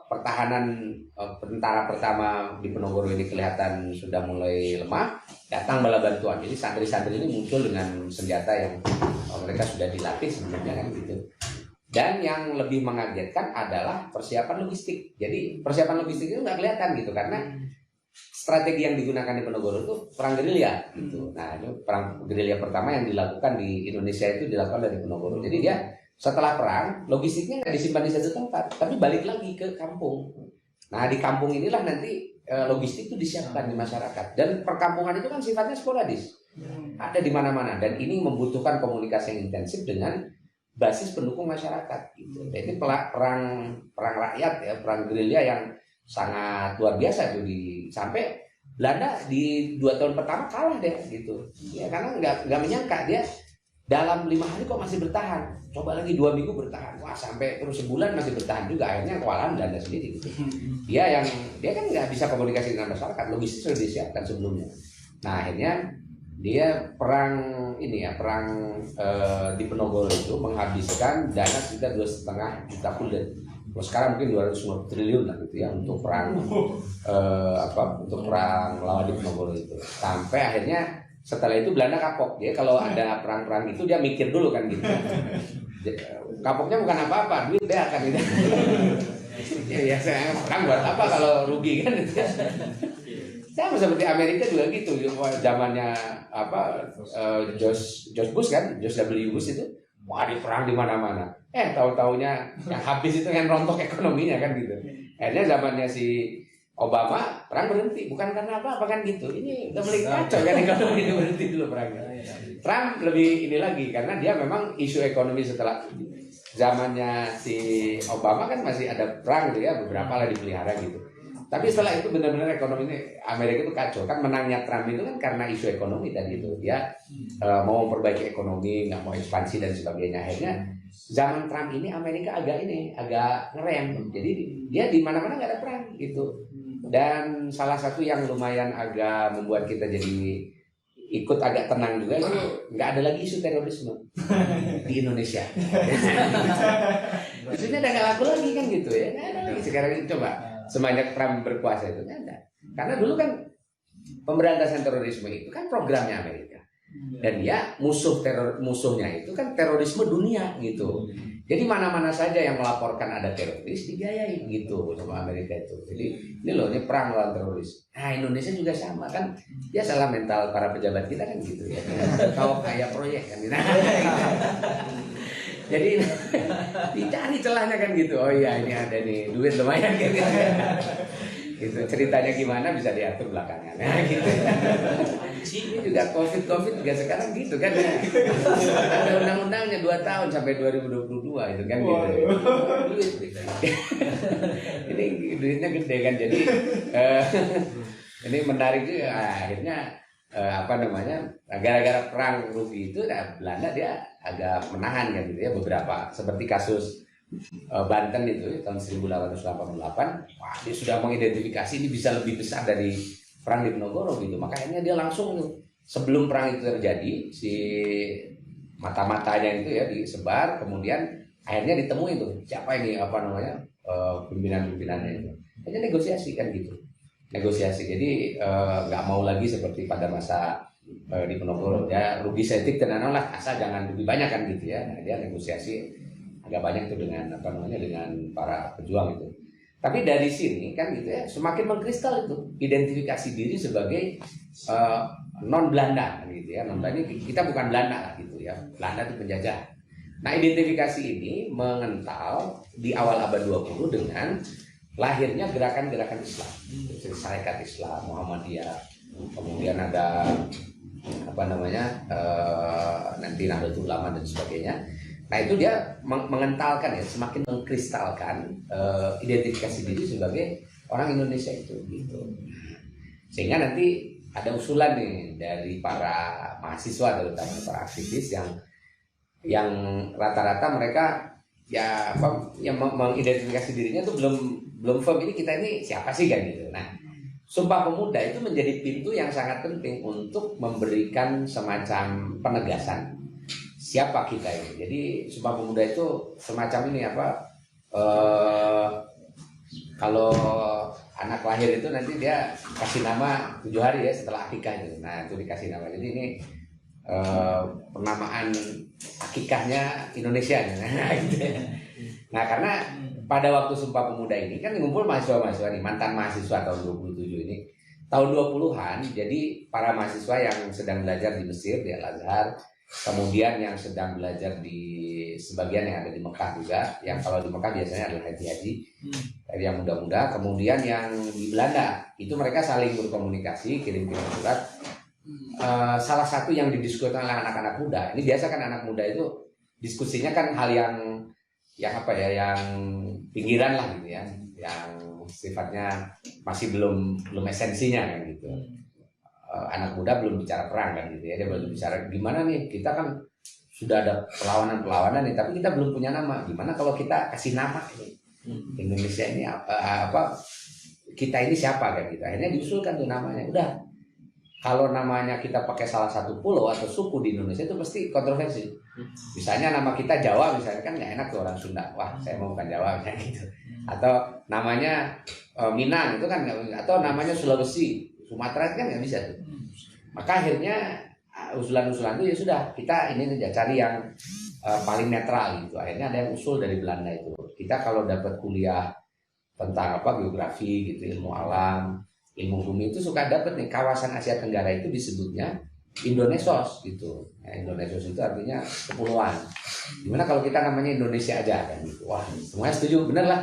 pertahanan tentara pertama Diponegoro ini kelihatan sudah mulai lemah, datang bala bantuan. Jadi santri-santri ini muncul dengan senjata yang mereka sudah dilatih sebelumnya kan gitu. Dan yang lebih mengagetkan adalah persiapan logistik. Jadi persiapan logistik itu nggak kelihatan gitu karena strategi yang digunakan di Diponegoro itu perang gerilya gitu. Nah, itu perang gerilya pertama yang dilakukan di Indonesia itu dilakukan dari Diponegoro. Jadi dia setelah perang logistiknya nggak disimpan di satu tempat, tapi balik lagi ke kampung. Nah, di kampung inilah nanti logistik itu disiapkan di masyarakat. Dan perkampungan itu kan sifatnya sporadis. Ada di mana-mana dan ini membutuhkan komunikasi yang intensif dengan basis pendukung masyarakat gitu. Jadi perang rakyat ya, perang gerilya yang sangat luar biasa itu sampai Belanda di 2 tahun pertama kalah deh gitu. Ya karena nggak menyangka dia dalam 5 hari kok masih bertahan. Coba lagi 2 minggu bertahan. Wah, sampai terus sebulan masih bertahan juga. Akhirnya kewalahan Belanda sendiri gitu. Dia kan nggak bisa komunikasi dengan masyarakat, logistik sudah disiapkan sebelumnya. Nah, akhirnya dia perang Diponegoro itu menghabiskan dana sekitar 2,5 juta gulden Kalau sekarang mungkin 250 triliun lah gitu ya untuk perang untuk perang melawan Diponegoro itu. Sampai akhirnya setelah itu Belanda kapok. Dia kalau ada perang-perang itu dia mikir dulu kan gitu. Kapoknya bukan apa-apa, duit dia akan gitu. Ya saya perang buat apa kalau rugi kan gitu. Sama seperti Amerika juga gitu. Zamannya George Bush kan, George W. Bush itu, wah di perang di mana-mana. Tahu-taunya yang habis itu yang rontok ekonominya kan gitu. Akhirnya zamannya si Obama perang berhenti, bukan karena apa kan gitu. Ini udah mulai kacau kan ekonomi itu berhenti dulu perangnya. Trump lebih ini lagi karena dia memang isu ekonomi setelah zamannya si Obama kan masih ada perang gitu ya, beberapa lah dipelihara gitu. Tapi setelah itu benar-benar ekonomi ini Amerika itu kacau kan, menangnya Trump itu kan karena isu ekonomi tadi itu dia mau memperbaiki ekonomi, nggak mau ekspansi dan sebagainya. Akhirnya zaman Trump ini Amerika agak ngerem, jadi dia di mana-mana nggak ada perang gitu. Dan salah satu yang lumayan agak membuat kita jadi ikut agak tenang juga itu nggak ada lagi isu terorisme di Indonesia. Di sini udah nggak laku lagi kan gitu ya. Nggak ada lagi sekarang ini coba semenjak Trump berkuasa itu nggak ada. Karena dulu kan pemberantasan terorisme itu kan programnya Amerika dan dia musuhnya itu kan terorisme dunia gitu. Jadi mana-mana saja yang melaporkan ada teroris dibiayai gitu sama Amerika itu. Jadi ini loh, ini perang lawan teroris. Nah Indonesia juga sama kan. Ya salah mental para pejabat kita kan gitu ya. Kau kaya proyek kan. Jadi dicari celahnya kan gitu. Oh iya ini ada nih duit lumayan gitu. Gitu ceritanya gimana bisa diatur belakangan. Nah gitu. Ini juga COVID juga sekarang gitu kan. Ada undang-undangnya 2 tahun sampai 2022 itu kan gitu. Ini duitnya gede kan, jadi ini menarik juga. Akhirnya gara-gara perang Rugi itu Belanda dia agak menahan kan gitu ya beberapa, seperti kasus Banten itu tahun 1888. Wah, dia sudah mengidentifikasi ini bisa lebih besar dari perang di Diponegoro gitu. Makanya dia langsung sebelum perang itu terjadi si mata-matanya itu ya disebar, kemudian akhirnya ditemui tuh siapa ini pimpinan-pimpinannya itu. Hanya negosiasi kan gitu. Negosiasi. Jadi nggak mau lagi seperti pada masa di Diponegoro ya, rugi setik tenan lah, asal jangan lebih banyak kan gitu ya. Nah, dia negosiasi agak banyak tuh dengan dengan para pejuang itu. Tapi dari sini kan gitu ya semakin mengkristal itu identifikasi diri sebagai non Belanda gitu ya. Non Belanda ini kita bukan Belanda lah gitu ya. Belanda itu penjajah. Nah, identifikasi ini mengental di awal abad 20 dengan lahirnya gerakan-gerakan Islam. Sarekat Islam, Muhammadiyah. Kemudian ada nanti Nahdlatul Ulama dan sebagainya. Nah itu dia mengentalkan ya, semakin mengkristalkan identifikasi diri sebagai orang Indonesia itu gitu. Sehingga nanti ada usulan nih dari para mahasiswa terutama para aktivis yang rata-rata mereka yang mengidentifikasi dirinya tuh belum firm, ini kita ini siapa sih kan gitu. Nah, Sumpah Pemuda itu menjadi pintu yang sangat penting untuk memberikan semacam penegasan siapa kita ini. Jadi Sumpah Pemuda itu semacam ini kalau anak lahir itu nanti dia kasih nama 7 hari ya setelah akikah itu. Nah itu dikasih nama. Jadi ini penamaan akikahnya Indonesia. Nah, gitu ya. Nah karena pada waktu Sumpah Pemuda ini kan ngumpul mahasiswa-mahasiswa nih, mantan mahasiswa tahun 27 ini. Tahun 20-an jadi para mahasiswa yang sedang belajar di Mesir, di Al-Azhar, kemudian yang sedang belajar di sebagian yang ada di Mekah juga, yang kalau di Mekah biasanya adalah haji yang muda-muda, kemudian yang di Belanda itu mereka saling berkomunikasi, kirim-kirim surat. Salah satu yang didiskusikan oleh anak-anak muda, ini biasa kan anak muda itu diskusinya kan hal yang pinggiran lah gitu ya, yang sifatnya masih belum esensinya kan gitu. Anak muda belum bicara perang kan gitu ya, dia belum bicara gimana nih kita kan sudah ada perlawanan nih, tapi kita belum punya nama. Gimana kalau kita kasih nama ini Indonesia ini kita ini siapa kan gitu. Akhirnya diusulkan tuh namanya. Udah kalau namanya kita pakai salah satu pulau atau suku di Indonesia itu pasti kontroversi. Misalnya nama kita Jawa misalnya kan nggak enak tuh orang Sunda. Wah saya mau bukan Jawa misalnya gitu. Atau namanya Minang itu kan nggak, atau namanya Sulawesi, Sumatera kan nggak bisa tuh. Maka akhirnya usulan-usulan itu ya sudah kita ini aja cari yang paling netral gitu. Akhirnya ada yang usul dari Belanda itu. Kita kalau dapat kuliah tentang apa geografi gitu, ilmu alam, ilmu bumi itu suka dapat nih kawasan Asia Tenggara itu disebutnya Indonesos gitu. Nah, Indonesos itu artinya kepulauan. Gimana kalau kita namanya Indonesia aja kan gitu. Wah, semuanya setuju, bener lah.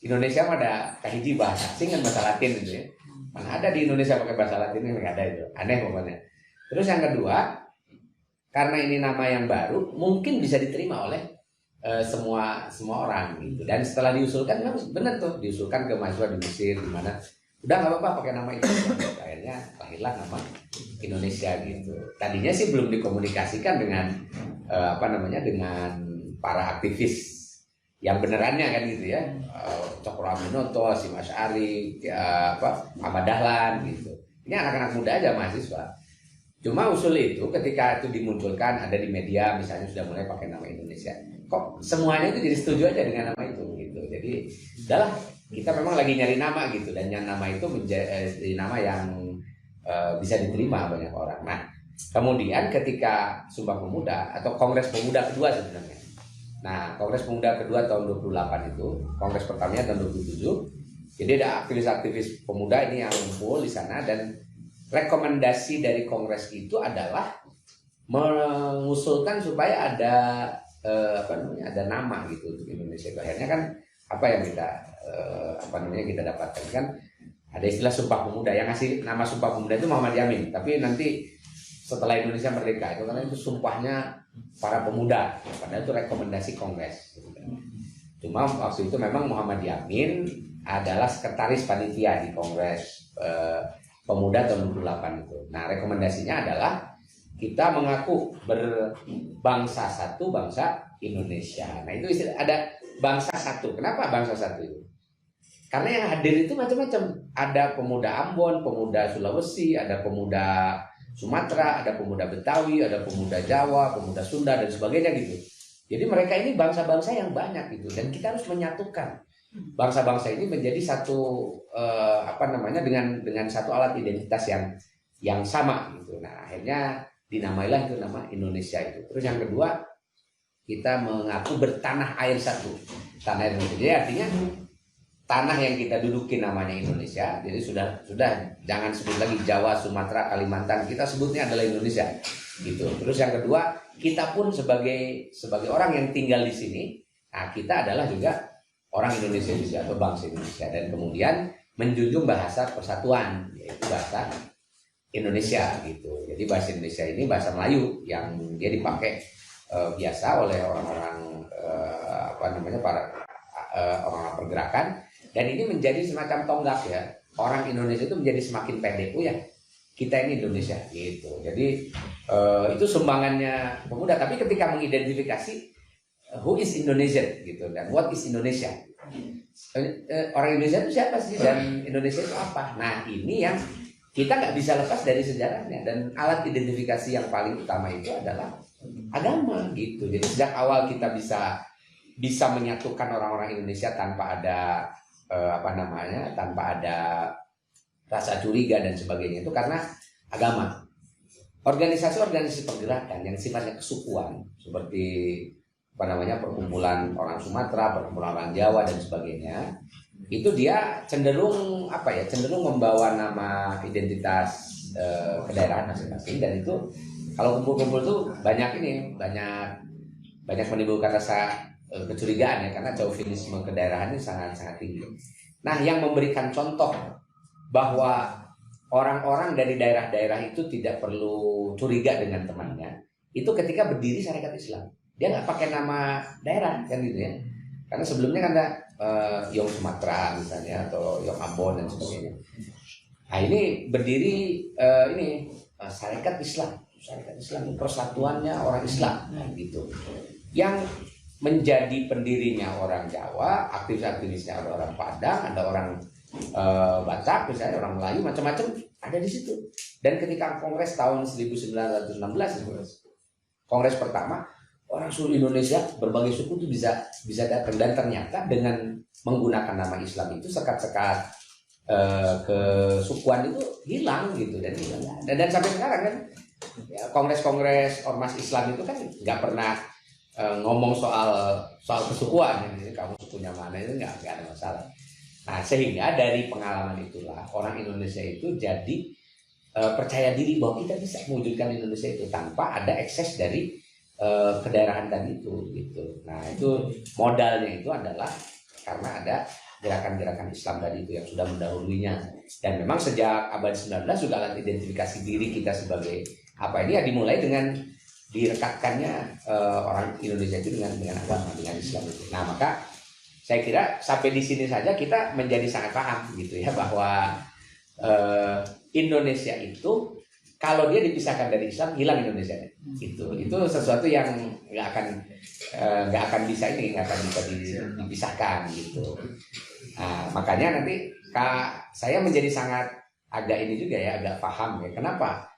Indonesia mah ada kahiji bahasa asing kan bahasa Latin gitu ya. Mana ada di Indonesia pakai bahasa Latin, ini nggak ada itu. Aneh pokoknya. Terus yang kedua, karena ini nama yang baru, mungkin bisa diterima oleh semua orang gitu. Dan setelah diusulkan, benar tuh diusulkan ke mahasiswa di Mesir di mana udah nggak apa-apa pakai nama itu. Akhirnya lahirlah nama Indonesia gitu. Tadinya sih belum dikomunikasikan dengan dengan para aktivis yang benerannya kan gitu ya, Cokro Aminoto, Hasyim Asy'ari, Ahmad Dahlan gitu. Ini anak-anak muda aja mahasiswa. Cuma usul itu ketika itu dimunculkan ada di media misalnya sudah mulai pakai nama Indonesia. Kok semuanya itu jadi setuju aja dengan nama itu gitu. Jadi udahlah kita memang lagi nyari nama gitu dan yang nama itu menjadi nama yang bisa diterima banyak orang. Nah, kemudian ketika Sumpah Pemuda atau Kongres Pemuda kedua sebenarnya. Nah, Kongres Pemuda kedua tahun 28 itu, Kongres pertamanya tahun 27. Jadi ada aktivis-aktivis pemuda ini yang kumpul di sana dan rekomendasi dari Kongres itu adalah mengusulkan supaya ada ada nama gitu untuk Indonesia. Akhirnya kan apa yang kita kita dapatkan kan ada istilah Sumpah Pemuda. Yang ngasih nama Sumpah Pemuda itu Muhammad Yamin, tapi nanti setelah Indonesia merdeka itu karena itu sumpahnya para pemuda, padahal itu rekomendasi Kongres. Cuma waktu itu memang Muhammad Yamin adalah sekretaris panitia di Kongres Pemuda tahun 28 itu. Nah, rekomendasinya adalah kita mengaku berbangsa satu, bangsa Indonesia. Nah, itu istilah ada bangsa satu. Kenapa bangsa satu itu? Karena yang hadir itu macam-macam. Ada pemuda Ambon, pemuda Sulawesi, ada pemuda Sumatera, ada pemuda Betawi, ada pemuda Jawa, pemuda Sunda dan sebagainya gitu. Jadi mereka ini bangsa-bangsa yang banyak gitu dan kita harus menyatukan bangsa-bangsa ini menjadi satu dengan satu alat identitas yang sama gitu. Nah, akhirnya dinamailah itu nama Indonesia itu. Terus yang kedua, kita mengaku bertanah air satu. Tanah air Indonesia. Jadi artinya tanah yang kita duduki namanya Indonesia. Jadi sudah jangan sebut lagi Jawa, Sumatera, Kalimantan. Kita sebutnya adalah Indonesia. Gitu. Terus yang kedua, kita pun sebagai orang yang tinggal di sini, nah kita adalah juga orang Indonesia juga atau bangsa Indonesia dan kemudian menjunjung bahasa persatuan yaitu bahasa Indonesia gitu. Jadi bahasa Indonesia ini bahasa Melayu yang dia dipakai biasa oleh orang-orang orang-orang pergerakan. Dan ini menjadi semacam tonggak ya. Orang Indonesia itu menjadi semakin pede. Oh ya, kita ini Indonesia gitu. Jadi itu sumbangannya pemuda. Tapi ketika mengidentifikasi who is Indonesian gitu dan what is Indonesia, orang Indonesia itu siapa sih dan Indonesia itu apa? Nah ini yang kita nggak bisa lepas dari sejarahnya dan alat identifikasi yang paling utama itu adalah agama gitu. Jadi sejak awal kita bisa menyatukan orang-orang Indonesia tanpa ada tanpa ada rasa curiga dan sebagainya itu karena agama. Organisasi-organisasi pergerakan yang sifatnya kesukuan seperti perkumpulan orang Sumatera, perkumpulan orang Jawa dan sebagainya, itu dia cenderung membawa nama identitas kedaerahan masing-masing dan itu kalau kumpul-kumpul tuh banyak menimbulkan rasa kecurigaan ya karena chauvinisme kedaerahan ini sangat tinggi. Nah, yang memberikan contoh bahwa orang-orang dari daerah-daerah itu tidak perlu curiga dengan temannya itu ketika berdiri Syarikat Islam. Dia nggak pakai nama daerah kan gitu ya. Karena sebelumnya kan ada Yong Sumatera misalnya atau Yong Ambon dan sebagainya. Nah, ini berdiri Syarikat Islam. Syarikat Islam persatuannya orang Islam gitu. Yang menjadi pendirinya orang Jawa, aktivis-aktivisnya ada orang Padang, ada orang Batak misalnya, orang Melayu, macam-macam ada di situ. Dan ketika kongres tahun 1916, kongres pertama, orang seluruh Indonesia berbagai suku itu bisa datang, dan ternyata dengan menggunakan nama Islam itu sekat-sekat kesukuan itu hilang gitu, dan sampai sekarang kan ya, kongres-kongres ormas Islam itu kan nggak pernah ngomong soal kesukuan, jadi kamu sukunya mana itu nggak ada masalah. Nah, sehingga dari pengalaman itulah orang Indonesia itu jadi percaya diri bahwa kita bisa mewujudkan Indonesia itu tanpa ada ekses dari kedaerahan tadi itu gitu. Nah, itu modalnya itu adalah karena ada gerakan-gerakan Islam tadi itu yang sudah mendahulunya. Dan memang sejak abad 19 juga alat identifikasi diri kita sebagai apa ini ya dimulai dengan direkatkannya orang Indonesia itu dengan agama, dengan Islam itu. Nah, maka saya kira sampai di sini saja kita menjadi sangat paham gitu ya bahwa Indonesia itu kalau dia dipisahkan dari Islam hilang Indonesia. Itu sesuatu yang nggak akan bisa dipisahkan gitu. Nah, makanya nanti saya menjadi sangat agak paham ya kenapa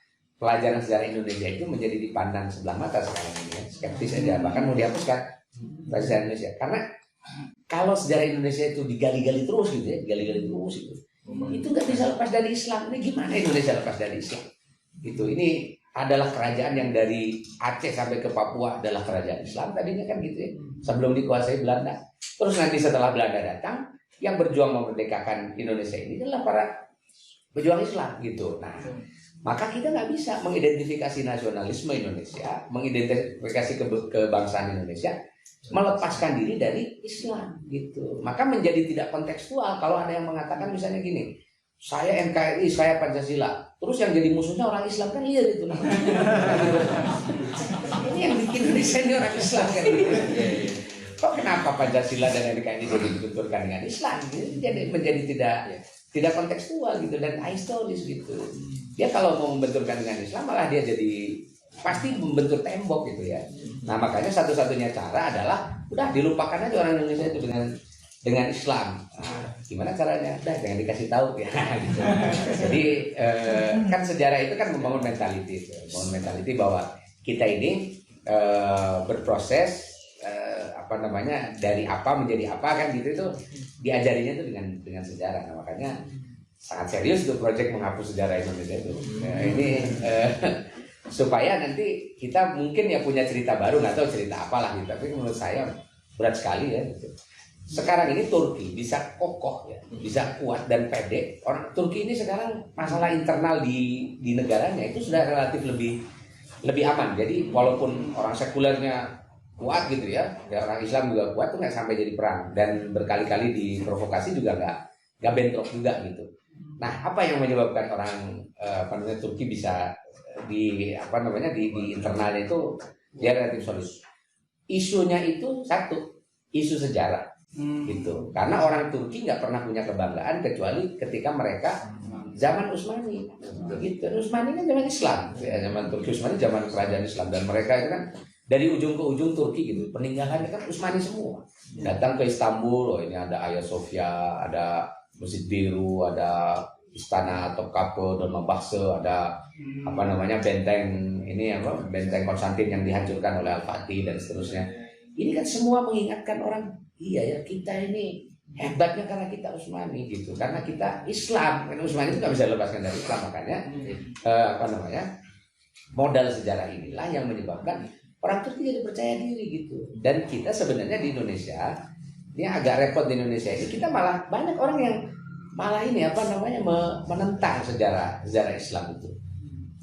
pelajaran sejarah Indonesia itu menjadi dipandang sebelah mata sekarang ini ya, skeptis aja, bahkan mau dihapuskan pelajaran sejarah Indonesia. Karena kalau sejarah Indonesia itu digali-gali terus gitu ya, itu nggak bisa lepas dari Islam. Ini gimana Indonesia lepas dari Islam? Gitu. Ini adalah kerajaan yang dari Aceh sampai ke Papua adalah kerajaan Islam tadinya kan gitu ya, sebelum dikuasai Belanda. Terus nanti setelah Belanda datang, yang berjuang memerdekakan Indonesia ini adalah para pejuang Islam gitu. Nah, maka kita nggak bisa mengidentifikasi nasionalisme Indonesia, mengidentifikasi kebangsaan Indonesia, melepaskan diri dari Islam gitu. Maka menjadi tidak kontekstual kalau ada yang mengatakan misalnya gini, saya NKRI, saya Pancasila, terus yang jadi musuhnya orang Islam kan liar itu. Ini yang bikin Indonesia ini orang Islam kan. Kok kenapa Pancasila dan NKRI jadi dibenturkan dengan Islam? Jadi menjadi tidak kontekstual gitu dan ahistoris gitu. Dia kalau mau membenturkan dengan Islam malah dia jadi pasti membentur tembok gitu ya. Nah, makanya satu-satunya cara adalah udah dilupakan aja orang Indonesia itu dengan Islam. Nah, gimana caranya? Udah jangan dikasih tahu ya. Gitu. Jadi kan sejarah itu kan membangun mentality bahwa kita ini berproses dari apa menjadi apa kan gitu, itu diajarinya itu dengan sejarah. Nah, makanya sangat serius tuh proyek menghapus sejarah Indonesia itu. Nah, ini supaya nanti kita mungkin ya punya cerita baru, nggak tahu cerita apalah gitu, tapi menurut saya berat sekali ya gitu. Sekarang ini Turki bisa kokoh ya, bisa kuat dan pede. Orang Turki ini sekarang masalah internal di negaranya itu sudah relatif lebih aman. Jadi walaupun orang sekulernya kuat gitu ya orang Islam juga kuat tuh nggak sampai jadi perang, dan berkali-kali diprovokasi juga nggak bentrok juga gitu. Nah, apa yang menyebabkan orang Turki bisa di internalnya itu dia relatif solid? Isunya itu satu, isu sejarah. Gitu. Karena orang Turki nggak pernah punya kebanggaan kecuali ketika mereka zaman Utsmani. Gitu. Utsmani kan zaman Islam, ya, zaman Turki Utsmani zaman kerajaan Islam, dan mereka itu kan dari ujung ke ujung Turki gitu. Peninggalannya kan Utsmani semua. Datang ke Istanbul, ini ada Hagia Sophia, ada Masjid Biru, ada Istana Topkapı, Dolmabahce, ada benteng Konstantin yang dihancurkan oleh Al-Fatih dan seterusnya. Ini kan semua mengingatkan orang, iya ya kita ini hebatnya karena kita Utsmani gitu, karena kita Islam. Karena Utsmani itu nggak bisa dilepaskan dari Islam, makanya modal sejarah inilah yang menyebabkan orang Turki jadi percaya diri gitu. Dan kita sebenarnya di Indonesia ini agak repot di Indonesia ini, kita malah banyak orang yang malah menentang sejarah Islam itu.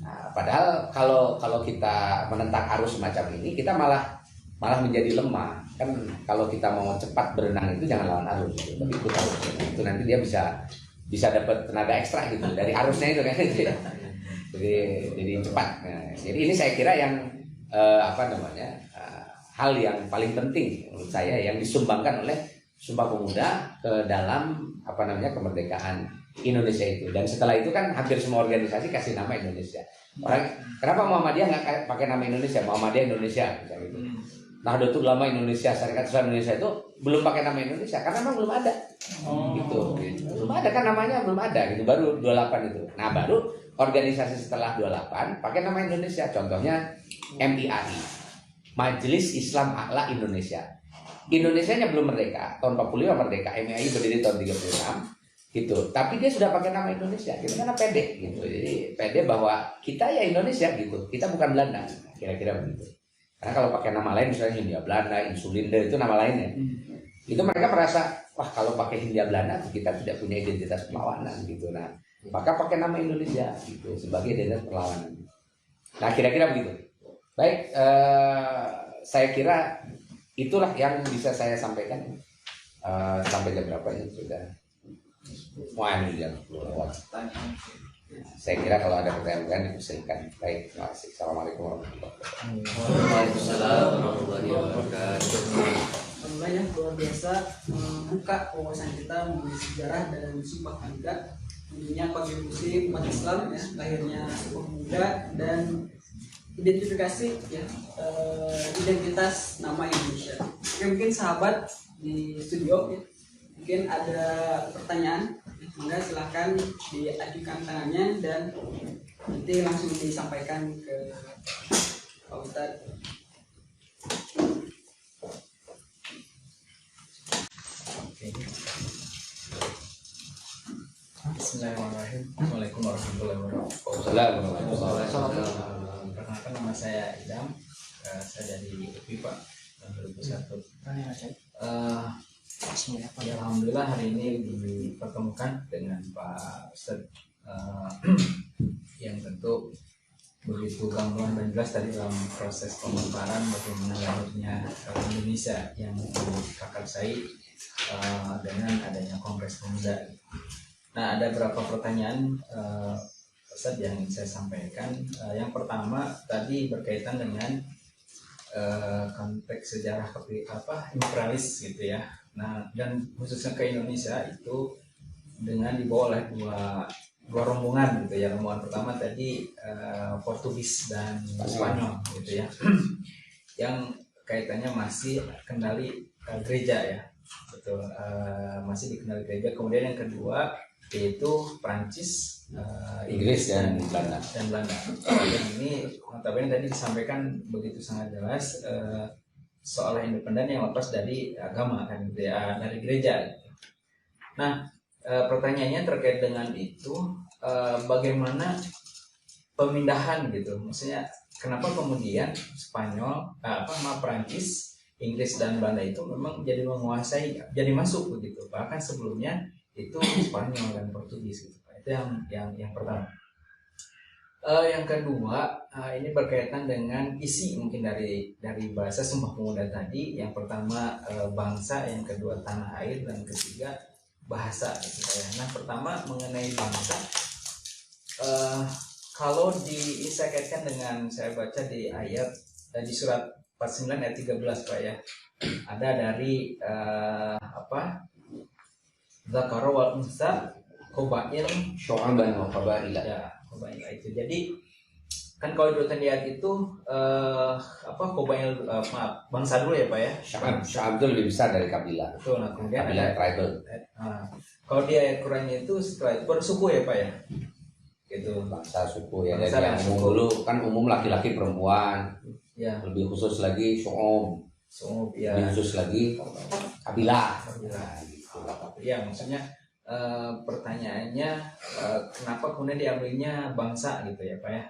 Nah, padahal kalau kita menentang arus semacam ini, kita malah menjadi lemah. Kan kalau kita mau cepat berenang itu jangan lawan arus gitu, tapi ikut arus itu nanti dia bisa dapat tenaga ekstra gitu dari arusnya itu kan. Jadi cepat. Nah, jadi ini saya kira yang hal yang paling penting menurut saya yang disumbangkan oleh Sumpah Pemuda ke dalam kemerdekaan Indonesia itu. Dan setelah itu kan hampir semua organisasi kasih nama Indonesia. Kenapa Muhammadiyah nggak pakai nama Indonesia? Muhammadiyah Indonesia misalnya gitu. Nahdlatul Ulama Indonesia, Syarikat Islam Indonesia itu belum pakai nama Indonesia karena memang belum ada. Gitu. Belum ada kan namanya belum ada gitu, baru 28 itu. Nah, baru organisasi setelah 28 pakai nama Indonesia. Contohnya MIAI, Majelis Islam A'la Indonesia. Indonesianya belum merdeka, tahun 45 merdeka, MIAI berdiri tahun 36 gitu. Tapi dia sudah pakai nama Indonesia, gitu karena pede gitu. Jadi pede bahwa kita ya Indonesia gitu. Kita bukan Belanda, kira-kira begitu. Karena kalau pakai nama lain misalnya Hindia Belanda, Insulinde itu nama lainnya. Itu mereka merasa, wah kalau pakai Hindia Belanda kita tidak punya identitas perlawanan gitu. Nah, maka pakai nama Indonesia gitu sebagai identitas perlawanan. Nah, kira-kira begitu. Baik, saya kira itulah yang bisa saya sampaikan. Sampai jam berapa ya sudah? Wah, ini jam 10 lewat. Saya kira kalau ada pertanyaan dipersilakan. Baik, terima kasih. Assalamualaikum warahmatullahi wabarakatuh. Waalaikumsalam warahmatullahi wabarakatuh. Alhamdulillah ya, luar biasa membuka wawasan kita mengenai sejarah dan Sumpah Pemuda, tentunya kontribusi umat Islam ya, lahirnya Sumpah Pemuda dan identifikasi ya, identitas nama Indonesia. Oke, mungkin sahabat di studio ya, mungkin ada pertanyaan, maka silahkan diajukan tangannya dan nanti langsung disampaikan ke Pak Ustadz. Bismillahirrahmanirrahim. Assalamualaikum warahmatullahi wabarakatuh. Perkenalkan, nama saya Idam. Saya dari UPI Pak tahun 2001. Ya, alhamdulillah hari ini dipertemukan dengan Pak Ustadz yang tentu begitu gamblang dan jelas tadi dalam proses pemaparan bagaimana lahirnya Indonesia yang dikakarsai dengan adanya Kongres Pemuda. Nah, ada beberapa pertanyaan Ustadz yang ingin saya sampaikan. Yang pertama tadi berkaitan dengan konteks sejarah imperialis gitu ya. Nah, dan khususnya ke Indonesia itu dengan dibawa oleh dua rombongan gitu ya. Rombongan pertama tadi Portugis dan Spanyol gitu ya. Yang kaitannya masih kendali gereja ya. Betul, masih dikenal gereja. Kemudian yang kedua yaitu Prancis, Inggris dan Belanda. Yang ini notabene tadi disampaikan begitu sangat jelas soal independen yang lepas dari agama kan gitu ya, dari gereja gitu. Nah, pertanyaannya terkait dengan itu, bagaimana pemindahan gitu, maksudnya kenapa kemudian Spanyol, Prancis, Inggris dan Belanda itu memang jadi menguasai, jadi masuk begitu, bahkan sebelumnya itu Spanyol dan Portugis gitu. Itu yang pertama. Yang kedua, ini berkaitan dengan isi mungkin dari bahasa Sumpah Pemuda tadi. Yang pertama bangsa, yang kedua tanah air, dan ketiga bahasa gitu ya. Nah, pertama mengenai bangsa, kalau saya kaitkan dengan saya baca di ayat di surat 49 ayat 13 Pak ya. Ada dari Zakara wal unsa qabail Syu'aban wa qabaila. Ya, qabail itu. Jadi kan kalau di ayat itu qabail bangsa dulu ya Pak ya. Syu'ab itu lebih besar dari kabilah. Betul. Nah, kemudian Kabilah tribal. Kalau di ayat Qurannya itu setelah itu baru suku ya Pak ya. Gitu. Bangsa suku ya. Bangsa Dari yang suku. umum dulu kan umum laki-laki perempuan. Ya. Lebih khusus lagi Syu'ab. Ya. Lebih khusus lagi kabilah. Ya, maksudnya pertanyaannya kenapa kemudian diambilnya bangsa gitu ya Pak ya,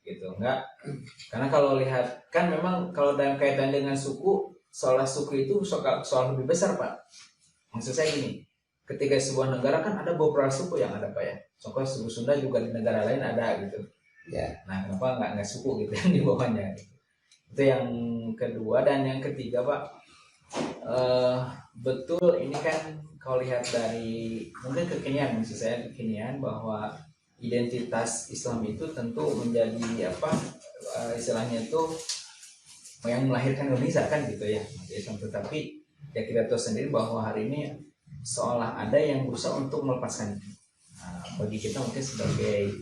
gitu enggak? Karena kalau lihat kan memang kalau dalam kaitan dengan suku, soal suku itu soal lebih besar Pak. Maksud saya gini, ketika sebuah negara kan ada beberapa suku yang ada Pak ya. Contoh suku Sunda juga di negara lain ada gitu. Ya. Nah, kenapa nggak suku gitu yang di bawahnya? Gitu. Itu yang kedua. Dan yang ketiga Pak, betul ini kan kalau lihat dari mungkin kekinian, maksud saya kekinian bahwa identitas Islam itu tentu menjadi istilahnya itu yang melahirkan Indonesia kan gitu ya Islam. Tetapi ya kita tahu sendiri bahwa hari ini seolah ada yang berusaha untuk melepaskan itu. Nah, bagi kita mungkin sebagai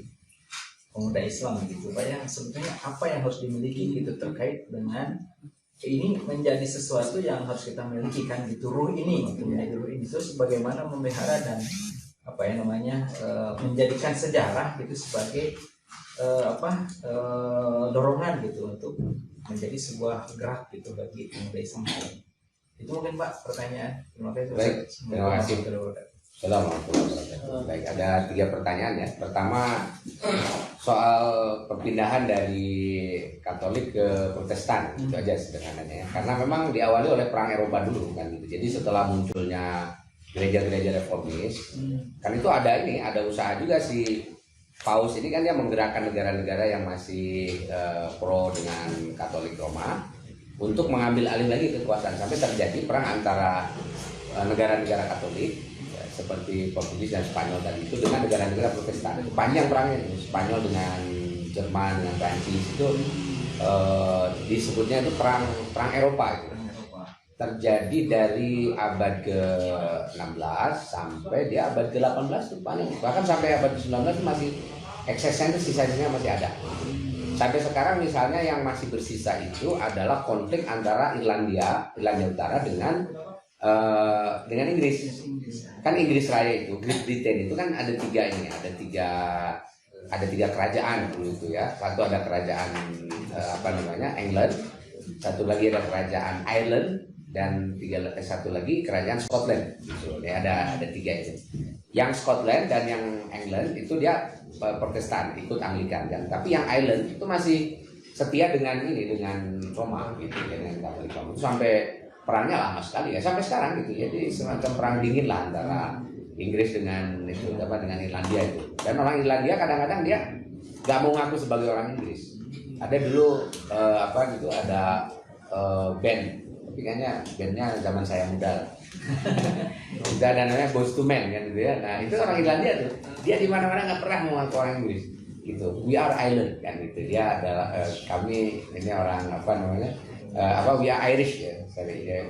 pemuda Islam gitu Pak ya, sebetulnya apa yang harus dimiliki gitu terkait dengan ini menjadi sesuatu yang harus kita miliki kan gitu, ruh ini gitu, menjadi ruh ini. Terus bagaimana memelihara dan menjadikan sejarah gitu sebagai dorongan gitu untuk menjadi sebuah gerak gitu bagi pemuda Islam. Itu mungkin Pak pertanyaan. Terima kasih. Baik, terima kasih. Assalamualaikum warahmatullahi wabarakatuh. Baik, ada 3 pertanyaan ya. Pertama, soal perpindahan dari Katolik ke Protestan, itu aja sederhananya ya. Karena memang diawali oleh perang Eropa dulu kan gitu. Jadi setelah munculnya gereja-gereja reformis, kan itu ada usaha juga si Paus ini kan dia menggerakkan negara-negara yang masih pro dengan Katolik Roma untuk mengambil alih lagi kekuasaan sampai terjadi perang antara negara-negara Katolik seperti Portugis dan Spanyol tadi itu dengan negara-negara Protestan. Itu panjang perangnya, Spanyol dengan Jerman dengan Prancis itu disebutnya itu perang Eropa itu. Terjadi dari abad ke-16 sampai di abad ke-18 itu paling, bahkan sampai abad ke-19 itu masih eksesnya itu sisa-sisanya masih ada. Sampai sekarang misalnya yang masih bersisa itu adalah konflik antara Irlandia Utara dengan Inggris. Kan Inggris Raya itu, Great Britain itu kan ada tiga kerajaan dulu itu ya. Satu ada kerajaan England, satu lagi ada kerajaan Ireland, dan satu lagi kerajaan Scotland gitu. Ya, ada 3 itu. Yang Scotland dan yang England itu dia Protestan, ikut Anglikan, dan tapi yang Ireland itu masih setia dengan Roma gitu, dengan Katolik Roma. Itu sampai perangnya lama sekali ya, sampai sekarang gitu. Jadi semacam perang dingin lah antara Inggris dengan Irlandia itu. Dan orang Irlandia kadang-kadang dia nggak mau ngaku sebagai orang Inggris. Ada dulu ada band, tapi kayaknya bandnya zaman saya muda. Udah ada namanya Boyz II Men kan gitu ya. Nah itu orang Irlandia tuh, dia di mana-mana nggak pernah mau ngaku orang Inggris gitu. We are Ireland kan gitu. Dia adalah kami ini orang we are Irish ya.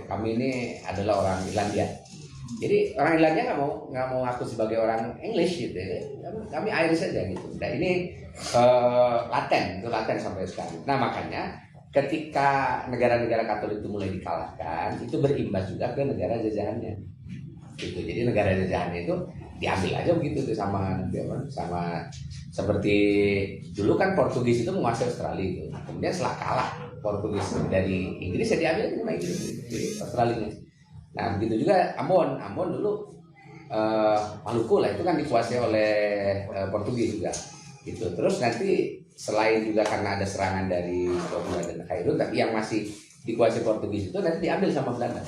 Kami ini adalah orang Irlandia. Jadi orang Irlandia nggak mau ngaku sebagai orang English gitu ya. Kami Irish aja gitu. Nah ini laten sampai sekarang. Nah makanya ketika negara-negara Katolik itu mulai dikalahkan, itu berimbas juga ke negara jajahannya. Gitu. Jadi negara jajahannya itu diambil aja begitu tuh sama seperti dulu kan Portugis itu menguasai Australia itu. Kemudian setelah kalah Portugis dari Inggris ya diambil aja sama Inggris di Australia. Nah begitu juga Ambon dulu Maluku lah itu kan dikuasai oleh Portugis juga. Gitu. Terus nanti selain juga karena ada serangan dari Portugal dan Cairo, tapi yang masih dikuasai Portugis itu nanti diambil sama Belanda.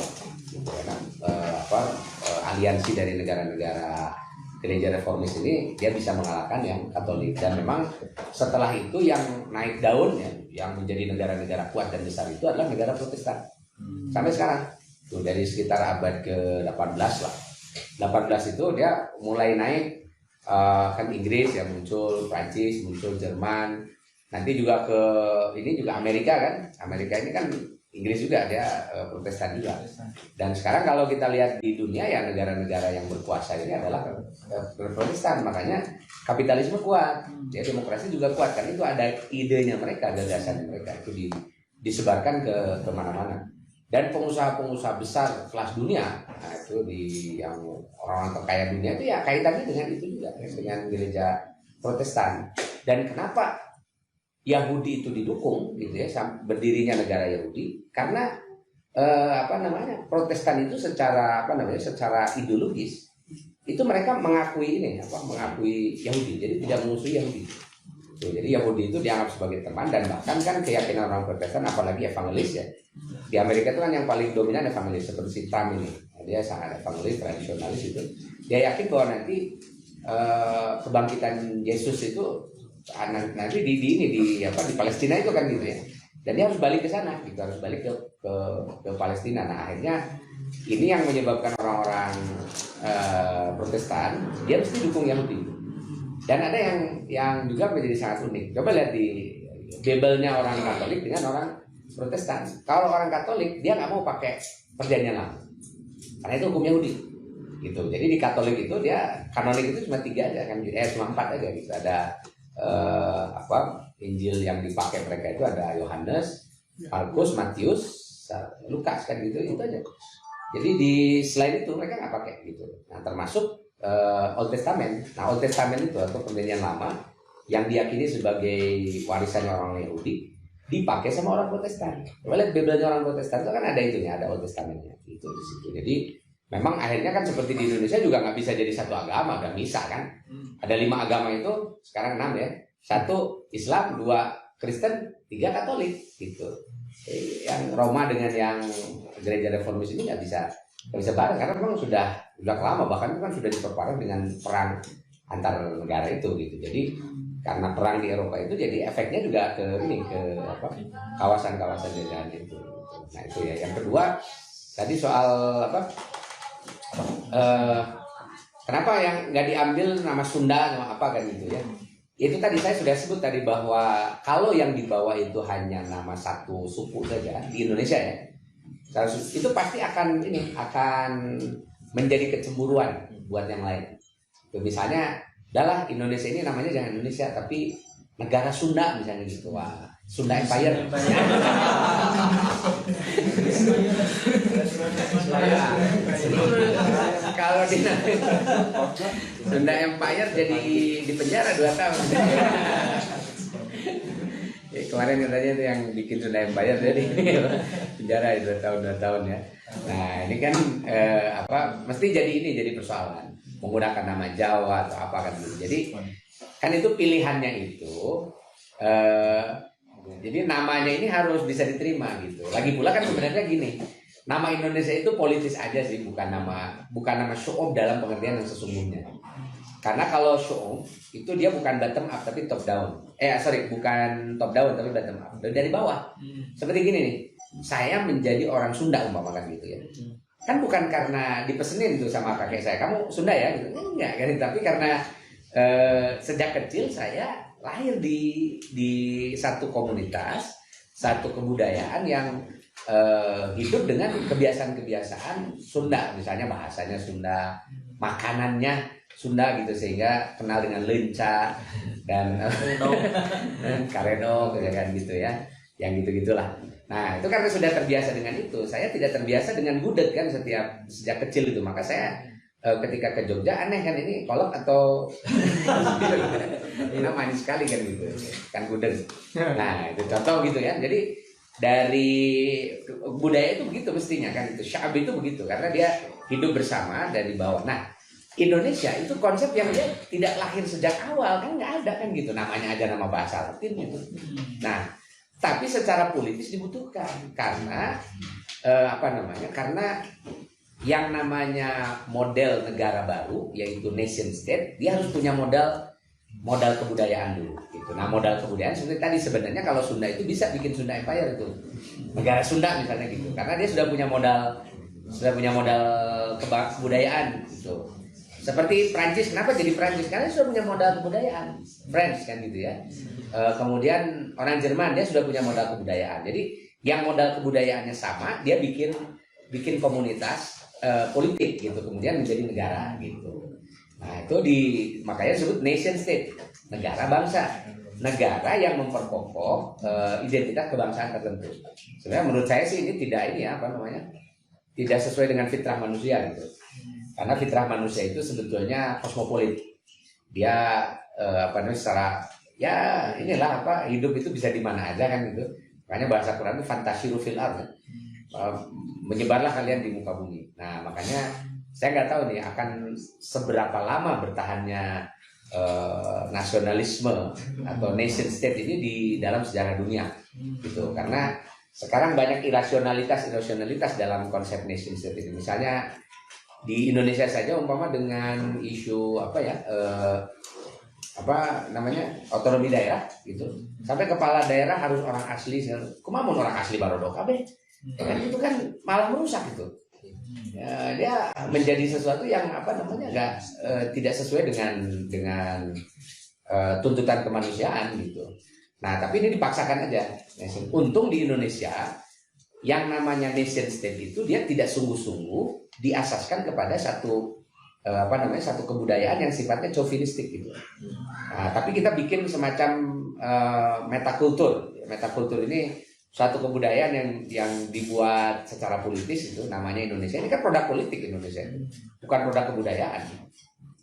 Gitu, karena aliansi dari negara-negara gereja reformis ini dia bisa mengalahkan yang Katolik, dan memang setelah itu yang naik daun yang menjadi negara-negara kuat dan besar itu adalah negara Protestan sampai sekarang. Tuh dari sekitar abad ke-18 lah. 18 itu dia mulai naik. Kan Inggris yang muncul, Prancis muncul, Jerman, nanti juga juga Amerika kan. Amerika ini kan Inggris juga, dia Protestan juga. Dan sekarang kalau kita lihat di dunia ya negara-negara yang berkuasa ini adalah Protestan, makanya kapitalisme kuat, ya demokrasi juga kuat kan, itu ada idenya mereka, gagasan mereka itu disebarkan ke mana-mana. Dan pengusaha-pengusaha besar kelas dunia, nah itu yang orang-orang terkaya dunia itu ya kaitannya dengan itu juga, dengan gereja Protestan. Dan kenapa Yahudi itu didukung gitu ya, berdirinya negara Yahudi? Karena Protestan itu secara ideologis itu mereka mengakui Yahudi, jadi tidak musuh Yahudi. Jadi Yahudi itu dianggap sebagai teman, dan bahkan kan keyakinan orang Protestan apalagi evangelis ya. Di Amerika itu kan yang paling dominan evangelis, seperti si Trump ini. Dia sangat evangelis, tradisionalis itu. Dia yakin bahwa nanti kebangkitan Yesus itu nanti di Palestina itu kan gitu ya. Dan dia harus balik ke sana, gitu, harus balik ke Palestina. Nah, akhirnya ini yang menyebabkan orang-orang Protestan dia mesti dukung Yahudi. Dan ada yang juga menjadi sangat unik. Coba lihat di Bible-nya orang Katolik dengan orang Protestan. Kalau orang Katolik dia nggak mau pakai perjanjian lama, karena itu hukum Yahudi. Gitu. Jadi di Katolik itu dia kanonik itu cuma 3 aja kan, cuma 4 aja gitu. Ada Injil yang dipakai mereka itu ada Yohanes, Markus, Matius, Lukas kan gitu itu aja. Jadi di selain itu mereka nggak pakai gitu. Nah termasuk Old Testament. Nah Old Testament itu atau perjanjian lama yang diyakini sebagai warisannya orang Yahudi dipakai sama orang Protestan. Coba lihat Biblenya orang Protestan itu kan ada itunya, ada Old Testamentnya itu di situ. Jadi memang akhirnya kan seperti di Indonesia juga nggak bisa jadi satu agama, udah misah kan. Ada 5 agama itu, sekarang 6 ya. 1 Islam, 2 Kristen, 3 Katolik gitu. Yang Roma dengan yang gereja reformis ini nggak bisa bareng karena memang sudah lama, bahkan itu kan sudah diperparah dengan perang antar negara itu gitu. Jadi karena perang di Eropa itu jadi efeknya juga ke kawasan-kawasan jajahan itu. Nah itu ya. Yang kedua tadi soal kenapa yang nggak diambil nama Sunda nama apa kan gitu ya. Itu tadi saya sudah sebut tadi bahwa kalau yang dibawa itu hanya nama satu suku saja di Indonesia ya, itu pasti akan menjadi kecemburuan buat yang lain. Misalnya, adalah Indonesia ini namanya jangan Indonesia tapi negara Sunda misalnya gitu. Wah, Sunda Empire. Kalau di Sunda Empire jadi di penjara 2 tahun. Kemarin katanya itu yang bikin Sunda Empire jadi penjara 2 tahun ya. Nah ini kan mesti jadi persoalan menggunakan nama Jawa atau apa kan gitu. Jadi kan itu pilihannya itu. Jadi namanya ini harus bisa diterima gitu. Lagi pula kan sebenarnya gini, nama Indonesia itu politis aja sih, bukan nama syu'ub dalam pengertian yang sesungguhnya. Karena kalau syu'ub itu dia bukan bottom up tapi top down. Bukan top down tapi bottom up. Dari bawah. Seperti gini nih, saya menjadi orang Sunda umpamakan gitu ya. Kan bukan karena dipesenin tuh sama kakek saya, kamu Sunda ya gitu. Enggak kan, tapi karena sejak kecil saya lahir di satu komunitas, satu kebudayaan yang hidup dengan kebiasaan-kebiasaan Sunda, misalnya bahasanya Sunda, makanannya Sunda gitu, sehingga kenal dengan lenca dan karedok kan gitu ya, yang gitu-gitulah. Nah itu karena sudah terbiasa dengan itu, saya tidak terbiasa dengan gudeg kan sejak kecil itu, maka saya ketika ke Jogja aneh kan, ini kolak atau ini manis sekali kan gitu kan gudeg. Nah itu contoh gitu ya. Jadi dari budaya itu begitu mestinya kan, itu sya'ab itu begitu karena dia hidup bersama dari bawah. Nah Indonesia itu konsep yang dia tidak lahir sejak awal kan, nggak ada kan gitu, namanya aja nama bahasa Latin gitu. Nah tapi secara politis dibutuhkan karena karena yang namanya model negara baru yaitu nation state, dia harus punya modal kebudayaan dulu gitu. Nah modal kebudayaan seperti tadi, sebenarnya kalau Sunda itu bisa bikin Sunda Empire itu, negara Sunda misalnya gitu, karena dia sudah punya modal kebudayaan gitu. Seperti Prancis, kenapa jadi Prancis? Karena dia sudah punya modal kebudayaan, French kan gitu ya. Kemudian orang Jerman, dia sudah punya modal kebudayaan. Jadi yang modal kebudayaannya sama, dia bikin komunitas politik gitu, kemudian menjadi negara gitu. Nah itu makanya disebut nation state, negara bangsa, negara yang memperkokoh identitas kebangsaan tertentu. Sebenarnya menurut saya sih ini tidak tidak sesuai dengan fitrah manusia gitu. Karena fitrah manusia itu sebetulnya kosmopolit. Dia secara hidup itu bisa di mana aja kan gitu. Makanya bahasa Quran itu fantasiru fil ardh. Menyebarlah kalian di muka bumi. Nah makanya saya nggak tahu nih akan seberapa lama bertahannya nasionalisme atau nation state ini di dalam sejarah dunia gitu. Karena sekarang banyak irasionalitas dalam konsep nation state ini. Misalnya di Indonesia saja umpama dengan isu otonomi daerah gitu, sampai kepala daerah harus orang asli, kumamun orang asli barodo kabeh. Kan itu kan malah merusak itu. Ya, dia menjadi sesuatu yang tidak sesuai dengan tuntutan kemanusiaan gitu. Nah, tapi ini dipaksakan aja. Untung di Indonesia yang namanya nation state itu dia tidak sungguh-sungguh diasaskan kepada satu kebudayaan yang sifatnya chauvinistik gitu. Nah, tapi kita bikin semacam metakultur. Metakultur ini suatu kebudayaan yang dibuat secara politis itu namanya Indonesia. Ini kan produk politik Indonesia itu, bukan produk kebudayaan.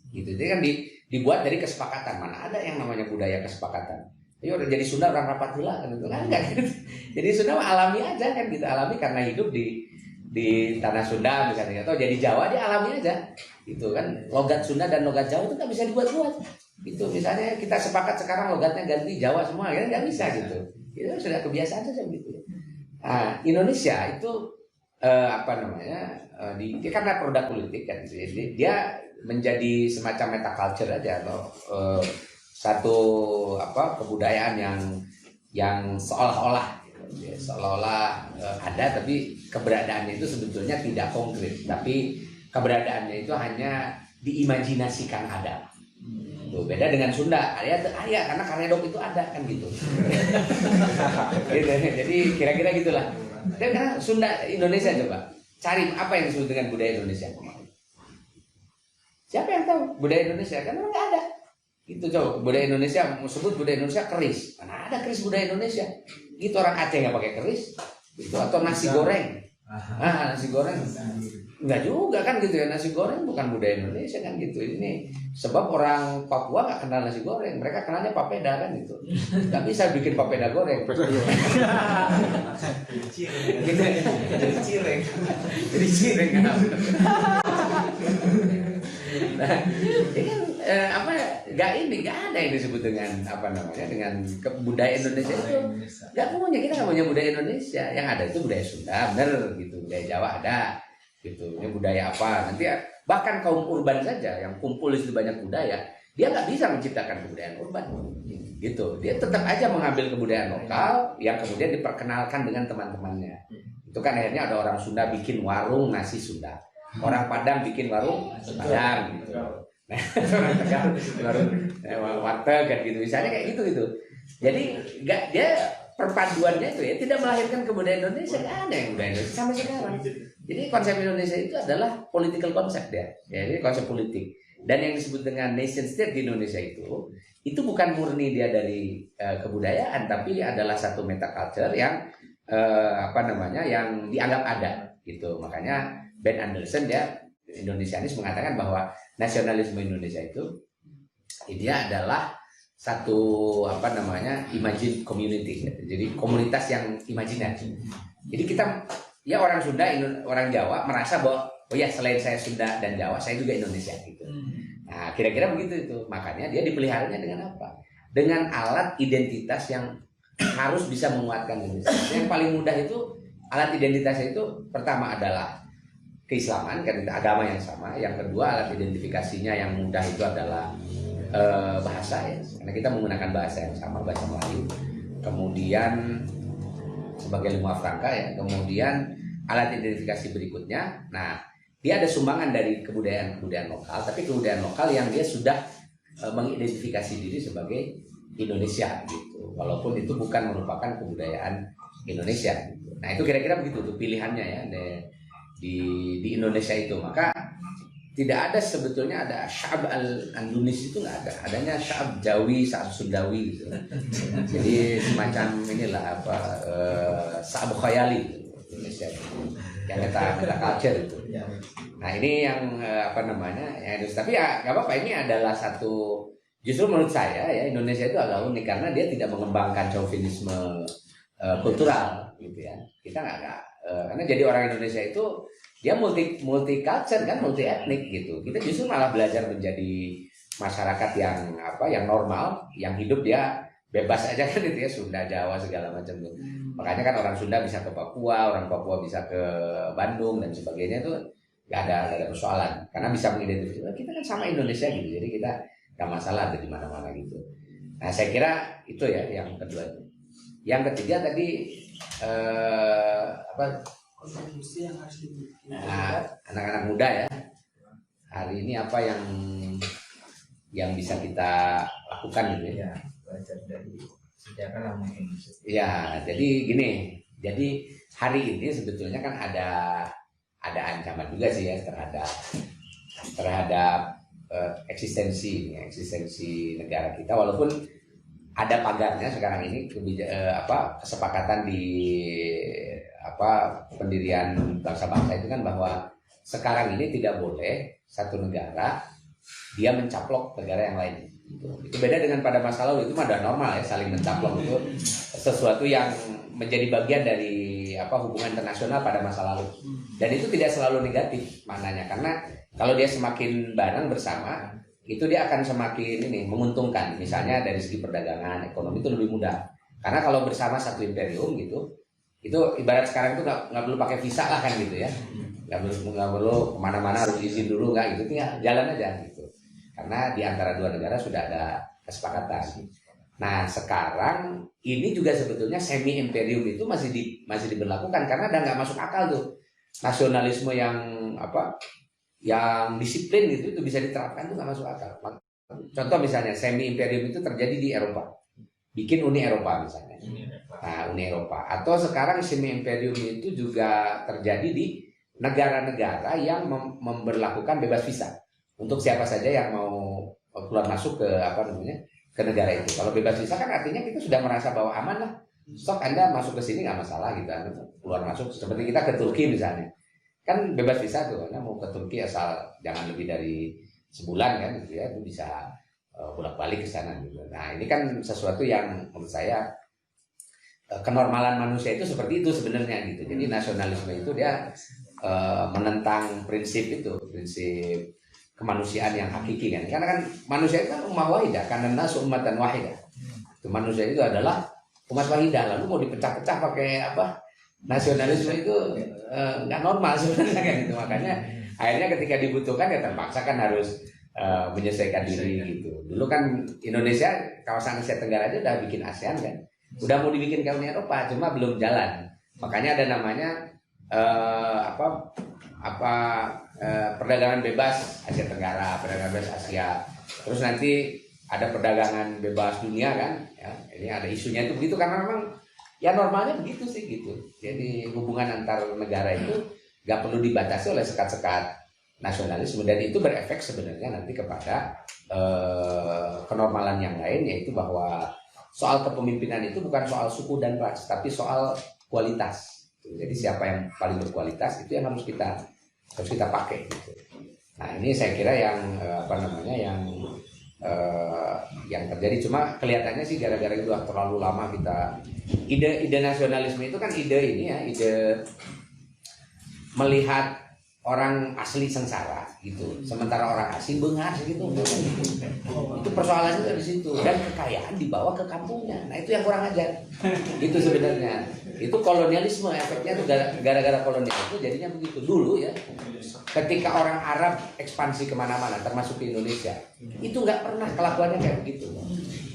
Gitu. Jadi kan dibuat dari kesepakatan. Mana ada yang namanya budaya kesepakatan? Ya udah jadi Sunda orang rapat gila kan itu kan enggak gitu. Jadi Sunda alami aja kan gitu, alami karena hidup di tanah Sunda misalnya, atau jadi Jawa dia alami aja. Gitu kan. Logat Sunda dan logat Jawa itu nggak bisa dibuat-buat. Gitu. Misalnya kita sepakat sekarang logatnya ganti Jawa semua kan nggak bisa gitu. Itu sudah kebiasaan saja gitu. Nah, Indonesia itu dia karena produk politik kan, jadi dia menjadi semacam metaculture aja atau satu kebudayaan yang seolah-olah ada, tapi keberadaannya itu sebetulnya tidak konkret, tapi keberadaannya itu hanya diimajinasikan ada. Tuh, beda dengan Sunda, karena karedok itu ada kan gitu. Gitu. Jadi kira-kira gitulah. Dan karena Sunda Indonesia coba cari apa yang disebut dengan budaya Indonesia. Siapa yang tahu budaya Indonesia? Kan memang nggak ada. Itu coba budaya Indonesia, mau sebut budaya Indonesia keris. Mana ada keris budaya Indonesia? Gitu orang Aceh nggak pakai keris. Itu atau nasi goreng. Nasi goreng enggak juga kan gitu ya, nasi goreng bukan budaya Indonesia kan gitu. Ini sebab orang Papua nggak kenal nasi goreng, mereka kenalnya papeda kan gitu. Nggak bisa bikin papeda goreng. Jadi cireng kan. Nah, ini kan nggak ada yang disebut dengan dengan budaya Indonesia itu nggak punya, kita nggak punya budaya Indonesia. Yang ada itu budaya Sunda, bener gitu, budaya Jawa ada gitu. Ini budaya apa nanti bahkan kaum urban saja yang kumpul di situ banyak budaya, dia nggak bisa menciptakan kebudayaan urban gitu. Dia tetap aja mengambil kebudayaan lokal yang kemudian diperkenalkan dengan teman-temannya. Itu kan akhirnya ada orang Sunda bikin warung nasi Sunda, orang Padang bikin warung Padang gitu. Nah, orang Tegal warung warteg kan gitu, misalnya kayak gitu. Jadi dia perpaduannya itu ya tidak melahirkan kebudayaan Indonesia, nggak ada yang budaya Indonesia sampai sekarang. Jadi konsep Indonesia itu adalah political concept ya, jadi konsep politik. Dan yang disebut dengan nation state di Indonesia itu bukan murni dia dari kebudayaan, tapi adalah satu metaculture yang yang dianggap ada gitu. Makanya Ben Anderson Indonesianis mengatakan bahwa nasionalisme Indonesia itu dia adalah satu imagine community, jadi komunitas yang imajinasi. Jadi kita orang Sunda, orang Jawa merasa bahwa selain saya Sunda dan Jawa, saya juga Indonesia gitu. Nah, kira-kira begitu itu. Makanya dia dipeliharanya dengan apa? Dengan alat identitas yang harus bisa menguatkan Indonesia. Yang paling mudah itu alat identitasnya itu pertama adalah keislaman, kan agama yang sama. Yang kedua alat identifikasinya yang mudah itu adalah bahasa ya, karena kita menggunakan bahasa yang sama, bahasa Melayu. Kemudian sebagai lingua franca ya. Kemudian alat identifikasi berikutnya, nah dia ada sumbangan dari kebudayaan lokal, tapi kebudayaan lokal yang dia sudah mengidentifikasi diri sebagai Indonesia gitu, walaupun itu bukan merupakan kebudayaan Indonesia gitu. Nah itu kira-kira begitu tuh pilihannya ya di Indonesia itu. Maka tidak ada sebetulnya ada Sya'ab al-Andunis, itu nggak ada, adanya Sya'ab Jawi, Sya'ab Sundawi gitu. Jadi semacam inilah Sya'ab Khayali Indonesia yang meta culture itu. Nah ini yang tapi ya nggak apa-apa, ini adalah satu, justru menurut saya ya Indonesia itu agak unik karena dia tidak mengembangkan chauvinisme kultural gitu ya. Kita nggak karena jadi orang Indonesia itu dia multi culture kan, multi etnik gitu. Kita justru malah belajar menjadi masyarakat yang normal, yang hidup dia bebas aja kan itu ya, Sunda, Jawa segala macam tuh. Makanya kan orang Sunda bisa ke Papua, orang Papua bisa ke Bandung dan sebagainya, itu nggak ada persoalan karena bisa mengidentifikasi kita kan sama Indonesia gitu. Jadi kita nggak masalah ada di mana-mana gitu. Nah saya kira itu ya yang kedua. Yang ketiga tadi kontribusi yang harus dimiliki anak-anak muda ya, hari ini apa yang bisa kita lakukan gitu ya, belajar dari sejarah lah mungkin. Ya jadi gini, jadi hari ini sebetulnya kan ada ancaman juga sih ya terhadap eksistensi negara kita, walaupun ada pagarnya sekarang ini kesepakatan di pendirian bangsa-bangsa itu kan bahwa sekarang ini tidak boleh satu negara dia mencaplok negara yang lain. Itu beda dengan pada masa lalu, itu mah udah normal ya, saling mencaplok itu sesuatu yang menjadi bagian dari hubungan internasional pada masa lalu. Dan itu tidak selalu negatif maknanya, karena kalau dia semakin bareng bersama itu dia akan semakin menguntungkan. Misalnya dari segi perdagangan, ekonomi itu lebih mudah. Karena kalau bersama satu imperium gitu, itu ibarat sekarang itu nggak perlu pakai visa lah kan gitu ya, nggak perlu kemana-mana harus izin dulu, nggak gitu, ya jalan aja gitu. Karena di antara dua negara sudah ada kesepakatan. Nah sekarang ini juga sebetulnya semi imperium itu masih diberlakukan, karena udah nggak masuk akal tuh nasionalisme yang disiplin gitu, itu bisa diterapkan tuh nggak masuk akal. Contoh misalnya semi imperium itu terjadi di Eropa, bikin Uni Eropa misalnya. Nah, Uni Eropa, atau sekarang semi imperium itu juga terjadi di negara-negara yang memberlakukan bebas visa untuk siapa saja yang mau keluar masuk ke negara itu. Kalau bebas visa kan artinya kita sudah merasa bahwa aman lah, stok Anda masuk ke sini nggak masalah gitu, Anda keluar masuk seperti kita ke Turki misalnya, kan bebas visa tuh, Anda mau ke Turki asal jangan lebih dari sebulan kan gitu ya, itu bisa bolak-balik ke sana gitu. Nah ini kan sesuatu yang menurut saya kenormalan manusia itu seperti itu sebenarnya gitu. Jadi nasionalisme itu dia menentang prinsip kemanusiaan yang hakiki kan. Karena kan manusia itu kan ummah wahidah, karena nasu ummatan wahidah. Itu manusia itu adalah umat wahidah. Lalu mau dipecah-pecah pakai nasionalisme itu nggak normal sebenarnya kan itu. Makanya akhirnya ketika dibutuhkan ya terpaksa kan harus menyesuaikan diri gitu. Dulu kan Indonesia kawasan Asia Tenggara aja udah bikin ASEAN kan. Udah mau dibikin ke Uni Eropa, cuma belum jalan. Makanya ada namanya perdagangan bebas Asia Tenggara, perdagangan bebas Asia. Terus nanti ada perdagangan bebas dunia kan. Ya, ini ada isunya itu begitu karena memang ya normalnya begitu sih gitu. Jadi hubungan antar negara itu nggak perlu dibatasi oleh sekat-sekat nasionalisme, dan itu berefek sebenarnya nanti kepada kenormalan yang lain, yaitu bahwa soal kepemimpinan itu bukan soal suku dan ras, tapi soal kualitas. Jadi siapa yang paling berkualitas itu yang harus kita pakai. Gitu. Nah ini saya kira yang yang terjadi. Cuma kelihatannya sih gara-gara itu terlalu lama kita ide nasionalisme itu kan ide melihat orang asli sengsara gitu, sementara orang asing bengas gitu. Itu persoalannya dari situ, dan kekayaan dibawa ke kampungnya. Nah itu yang kurang ajar. Itu sebenarnya. Itu kolonialisme, efeknya tuh gara-gara kolonial itu jadinya begitu. Dulu ya, ketika orang Arab ekspansi kemana-mana, termasuk di Indonesia, itu nggak pernah kelakuannya kayak begitu.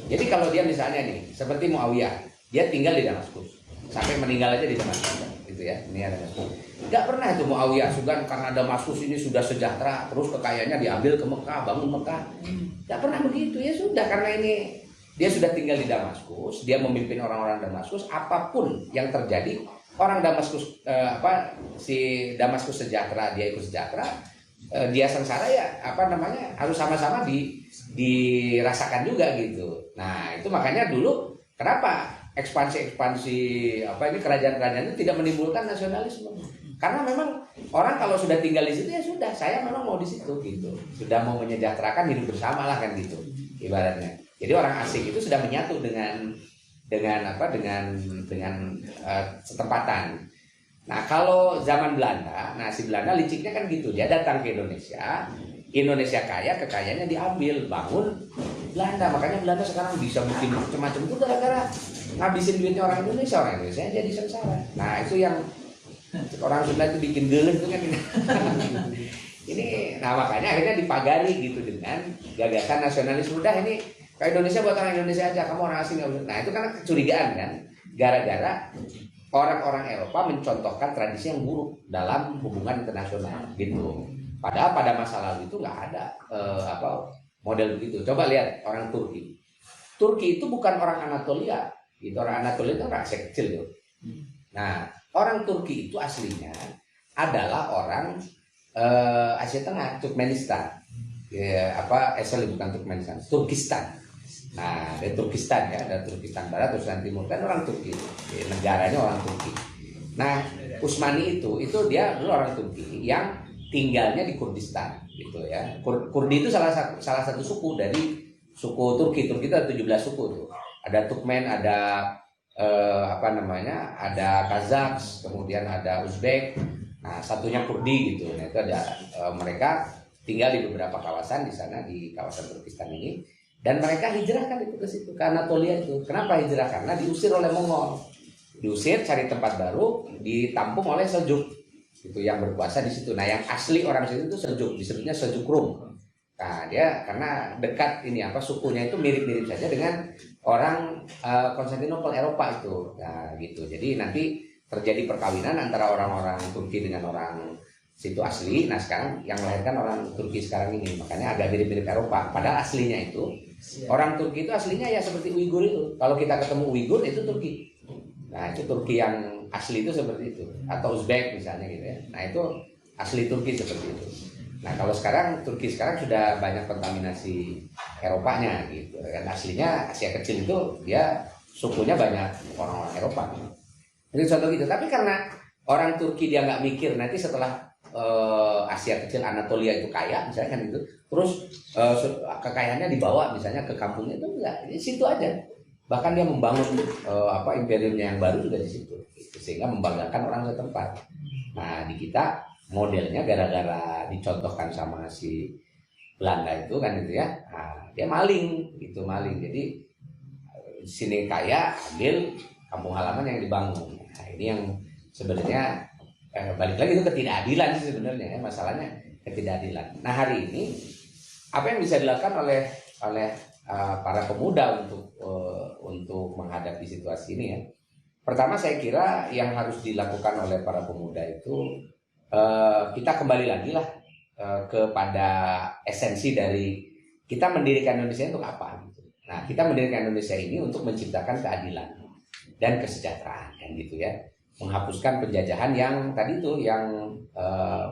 Jadi kalau dia misalnya nih, seperti Muawiyah, dia tinggal di Damaskus, sampai meninggal aja di Damaskus, gitu ya. Ini ada Damaskus. Nggak pernah itu Muawiyah sudah karena Damaskus ini sudah sejahtera, terus kekayaannya diambil ke Mekah, bangun Mekah. Nggak pernah begitu, ya sudah, karena ini dia sudah tinggal di Damaskus, dia memimpin orang-orang Damaskus, apapun yang terjadi, orang Damaskus si Damaskus sejahtera, dia ikut sejahtera, dia sengsara ya harus sama-sama dirasakan juga gitu. Nah, itu makanya dulu kenapa ekspansi ini kerajaan-kerajaan itu tidak menimbulkan nasionalisme. Karena memang orang kalau sudah tinggal di situ ya sudah, saya memang mau di situ gitu. Sudah mau menyejahterakan, hidup bersama lah kan gitu ibaratnya. Jadi orang asing itu sudah menyatu dengan setempatan. Nah, kalau zaman Belanda, si Belanda liciknya kan gitu, dia datang ke Indonesia kaya, kekayaannya diambil, bangun Belanda. Makanya Belanda sekarang bisa bikin macam-macam itu gara-gara ngabisin duitnya orang Indonesia jadi sengsara. Nah, itu yang orang Sunda itu bikin geleng itu kan. Ini, makanya akhirnya dipagari gitu dengan gagasan nasionalisme. Udah ini kayak Indonesia buat orang Indonesia aja, kamu orang asing. Nah itu karena kecurigaan kan, gara-gara orang-orang Eropa mencontohkan tradisi yang buruk dalam hubungan internasional gitu. Padahal pada masa lalu itu nggak ada model begitu. Coba lihat orang Turki. Turki itu bukan orang Anatolia, gitu. Orang Anatolia itu rakyat kecil tuh. Nah orang Turki itu aslinya adalah orang Asia Tengah, Turkmenistan. Bukan Turkmenistan, Turkistan. Nah, ada Turkistan ya, ada Turkistan Barat, Turkistan Timur, kan orang Turki, negaranya orang Turki. Nah, Utsmani itu dia dulu orang Turki yang tinggalnya di Kurdistan gitu ya. Kurdi itu salah satu suku dari suku Turki. Turki itu ada 17 suku tuh. Ada Turkmen, ada ada Kazaks, kemudian ada Uzbek. Nah, satunya Kurdi gitu. Nah, itu ada mereka tinggal di beberapa kawasan di sana, di kawasan Turkistan ini. Dan mereka hijrah kan itu ke situ, ke Anatolia itu. Kenapa hijrah? Karena diusir oleh Mongol. Diusir, cari tempat baru, ditampung oleh Seljuk. Itu yang berkuasa di situ. Nah, yang asli orang situ itu Seljuk, disebutnya Seljuk Rum. Nah, dia karena dekat sukunya itu mirip-mirip saja dengan orang Konstantinopel Eropa itu. Nah, gitu. Jadi nanti terjadi perkawinan antara orang-orang Turki dengan orang situ asli. Nah, sekarang yang melahirkan orang Turki sekarang ini, makanya agak mirip-mirip Eropa. Padahal aslinya itu orang Turki itu aslinya ya seperti Uighur itu. Kalau kita ketemu Uighur itu Turki. Nah, itu Turki yang asli itu seperti itu. Atau Uzbek misalnya gitu ya. Nah, itu asli Turki seperti itu. Nah, kalau sekarang Turki sekarang sudah banyak kontaminasi Eropanya gitu. Kan aslinya Asia Kecil itu dia sukunya banyak orang-orang Eropa. Itu contoh gitu. Tapi karena orang Turki dia nggak mikir nanti setelah Asia Kecil Anatolia itu kaya misalnya kan itu, terus kekayaannya dibawa misalnya ke kampungnya itu enggak, di situ aja. Bahkan dia membangun imperiumnya yang baru juga di situ, sehingga membanggakan orang setempat. Nah, di kita modelnya gara-gara dicontohkan sama si Belanda itu kan gitu ya, nah, dia maling. Jadi di sini kaya, ambil kampung halaman yang dibangun. Nah, ini yang sebenarnya balik lagi itu ketidakadilan sih sebenarnya ya, masalahnya ketidakadilan. Nah, hari ini apa yang bisa dilakukan oleh para pemuda untuk menghadapi situasi ini ya? Pertama, saya kira yang harus dilakukan oleh para pemuda itu kita kembali lagi lah kepada esensi dari kita mendirikan Indonesia untuk apa gitu. Nah, kita mendirikan Indonesia ini untuk menciptakan keadilan dan kesejahteraan kan gitu ya. Menghapuskan penjajahan yang tadi itu yang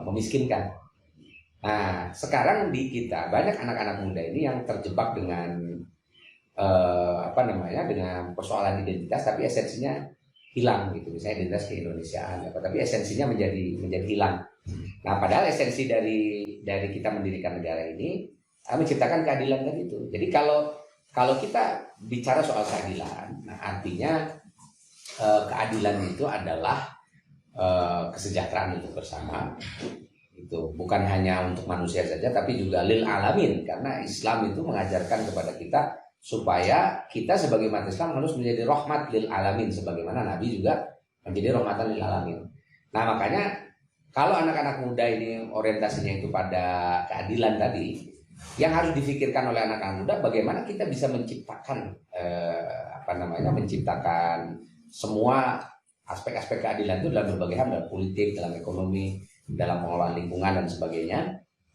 memiskinkan. Nah, sekarang di kita banyak anak-anak muda ini yang terjebak dengan dengan persoalan identitas, tapi esensinya hilang gitu. Misalnya identitas keindonesiaan, tapi esensinya menjadi hilang. Nah, padahal esensi dari kita mendirikan negara ini menciptakan keadilan tadi itu. Jadi kalau kita bicara soal keadilan, nah artinya keadilan itu adalah kesejahteraan untuk bersama. Itu bukan hanya untuk manusia saja, tapi juga lil alamin, karena Islam itu mengajarkan kepada kita supaya kita sebagai umat Islam harus menjadi rahmat lil alamin, sebagaimana Nabi juga menjadi rahmatan lil alamin. Nah, makanya kalau anak-anak muda ini orientasinya itu pada keadilan tadi, yang harus difikirkan oleh anak-anak muda bagaimana kita bisa menciptakan menciptakan semua aspek-aspek keadilan itu dalam berbagai hal, dalam politik, dalam ekonomi, dalam pengelolaan lingkungan dan sebagainya.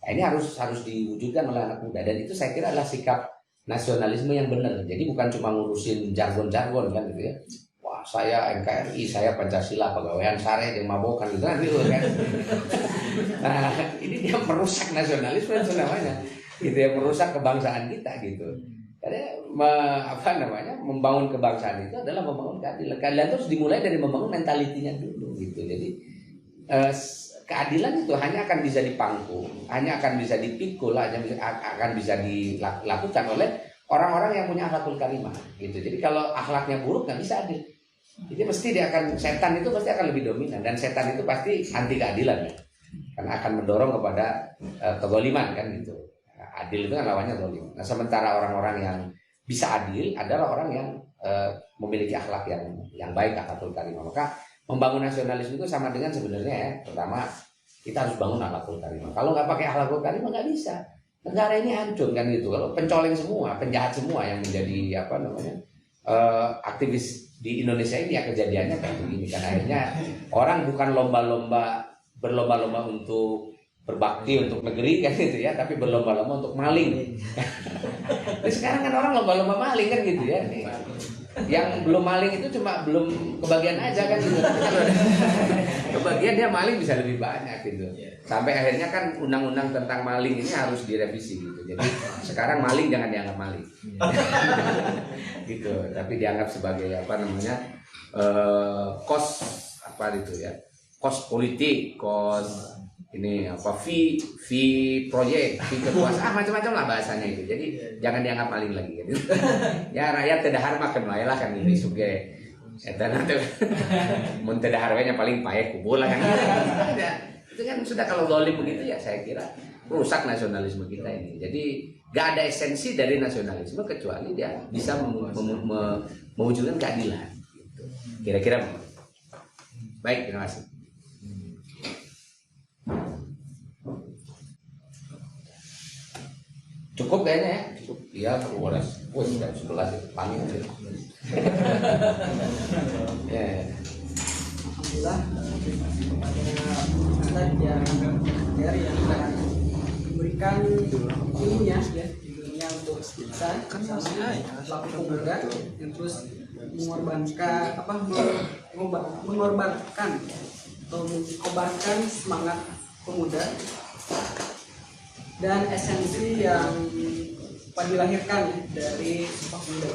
Nah, ini harus diwujudkan oleh anak muda, dan itu saya kira adalah sikap nasionalisme yang benar. Jadi bukan cuma ngurusin jargon-jargon kan gitu ya. Wah, saya NKRI, saya Pancasila, pegawaian sare yang mabokan gitu kan. Nah, ini dia merusak nasionalisme itu namanya. Gitu ya, merusak kebangsaan kita gitu. Karena membangun kebangsaan itu adalah membangun keadilan. Keadilan itu harus dimulai dari membangun mentalitinya dulu gitu. Jadi keadilan itu hanya akan bisa dipangku, hanya akan bisa dipikul, hanya akan bisa dilakukan oleh orang-orang yang punya akhlakul karimah gitu. Jadi kalau akhlaknya buruk nggak bisa adil. Jadi pasti setan itu pasti akan lebih dominan, dan setan itu pasti anti keadilan ya. Karena akan mendorong kepada kezaliman kan gitu. Adil itu kan lawannya zalim. Nah, sementara orang-orang yang bisa adil adalah orang yang memiliki akhlak yang baik, akhlakul karimah. Maka membangun nasionalisme itu sama dengan sebenarnya ya, pertama kita harus bangun akhlakul karimah. Kalau nggak pakai akhlakul karimah nggak bisa. Negara ini hancur kan gitu. Kalau pencoleng semua, penjahat semua yang menjadi aktivis di Indonesia ini ya kejadiannya kayak begini. Kan akhirnya orang bukan berlomba-lomba untuk berbakti untuk negeri kan gitu ya, tapi berlomba-lomba untuk maling. Nah, sekarang kan orang lomba-lomba maling kan gitu ya. Yang belum maling itu cuma belum kebagian aja kan gitu. Kebagian dia maling bisa lebih banyak gitu. Sampai akhirnya kan undang-undang tentang maling ini harus direvisi gitu. Jadi sekarang maling jangan dianggap maling. Gitu. Tapi dianggap sebagai apa namanya? Kos apa itu ya? Kos politik, kos ini apa fee proyek, fee kekuasaan, macam-macam lah bahasanya itu. Jadi jangan dianggap maling lagi gitu. Ya rakyat tedahar makan wae lah kan ini suge. Eta nanti mun tedahar we nya paling pae kubul lah kan. Itu kan sudah kalau zalim begitu ya saya kira rusak nasionalisme kita ini. Jadi gak ada esensi dari nasionalisme kecuali dia bisa mewujudkan keadilan gitu. Kira-kira baik, terima kasih. Cukup kayaknya ya, cukup. Iya, waras. Wah, sudah 11 itu paling aja. Ya. Alhamdulillah kepada yang yang telah memberikan ilmunya ya, ilmunya untuk kita sama pelaku pemuda yang terus mengorbankan atau mengkobarkan semangat pemuda dan esensi yang dilahirkan dari Sumpah Pemuda.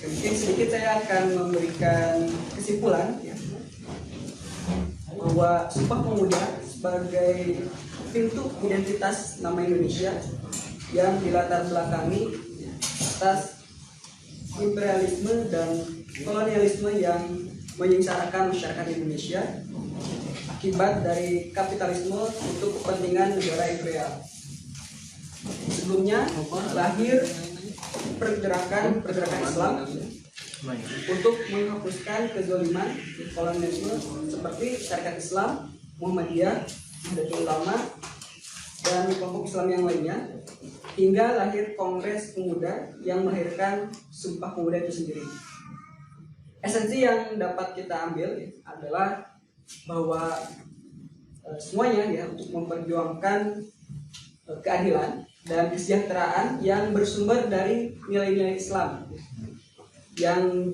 Mungkin sedikit saya akan memberikan kesimpulan ya, bahwa Sumpah Pemuda sebagai pintu identitas nama Indonesia yang dilatar belakangi atas imperialisme dan kolonialisme yang menyengsarakan masyarakat Indonesia akibat dari kapitalisme untuk kepentingan negara imperial. Sebelumnya lahir pergerakan Islam untuk menghapuskan kezaliman kolonialisme seperti Syarikat Islam, Muhammadiyah, Nahdlatul Ulama, dan kelompok Islam yang lainnya, hingga lahir Kongres Pemuda yang melahirkan Sumpah Pemuda itu sendiri. Esensi yang dapat kita ambil adalah bahwa semuanya ya untuk memperjuangkan keadilan dan kesejahteraan yang bersumber dari nilai-nilai Islam yang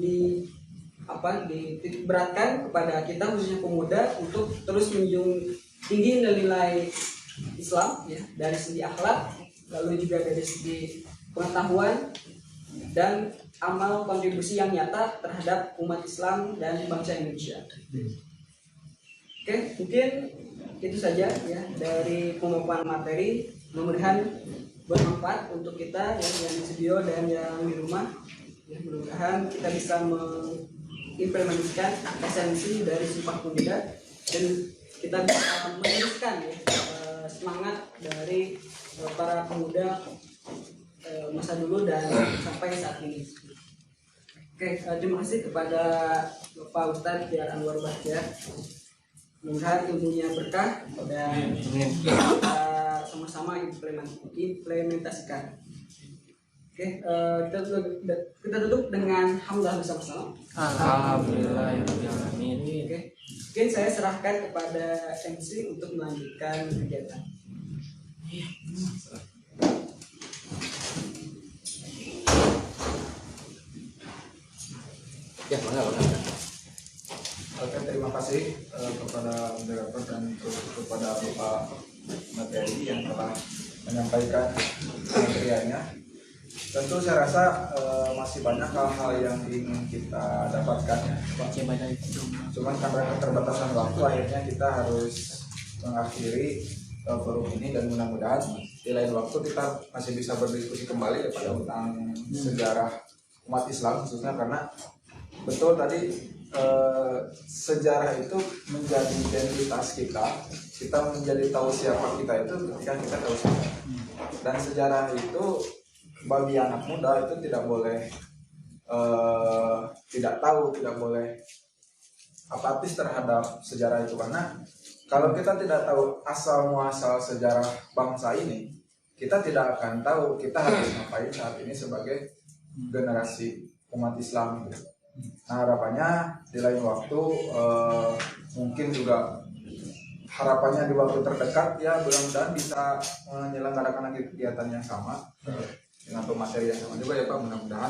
dititik beratkan kepada kita khususnya pemuda untuk terus menjunjung tinggi nilai Islam ya, dari segi akhlak, lalu juga dari segi pengetahuan dan amal kontribusi yang nyata terhadap umat Islam dan bangsa Indonesia. Oke, mungkin itu saja ya dari pemaparan materi. Mudah-mudahan bermanfaat untuk kita yang di studio dan yang di rumah. Ya, mudah-mudahan kita bisa mengimplementasikan esensi dari Sumpah Pemuda dan kita bisa meneruskan ya, semangat dari para pemuda masa dulu dan sampai saat ini. Oke, terima kasih kepada Bapak Ustadz Tiar Anwar Bahtiar. Mudah-mudahan ilmunya berkah dan kita sama-sama implementasikan. Oke, kita tutup dengan hamdalah bersama-sama. Alhamdulillahirobbilalamin. Oke, mungkin saya serahkan kepada MC untuk melanjutkan kegiatan. Ya, bangga. Oke, terima kasih kepada moderator dan kepada Bapak materi yang telah menyampaikan materialnya. Tentu saya rasa masih banyak hal-hal yang ingin kita dapatkan ya, Pak. Cuman karena keterbatasan waktu akhirnya kita harus mengakhiri forum ini dan mudah-mudahan di lain waktu kita masih bisa berdiskusi kembali kepada tentang sejarah umat Islam khususnya karena betul tadi sejarah itu menjadi identitas kita menjadi tahu siapa kita itu ketika kita tahu sejarah. Dan sejarah itu bagi anak muda itu tidak boleh tidak tahu, tidak boleh apatis terhadap sejarah itu karena kalau kita tidak tahu asal muasal sejarah bangsa ini, kita tidak akan tahu kita harus ngapain saat ini sebagai generasi umat Islam gitu. Nah, harapannya di lain waktu mungkin juga harapannya di waktu terdekat ya mudah-mudahan bisa menyelenggarakan kegiatan yang sama dengan pemateri yang sama juga ya Pak, mudah-mudahan.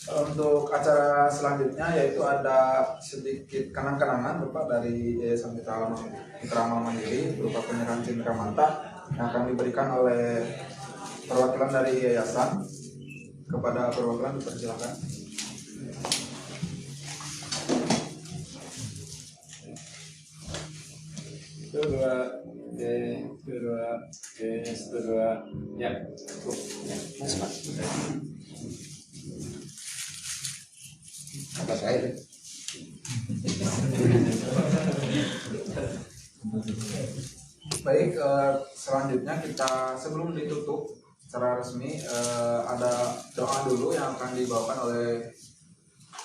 Untuk acara selanjutnya yaitu ada sedikit kenang-kenangan Bapak dari Yayasan Mitra Amal Mandiri berupa penyerahan cindera mata yang akan diberikan oleh perwakilan dari yayasan. Kepada perwakilan dipersilakan. Kedua, ya. Apa saya? Baik, selanjutnya kita sebelum ditutup secara resmi ada doa dulu yang akan dibawakan oleh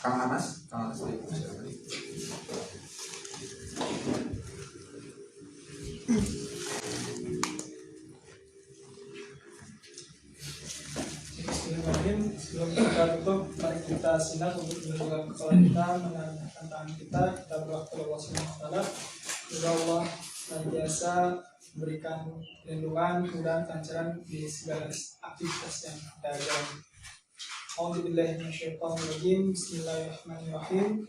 Kang Anas. Kang Anas dipersilakan. Bismillahirrahmanirrahim. Sebelum kita tutup, mari kita sinak untuk menundukkan kepala kita, menangkan tangan kita berdoa kepada Allah Subhanahu wa taala. Semoga Allah senantiasa memberikan perlindungan, kemudahan, kelancaran di segala aktivitas yang kita jalani. A'udzubillahi minasyaitonirrajim. Bismillahirrahmanirrahim.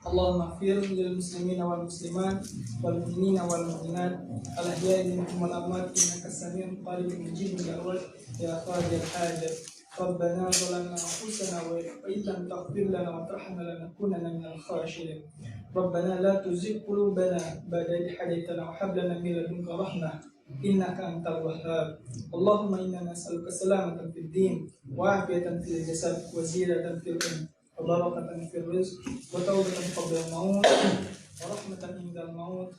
Allahumma fir lil muslimina wal muslimat wal mu'minina wal mu'minat al ahya'i minhum wal amwat innaka sami'un qaribun mujibud da'wat ya qadil hajat. Rabbana zalamna anfusana wa in lam taghfir lana wa tarhamna lanakunanna minal khashirin. Rabbana la tuzigh qulubana ba'da idh hadaytana wa hab lana min ladunka rahmah innaka antal wahhab. Allahumma inna nas'aluka salamatan fid din wa afiyatan fil jasad wa ziyadatan fil ilm wa barakatan fil rizq wa tawbatan qabla al-maut wa rahmatan indal maut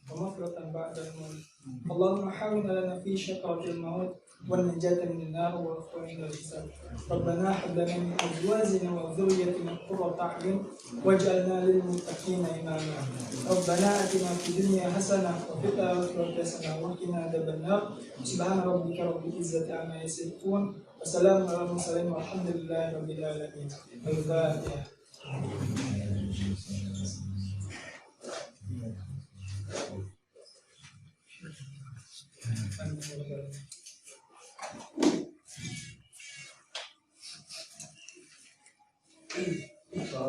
wa maghfiratan ba'da al-maut. Allahumma hawwin lana fi shaqatil maut والنجاة من النار والعفو عند الحساب. ربنا هب لنا من أزواجنا وذريتنا قرة أعين واجعلنا للمتقين إماما. ربنا آتنا في الدنيا حسنة وفي الآخرة حسنة وقنا عذاب النار. سبحان ربك رب العزة عما يصفون وسلام على المرسلين والحمد لله رب العالمين. الفاتحة.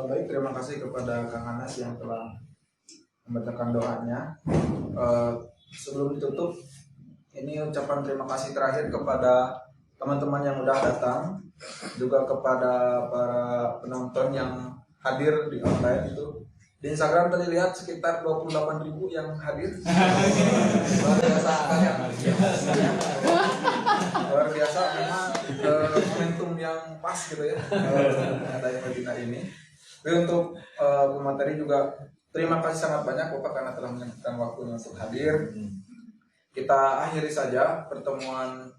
Baik, terima kasih kepada Kang Anas yang telah membacakan doanya. Sebelum ditutup, ini ucapan terima kasih terakhir kepada teman-teman yang sudah datang, juga kepada para penonton yang hadir di online itu. Di Instagram tadi lihat sekitar 28.000 yang hadir. Luar biasa kalian. Luar biasa memang momentum yang pas gitu ya adanya webinar ini. Tapi untuk pemateri juga terima kasih sangat banyak Bapak karena telah menyempatkan waktunya untuk hadir. Kita akhiri saja pertemuan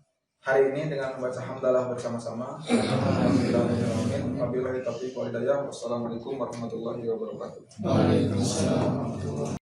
hari ini dengan membaca hamdalah bersama-sama. Wabillahi taufiq wal hidayah. Wassalamualaikum warahmatullahi wabarakatuh. Waalaikumsalam.